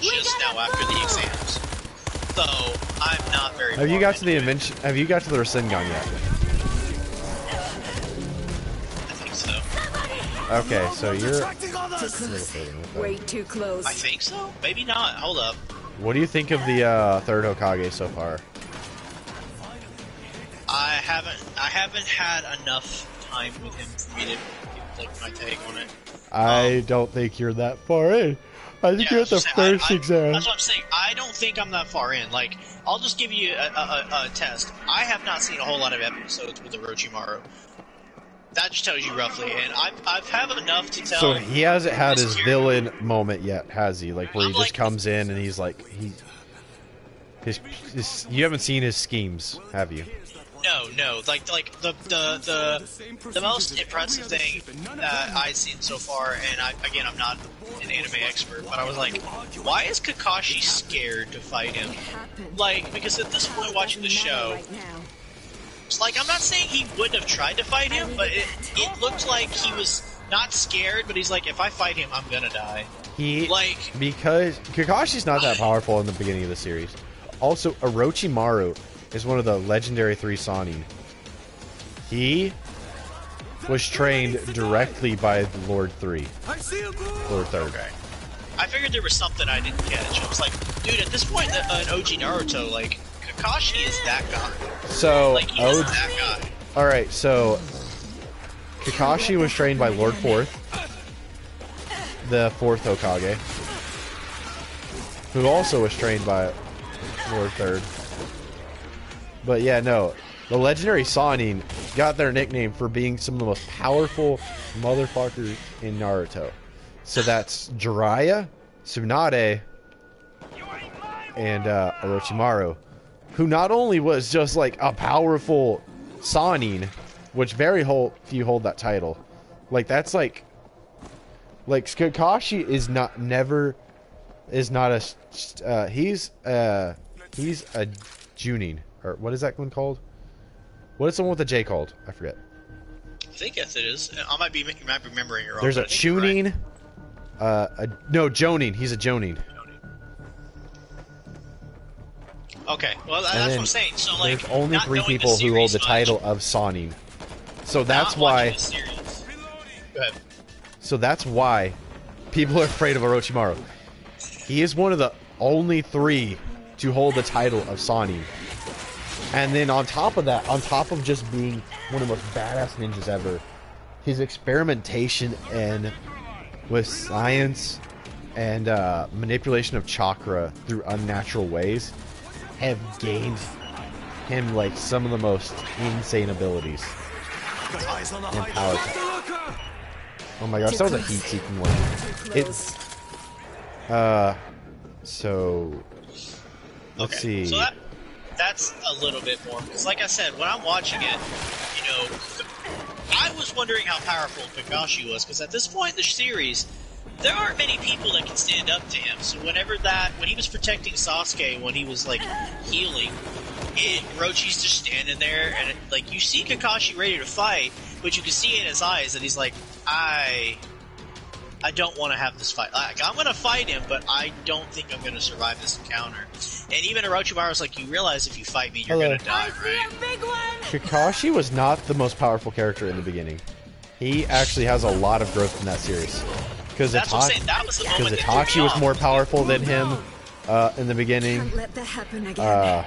just now after the exams, so I'm not very. Have you got to the invention? Have you got to the Rasengan yet? I think so. Okay, so you're Too close. Way too close. I think so. Maybe not. Hold up. What do you think of the third Hokage so far? I haven't had enough time with him for me to give, like, my take on it. I don't think you're that far in. I think you're at the first exam. That's what I'm saying. I don't think I'm that far in. Like, I'll just give you a test. I have not seen a whole lot of episodes with Orochimaru. That just tells you roughly, and I've had enough to tell. So he hasn't had his villain moment yet, has he? Like, where he just comes in and he's like, you haven't seen his schemes, have you? No. Like the most impressive thing that I've seen so far, and I'm not an anime expert, but I was like, why is Kakashi scared to fight him? Like, because at this point watching the show, it's like, I'm not saying he wouldn't have tried to fight him, but it looked like he was not scared, but he's like, if I fight him, I'm gonna die. Because Kakashi's not that powerful in the beginning of the series. Also, Orochimaru is one of the legendary 3 Sannin. He was trained directly by Lord 3. Lord 3rd. Okay. I figured there was something I didn't catch. I was like, dude, at this point in OG Naruto, like, Kakashi is that guy. So, like, he is that guy. Alright, so Kakashi was trained by Lord 4th, the 4th Hokage, who also was trained by Lord 3rd. But yeah, no, the legendary Sannin got their nickname for being some of the most powerful motherfuckers in Naruto. So that's Jiraiya, Tsunade, and Orochimaru, who not only was just like a powerful Sannin, which very few hold that title. Like, that's like Kakashi is not a he's a Junin. Or what is that one called? What is the one with the J called? I forget. I think yes, it is. I might be remembering it wrong. There's a Chunin. Right. No, Jonin. He's a Jonin. Okay, well that's what I'm saying. So, like, there's only 3 people who hold the title of Sannin. So that's why. Go ahead. So that's why people are afraid of Orochimaru. He is one of the only 3 to hold the title of Sannin. And then on top of that, on top of just being one of the most badass ninjas ever, his experimentation and with science and manipulation of chakra through unnatural ways have gained him like some of the most insane abilities and power. Oh my gosh, that was a heat-seeking one. It's so let's see. So that's a little bit more, because like I said, when I'm watching it, you know, I was wondering how powerful Kakashi was, because at this point in the series, there aren't many people that can stand up to him. So when he was protecting Sasuke, when he was like healing, Orochi's just standing there, and you see Kakashi ready to fight, but you can see in his eyes that he's like, I don't want to have this fight. Like, I'm going to fight him, but I don't think I'm going to survive this encounter. And even Orochimaru's like, you realize if you fight me, you're going to die, right? Kakashi was not the most powerful character in the beginning. He actually has a lot of growth in that series. Because Itachi was more powerful than him in the beginning. Can't let that happen again.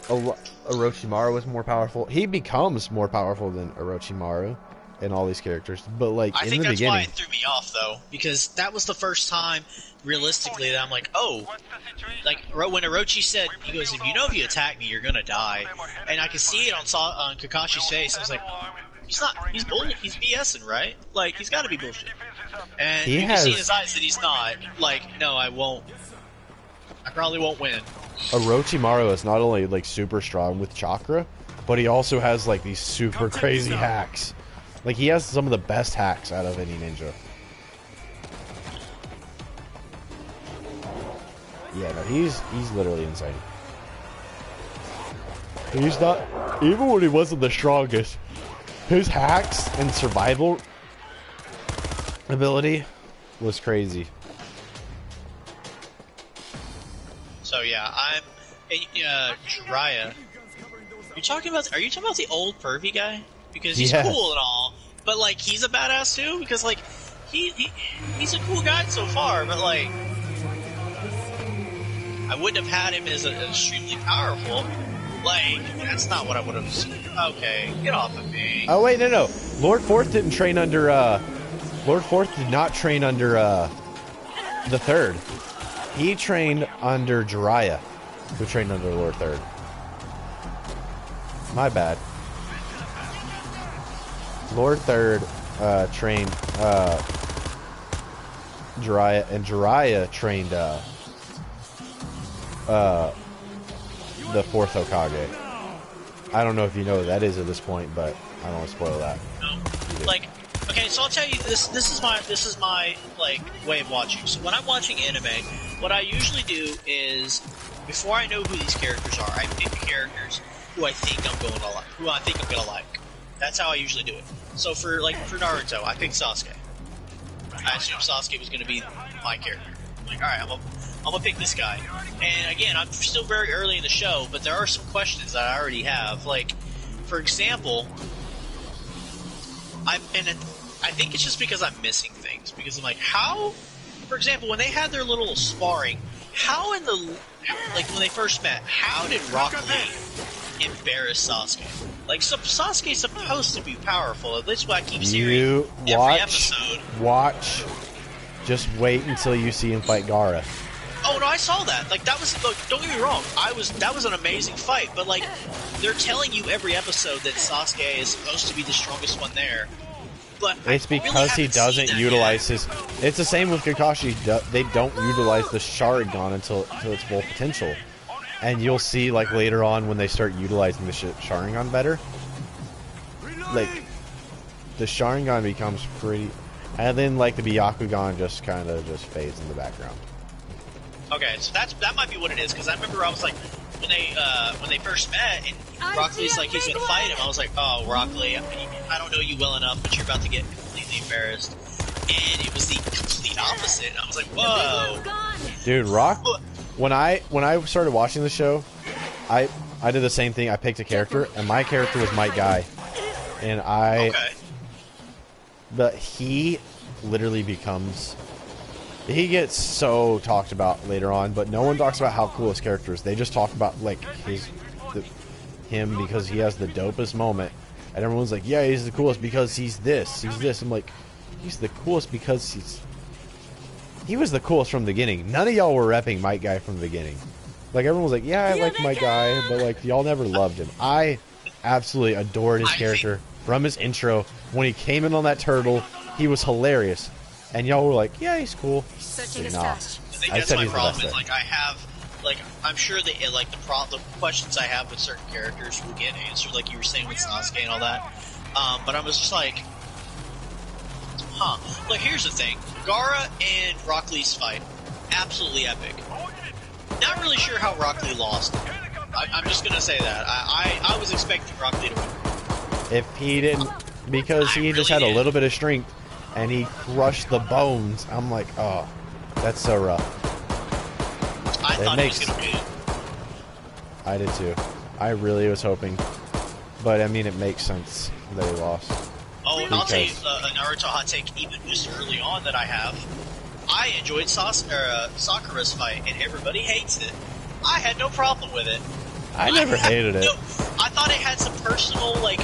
Orochimaru was more powerful. He becomes more powerful than Orochimaru in all these characters. But like I in think the that's beginning, why it threw me off though, because that was the first time realistically that I'm like, oh, like when Orochi said, he goes, if you attack me, you're gonna die, and I could see it on Kakashi's face. I was like, he's bullshit, he's BSing, right? Like he's got to be bullshit. And you can see in his eyes that he's not. Like, no, I won't. I probably won't win. Orochimaru is not only like super strong with chakra, but he also has like these super crazy hacks. Like he has some of the best hacks out of any ninja. Yeah, no, he's literally insane. He's not, even when he wasn't the strongest, his hacks and survival ability was crazy. So yeah, I'm Jiraiya. Are you talking about the old pervy guy? Because he's cool and all, but like he's a badass too. Because like he's a cool guy so far, but like I wouldn't have had him as extremely powerful. Like that's not what I would have seen. Okay, get off of me. Oh wait, no. Lord Fourth didn't train under. Lord Fourth did not train under the Third. He trained under Jiraiya, who trained under Lord Third. My bad. Lord Third trained Jiraiya, and Jiraiya trained the Fourth Hokage. I don't know if you know what that is at this point, but I don't want to spoil that. No. Like, okay, so I'll tell you this. This is my like way of watching. So when I'm watching anime, what I usually do is before I know who these characters are, I pick characters who I think I'm gonna like. That's how I usually do it. So for Naruto, I picked Sasuke. I assumed Sasuke was gonna be my character. I'm like, all right, I'm gonna pick this guy. And again, I'm still very early in the show, but there are some questions that I already have. Like, for example, I think it's just because I'm missing things. Because I'm like, how? For example, when they had their little sparring, how when they first met, how did Rock Lee embarrass Sasuke? Like, so Sasuke's supposed to be powerful. At least what I keep hearing every episode. Watch. Just wait until you see him fight Gaara. Oh no, I saw that. Like that was. Look, don't get me wrong. That was an amazing fight. But like, they're telling you every episode that Sasuke is supposed to be the strongest one there. But it's because he doesn't utilize his. It's the same with Kakashi. They don't utilize the Sharingan until its full potential, and you'll see like later on when they start utilizing the Sharingan better. Like the Sharingan becomes pretty, and then like the Byakugan just kind of fades in the background. Okay, so that might be what it is, because I remember I was like, when they first met, and Rock Lee's like, he's gonna fight him, I was like, oh, Rock Lee, I don't know you well enough, but you're about to get completely embarrassed. And it was the complete opposite, and I was like, whoa. Dude, Rock, when I started watching the show, I did the same thing. I picked a character, and my character was Might Guy. And but he literally becomes... He gets so talked about later on, but no one talks about how cool his character is. They just talk about like him because he has the dopest moment, and everyone's like, "Yeah, he's the coolest because he's this, he's this." I'm like, he's the coolest because he was the coolest from the beginning. None of y'all were repping Might Guy from the beginning. Like everyone was like, "Yeah, I like Might Guy," but like y'all never loved him. I absolutely adored his character from his intro. When he came in on that turtle, he was hilarious. And y'all were like, yeah, he's cool. Such a I think that's my problem. Is like I have like I'm sure that like the questions I have with certain characters will get answered, like you were saying with Sasuke and all that. But I was just like, Like here's the thing, Gaara and Rock Lee's fight, absolutely epic. Not really sure how Rock Lee lost. I'm just gonna say that I was expecting Rock Lee to win. If he didn't, because he just had a little bit of strength, and he crushed the bones. I'm like, oh, that's so rough. I thought he was gonna win. I did too. I really was hoping, but I mean, it makes sense that he lost. Oh, and I'll tell you a Naruto hot take, even just early on that I have. I enjoyed Sakura's fight, and everybody hates it. I had no problem with it. I never hated it. No, I thought it had some personal, like,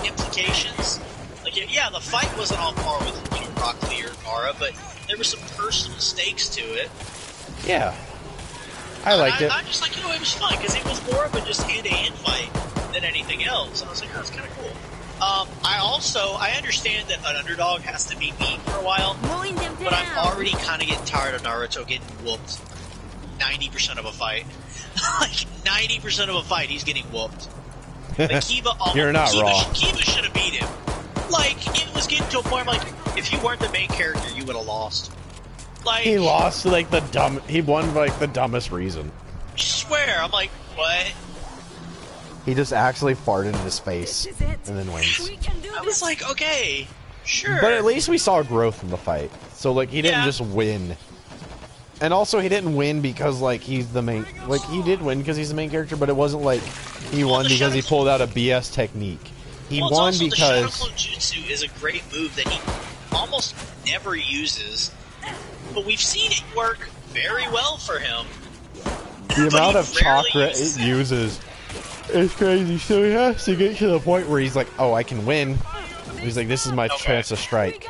implications. Like, yeah, the fight wasn't on par with, Rock Lee or Gaara, but there were some personal stakes to it. Yeah. I liked it. I'm just like, it was fun, because it was more of a just hand-to-hand fight than anything else. And I was like, oh, it's kind of cool. I understand that an underdog has to be beat for a while, but I'm already kind of getting tired of Naruto getting whooped 90% of a fight. Like, 90% of a fight, he's getting whooped. Like, Kiba You're not wrong. Kiba should have beat him. Like, it was getting to a point where, like, if you weren't the main character, you would have lost. Like, he lost like he won like the dumbest reason. I swear, I'm like, what? He just actually farted in his face and then wins. I was like, okay, sure. But at least we saw growth in the fight. So like he didn't just win. And also he didn't win because like he's the main, like he did win because he's the main character, but it wasn't like he won because he pulled out a BS technique. He won because the Shadow Clone Jutsu is a great move that he almost never uses, but we've seen it work very well for him. The amount of chakra it uses is crazy. So he has to get to the point where he's like, oh, I can win. He's like, this is my chance to strike.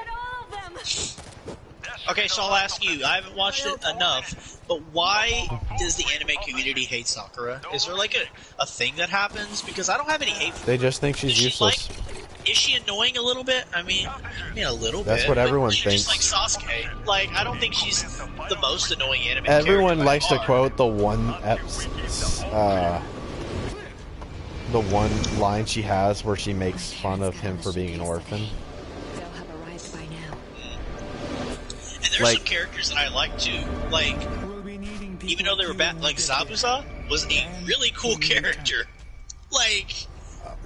Okay, so I'll ask you. I haven't watched it enough, but why does the anime community hate Sakura? Is there like a thing that happens? Because I don't have any hate for her. They just think she's useless. Is she annoying a little bit? I mean a little bit. That's what everyone thinks. Just like Sasuke. Like, I don't think she's the most annoying anime Everyone character likes to quote the one line she has where she makes fun of him for being an orphan. And there's some characters that I like too. Like, even though they were bad, like Zabuza was a really cool character. Like,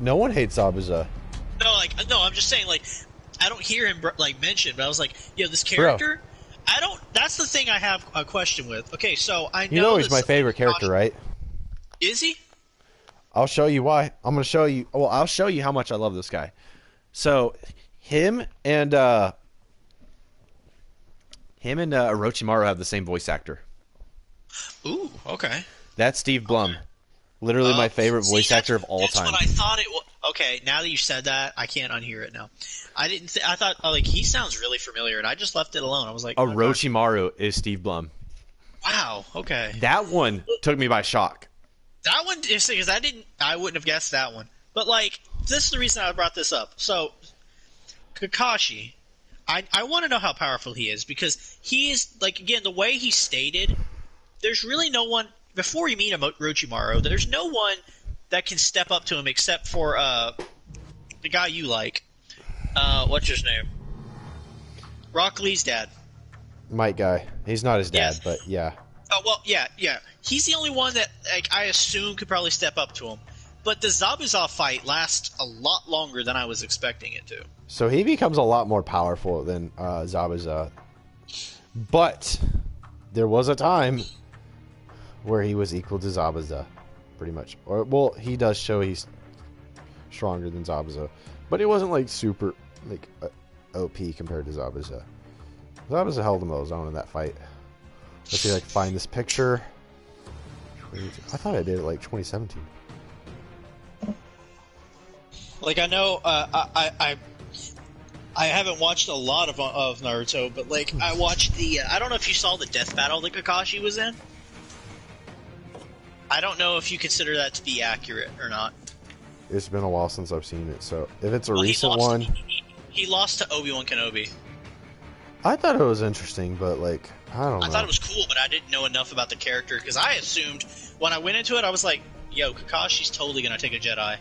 no one hates Zabuza. No, I'm just saying, like, I don't hear him like mentioned, but I was like, yo, this character, I don't. That's the thing I have a question with. Okay, so I know you know he's my favorite character, right? Is he? I'll show you why. I'm gonna show you. Well, I'll show you how much I love this guy. So, him and Orochimaru have the same voice actor. Ooh, okay. That's Steve Blum. Literally my favorite voice actor of all time. That's what I thought it was. Okay, now that you said that, I can't unhear it now. I thought, like, he sounds really familiar, and I just left it alone. I was like, Orochimaru is Steve Blum. Wow, okay. That one took me by shock. That one, because I wouldn't have guessed that one. But, like, this is the reason I brought this up. So, Kakashi, I want to know how powerful he is, because he is, like, again, the way he stated, there's really no one, before you meet Orochimaru, there's no one that can step up to him except for the guy you like. What's his name? Rock Lee's dad. Might guy. He's not his dad, but yeah. Oh, well, yeah. He's the only one that, like, I assume could probably step up to him. But the Zabuza fight lasts a lot longer than I was expecting it to. So he becomes a lot more powerful than Zabuza. But there was a time where he was equal to Zabuza, pretty much. Or, well, he does show he's stronger than Zabuza. But it wasn't, like, super, like, OP compared to Zabuza. Zabuza held him his own in that fight. Let's see if I can find this picture. I thought I did it, like, 2017. Like, I know, I haven't watched a lot of Naruto, but, like, I watched the, I don't know if you saw the death battle that Kakashi was in. I don't know if you consider that to be accurate or not. It's been a while since I've seen it, so if it's a recent one... He lost to Obi-Wan Kenobi. I thought it was interesting, but, like, I don't know. I thought it was cool. cool, but I didn't know enough about the character because I assumed when I went into it, I was like, "Yo, Kakashi's totally gonna take a Jedi."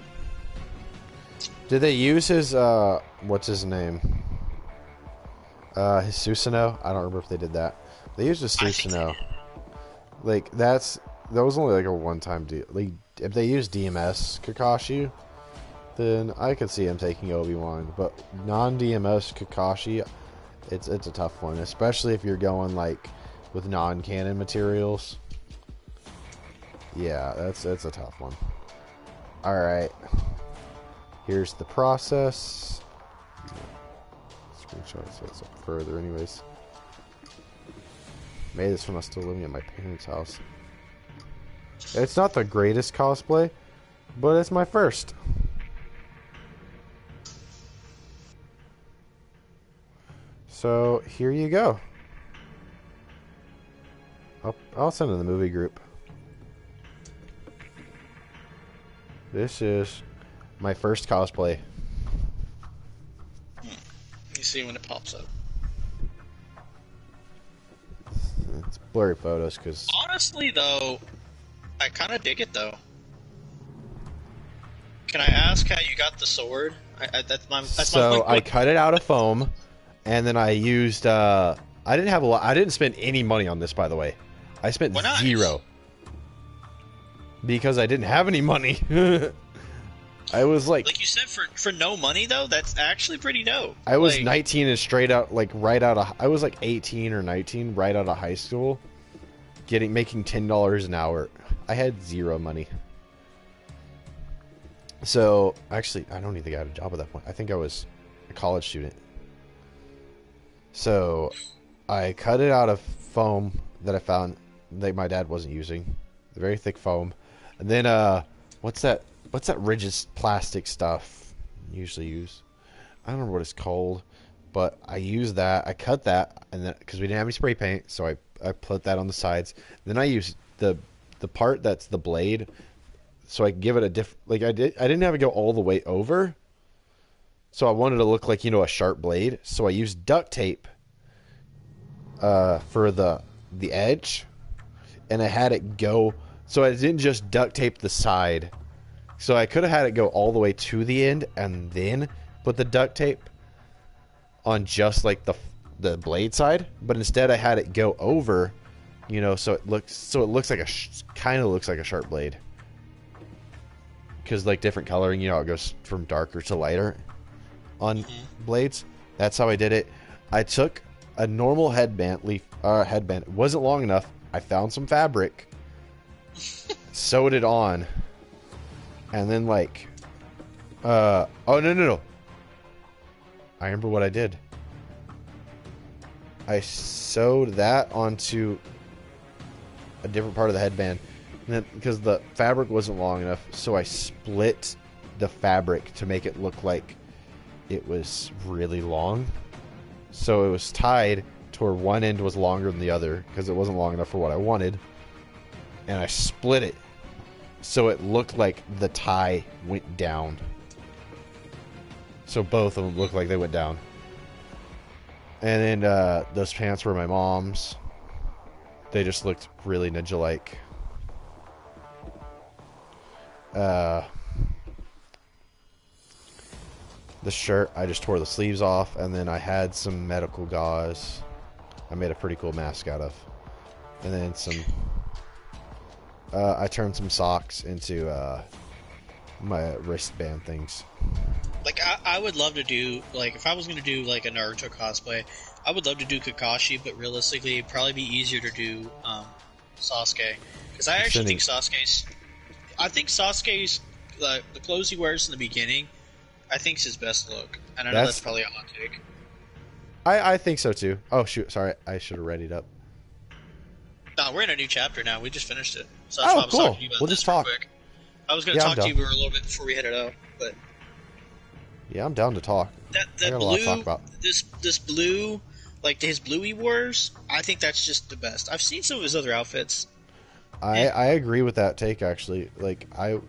Did they use his what's his name? His Susanoo? I don't remember if they did that. They used his Susanoo. Like that was only like a one-time deal. Like if they use DMS Kakashi, then I could see him taking Obi-Wan. But non-DMS Kakashi, it's a tough one, especially if you're going like with non-canon materials. Yeah, that's a tough one. All right, here's the process. Screenshot so it's up further, anyways. Made this when I was still living at my parents' house. It's not the greatest cosplay, but it's my first. So here you go. I'll send it to the movie group. This is my first cosplay. You see when it pops up. It's blurry photos because. Honestly, though, I kind of dig it though. Can I ask how you got the sword? That's my I cut it out of foam, and then I used. I didn't have a lot. I didn't spend any money on this, by the way. I spent zero because I didn't have any money. I was like you said, for no money though. That's actually pretty dope. I was 19 and straight out, like right out of. I was like 18 or 19, right out of high school, making $10 an hour. I had zero money. So actually, I don't even think I had a job at that point. I think I was a college student. So I cut it out of foam that I found that my dad wasn't using, the very thick foam, and then what's that rigid plastic stuff you usually use? I don't remember what it's called, but I used that. I cut that, and then because we didn't have any spray paint, so I put that on the sides. Then I used the part that's the blade, so I could give it a like I didn't have it go all the way over, so I wanted to look like a sharp blade. So I used duct tape for the edge, and I had it go. So I didn't just duct tape the side. So I could have had it go all the way to the end and then put the duct tape on just like the blade side, but instead I had it go over, so it looks like kind of looks like a sharp blade. Because like different coloring, it goes from darker to lighter on blades. That's how I did it. I took a normal headband. It wasn't long enough. I found some fabric, sewed it on, and then oh no! I remember what I did. I sewed that onto a different part of the headband, and then because the fabric wasn't long enough, so I split the fabric to make it look like it was really long. So it was tied to where one end was longer than the other because it wasn't long enough for what I wanted, and I split it so it looked like the tie went down. So both of them looked like they went down. And then those pants were my mom's. They just looked really ninja-like. The shirt, I just tore the sleeves off, and then I had some medical gauze I made a pretty cool mask out of. And then I turned some socks into my wristband things. Like, I would love to do, like, if I was going to do, like, a Naruto cosplay, I would love to do Kakashi, but realistically, it'd probably be easier to do Sasuke. Because I actually think Sasuke's... the clothes he wears in the beginning, I think is his best look. And I know that's probably a hot take. I think so, too. Oh, shoot. Sorry. I should have read it up. No, we're in a new chapter now. We just finished it. So that's why I was cool. talking to you about We'll this just real talk. quick. I was going to talk to you a little bit before we headed out, but... Yeah, I'm down to talk. That I got blue, a lot to talk about. This blue, like his blue he wears, I think that's just the best. I've seen some of his other outfits. I agree with that take, actually. Like, I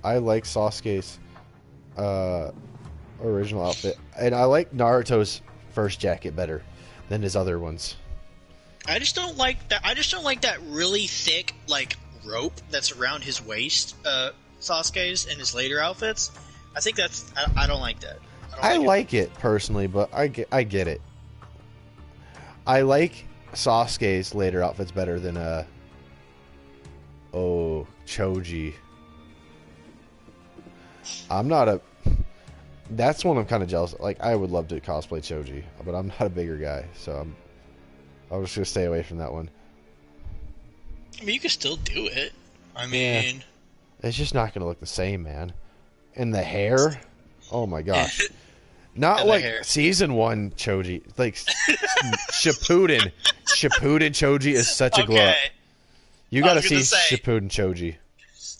like Sasuke's original outfit. And I like Naruto's first jacket better than his other ones. I just don't like that. I just don't like that really thick like rope that's around his waist. Sasuke's in his later outfits. I think that's. I don't like that. I like it personally, but I get it. I like Sasuke's later outfits better than Choji. I'm not a. That's one I'm kind of jealous. Like I would love to cosplay Choji, but I'm not a bigger guy, so I'm just gonna stay away from that one. I mean, you can still do it. I mean, it's just not gonna look the same, man. And the hair, oh my gosh, not like season 1 Choji. Like Shippuden Choji is such a glow up. You gotta see Shippuden Choji.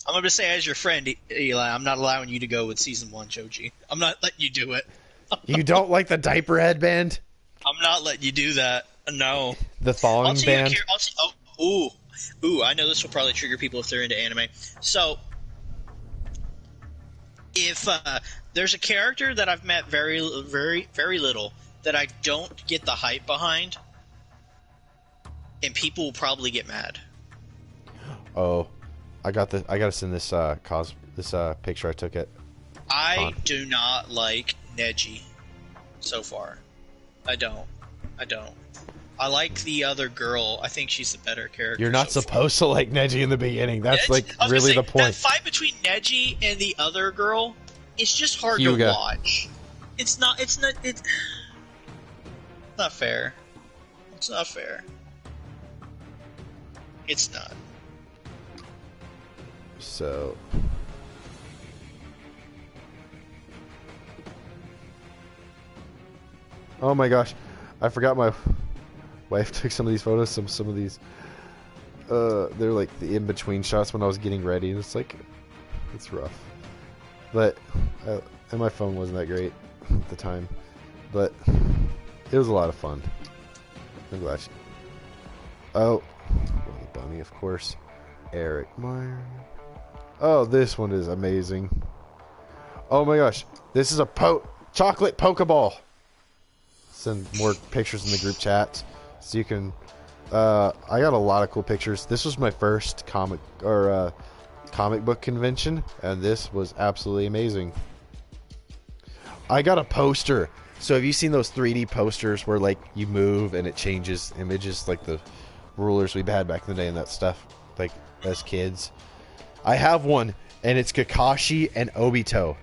I'm going to say, as your friend, Eli, I'm not allowing you to go with Season 1 Choji. I'm not letting you do it. You don't like the diaper headband? I'm not letting you do that. No. The thong band? Ooh, I know this will probably trigger people if they're into anime. So, if there's a character that I've met very, very, very little that I don't get the hype behind, and people will probably get mad. Oh. I gotta send this picture I took at. I do not like Neji so far. I don't. I like the other girl. I think she's the better character. You're not supposed to like Neji in the beginning. That's really the point. That fight between Neji and the other girl, it's just hard to watch. It's not fair. It's not fair. It's not. So, oh my gosh, I forgot my wife took some of these photos. Some of these, they're like the in between shots when I was getting ready, and it's like, it's rough. But and my phone wasn't that great at the time, but it was a lot of fun. I'm glad. Well, the bunny, of course. Eric Meyer. Oh, this one is amazing. Oh my gosh. This is a chocolate Pokeball. Send more pictures in the group chat. So you can... I got a lot of cool pictures. This was my first comic book convention. And this was absolutely amazing. I got a poster. So have you seen those 3D posters where like you move and it changes images? Like the rulers we had back in the day and that stuff. Like as kids. I have one, and it's Kakashi and Obito.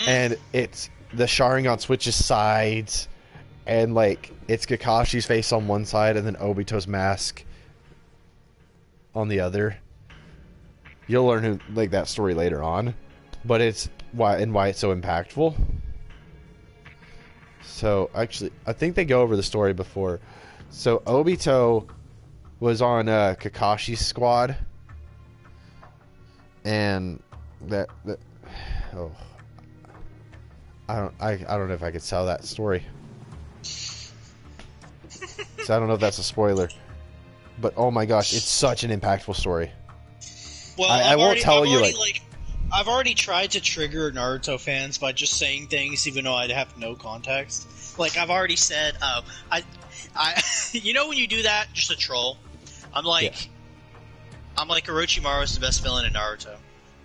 And it's the Sharingan switches sides, and like it's Kakashi's face on one side and then Obito's mask on the other. You'll learn that story later on, but it's why it's so impactful. So actually, I think they go over the story before. So Obito was on Kakashi's squad. And I don't know if I could sell that story. So I don't know if that's a spoiler. But oh my gosh, it's such an impactful story. Well, I won't tell you I've already tried to trigger Naruto fans by just saying things even though I have no context. Like I've already said, you know when you do that just to troll? I'm like Orochimaru is the best villain in Naruto,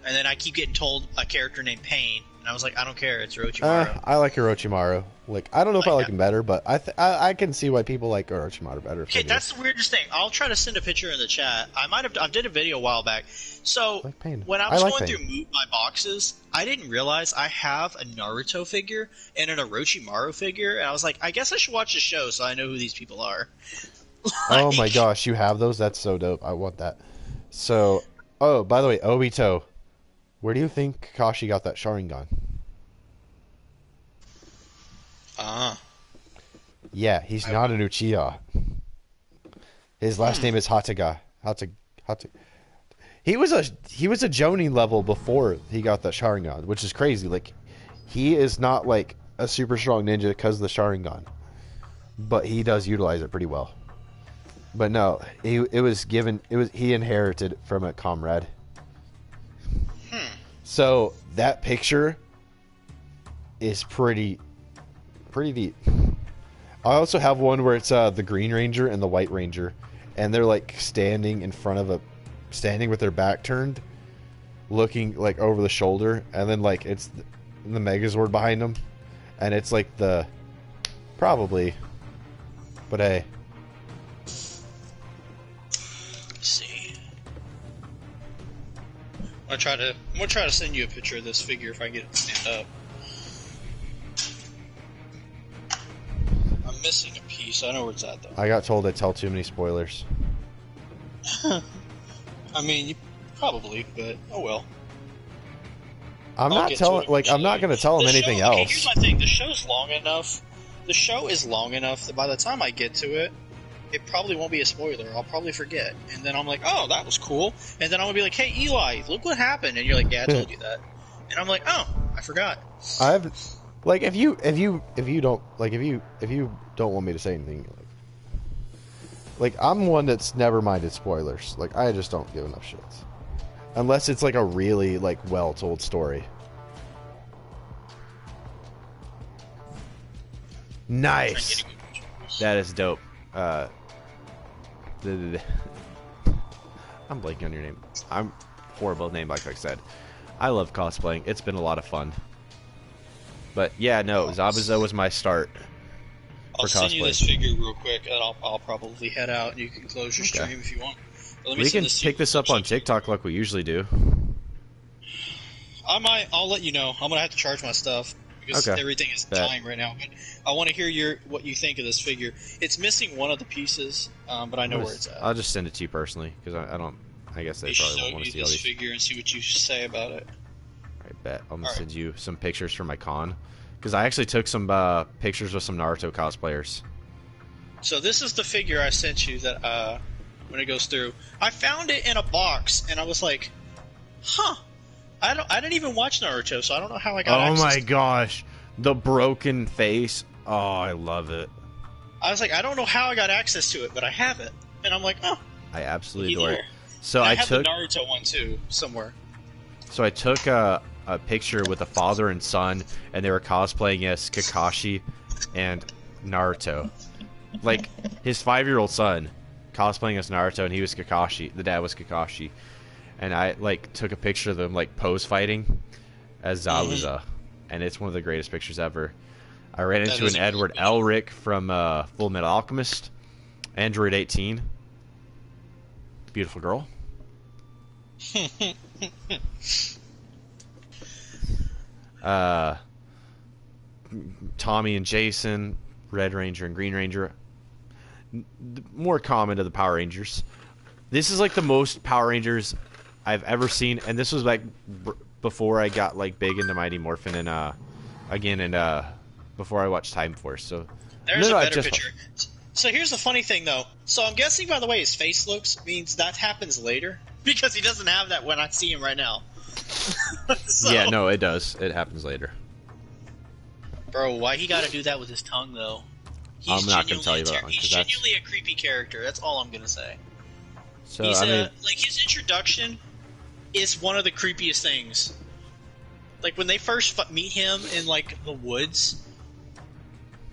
and then I keep getting told a character named Pain, and I was like, I don't care, it's Orochimaru. I like Orochimaru. Like I don't know if I like him better, but I can see why people like Orochimaru better. Okay, that's the weirdest thing. I'll try to send a picture in the chat. I did a video a while back. So when I was going through my boxes, I didn't realize I have a Naruto figure and an Orochimaru figure, and I was like, I guess I should watch the show so I know who these people are. Oh my gosh, you have those? That's so dope. I want that. So, oh, by the way, Obito, where do you think Kakashi got that Sharingan? Yeah, he's not an Uchiha. His last name is Hataga. He was a Jonin level before he got that Sharingan, which is crazy. Like, he is not like a super strong ninja because of the Sharingan, but he does utilize it pretty well. But no, he inherited from a comrade. So that picture is pretty deep. I also have one where it's the Green Ranger and the White Ranger, and they're like standing in front of standing with their back turned, looking like over the shoulder, and then like it's the Megazord behind them, and it's like probably, but hey. Let's see. I'm gonna try to send you a picture of this figure if I get it to stand up. I'm missing a piece. I know where it's at though. I got told I tell too many spoilers. I mean, probably, but oh well. I'm not telling. Like, I'm not going to tell them anything else. Okay, here's my thing. The show's long enough. The show is long enough that by the time I get to it, it probably won't be a spoiler. I'll probably forget, and then I'm like, "Oh, that was cool." And then I'm gonna be like, "Hey, Eli, look what happened." And you're like, "Yeah, I told you that." And I'm like, "Oh, I forgot." Like, if you don't want me to say anything, like I'm one that's never minded spoilers. Like, I just don't give enough shits. Unless it's like a really like well told story. Nice. That is dope. I'm blanking on your name. I'm horrible at name, like I said. I love cosplaying. It's been a lot of fun. But yeah, no, Zabuza was my start. I'll send you this figure real quick, and I'll probably head out, and you can close your stream if you want. We can pick this up on TikTok like we usually do. I'll let you know. I'm gonna have to charge my stuff because everything is dying right now. But I want to hear what you think of this figure. It's missing one of the pieces, but I know where it's at. I'll just send it to you personally because I guess they probably won't want to see all these. Figure and see what you say about it. I bet I'm gonna send you some pictures from my con because I actually took some pictures with some Naruto cosplayers. So this is the figure I sent you that when it goes through, I found it in a box and I was like, huh. I didn't even watch Naruto, so I don't know how I got access. Oh my gosh, the broken face! Oh, I love it. I was like, I don't know how I got access to it, but I have it, and I'm like, oh. I absolutely adore it. So I have the Naruto one too somewhere. So I took a picture with a father and son, and they were cosplaying as Kakashi and Naruto. Like his 5-year-old son cosplaying as Naruto, and he was Kakashi. The dad was Kakashi. And I like took a picture of them like pose fighting as Zabuza, and it's one of the greatest pictures ever. I ran into an Edward Elric from Full Metal Alchemist, Android 18, beautiful girl. Tommy and Jason, Red Ranger and Green Ranger. More common to the Power Rangers. This is like the most Power Rangers I've ever seen, and this was like before I got like big into Mighty Morphin and before I watched Time Force. So there's a better picture. So here's the funny thing though. So I'm guessing by the way his face looks means that happens later because he doesn't have that when I see him right now. So, yeah, no, it does. It happens later. Bro, why he got to do that with his tongue though? I'm not gonna tell you that one. He's genuinely a creepy character. That's all I'm gonna say. So he's like his introduction is one of the creepiest things. Like when they first meet him in like the woods,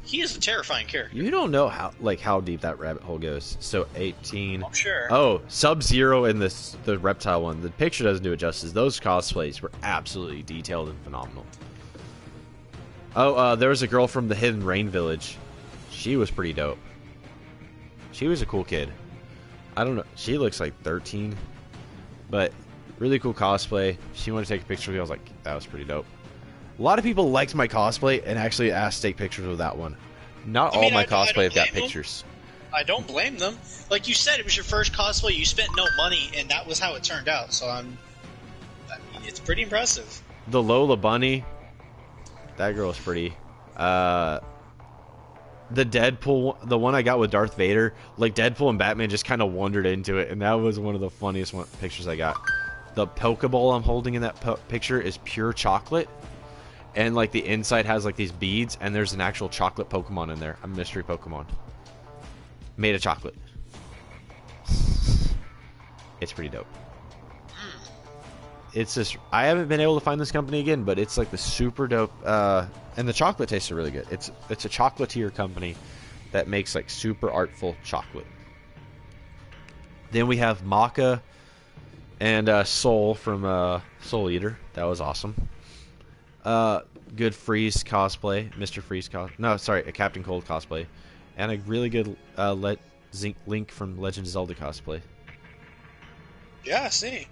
he is a terrifying character. You don't know how deep that rabbit hole goes. So 18. I'm sure. Oh, Sub-Zero and the reptile one. The picture doesn't do it justice. Those cosplays were absolutely detailed and phenomenal. Oh, there was a girl from the Hidden Rain Village. She was pretty dope. She was a cool kid. I don't know. She looks like 13, but really cool cosplay. She wanted to take a picture with me. I was like, that was pretty dope. A lot of people liked my cosplay and actually asked to take pictures with that one. Not all my cosplay have got pictures. I don't blame them. Like you said, it was your first cosplay. You spent no money, and that was how it turned out. So I mean, it's pretty impressive. The Lola Bunny, that girl is pretty. The Deadpool, the one I got with Darth Vader, like Deadpool and Batman just kind of wandered into it, and that was one of the funniest pictures I got. The Pokeball I'm holding in that picture is pure chocolate, and like the inside has like these beads, and there's an actual chocolate Pokemon in there, a mystery Pokemon made of chocolate. It's pretty dope. It's just, I haven't been able to find this company again, but it's like the super dope, and the chocolate tastes really good. It's a chocolatier company that makes like super artful chocolate. Then we have Maca and Soul from Soul Eater. That was awesome. Good Freeze cosplay, Mr. Freeze no, sorry, a Captain Cold cosplay, and a really good Link from Legend of Zelda cosplay. Yeah, I see.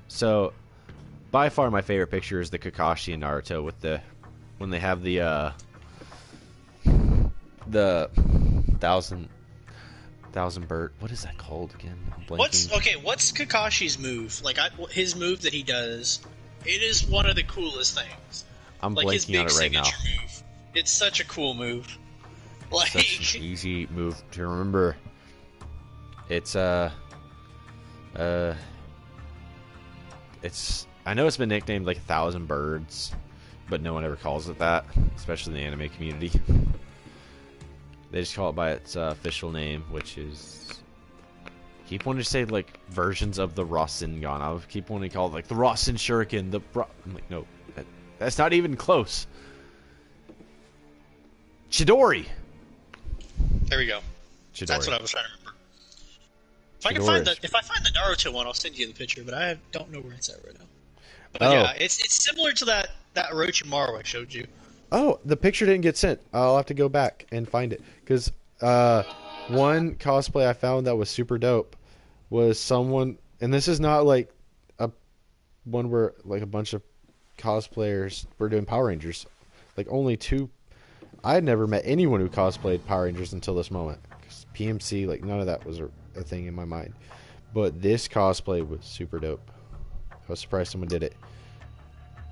So, by far my favorite picture is the Kakashi and Naruto with when they have the thousand bird. What is that called again? I'm blanking. What's Kakashi's move? Like his move that he does. It is one of the coolest things. I'm like blanking on it right now. Move. It's such a cool move. Like such an easy move to remember. It's it's I know it's been nicknamed like 1,000 birds, but no one ever calls it that, especially in the anime community. They just call it by its official name, which is... I keep wanting to say like versions of the Rasengan. I keep wanting to call it like the Rasen Shuriken. I'm like, no, that's not even close. Chidori. There we go. Chidori. That's what I was trying to remember. If I find the Naruto one, I'll send you the picture. But I don't know where it's at right now. But yeah, it's similar to that Orochimaru I showed you. Oh, the picture didn't get sent. I'll have to go back and find it because one cosplay I found that was super dope was someone, and this is not like one where like a bunch of cosplayers were doing Power Rangers. Like only two. I had never met anyone who cosplayed Power Rangers until this moment. 'Cause PMC, like none of that was a thing in my mind. But this cosplay was super dope. I was surprised someone did it.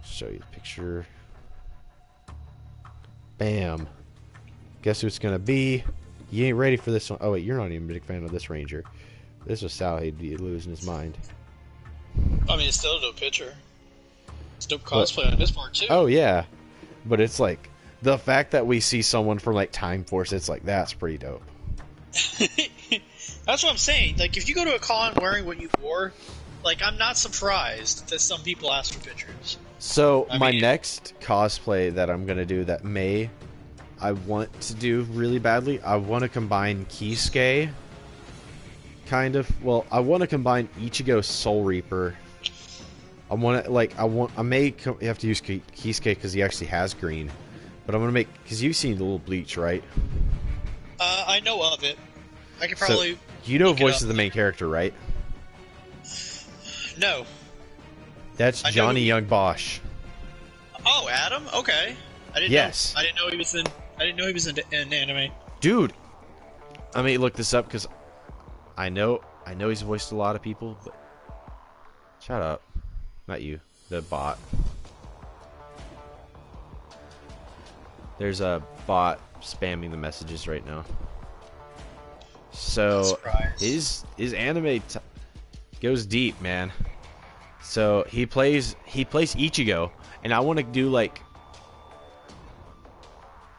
Show you the picture. Bam. Guess who it's gonna be? You ain't ready for this one. Oh wait, you're not even a big fan of this Ranger. This was Sal. He'd be losing his mind. I mean, it's still a dope picture. It's dope cosplay on this part too. Oh yeah, but it's like the fact that we see someone from like Time Force. It's like that's pretty dope. That's what I'm saying. Like, if you go to a con wearing what you wore, like, I'm not surprised that some people ask for pictures. So my next cosplay that I'm gonna do that I want to do really badly. I want to combine Kisuke, kind of. Well, I want to combine Ichigo Soul Reaper. I may have to use Kisuke because he actually has green, but I'm gonna make because you've seen the little Bleach, right? I know of it. I could probably. So, you know, voice of the main character, right? No. That's Johnny Young Bosch. Oh, Adam. Okay. I didn't know he was in. I didn't know he was in anime. Dude, I may look this up because I know he's voiced a lot of people, but shut up. Not you, the bot. There's a bot spamming the messages right now. So his anime goes deep, man. So he plays Ichigo, and I want to do like.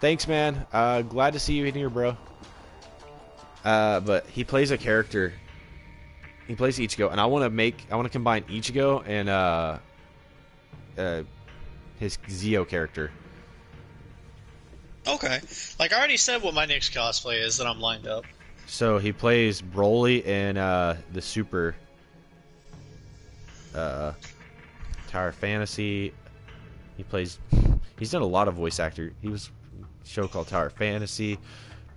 Thanks, man. Glad to see you in here, bro. But he plays a character. He plays Ichigo, and I want to combine Ichigo and his Zio character. Okay. Like I already said, what my next cosplay is that I'm lined up. So he plays Broly in the Super Tower Fantasy. He's done a lot of voice actor. He was a show called Tower Fantasy.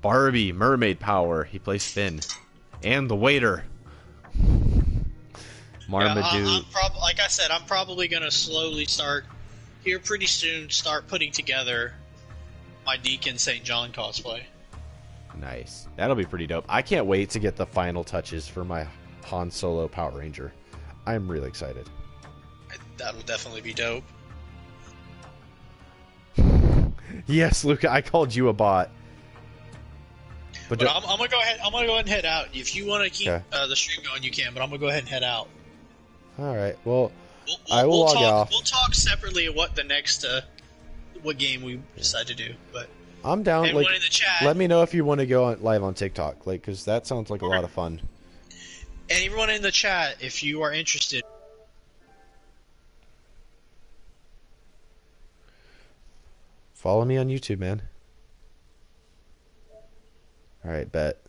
Barbie, Mermaid Power. He plays Finn. And the waiter. Marmaduke. Like I said, I'm probably going to slowly start, here pretty soon, start putting together my Deacon St. John cosplay. Nice. That'll be pretty dope. I can't wait to get the final touches for my Han Solo Power Ranger. I'm really excited. That'll definitely be dope. Yes, Luca, I called you a bot. But I'm gonna go ahead. I'm gonna go ahead and head out. If you want to keep the stream going, you can. But I'm gonna go ahead and head out. All right. Well, I will log off. We'll talk separately of what the next what game we decide to do. But I'm down. Everyone in the chat, let me know if you want to go live on TikTok, because that sounds like a lot of fun. And everyone in the chat, if you are interested. Follow me on YouTube, man. All right, bet.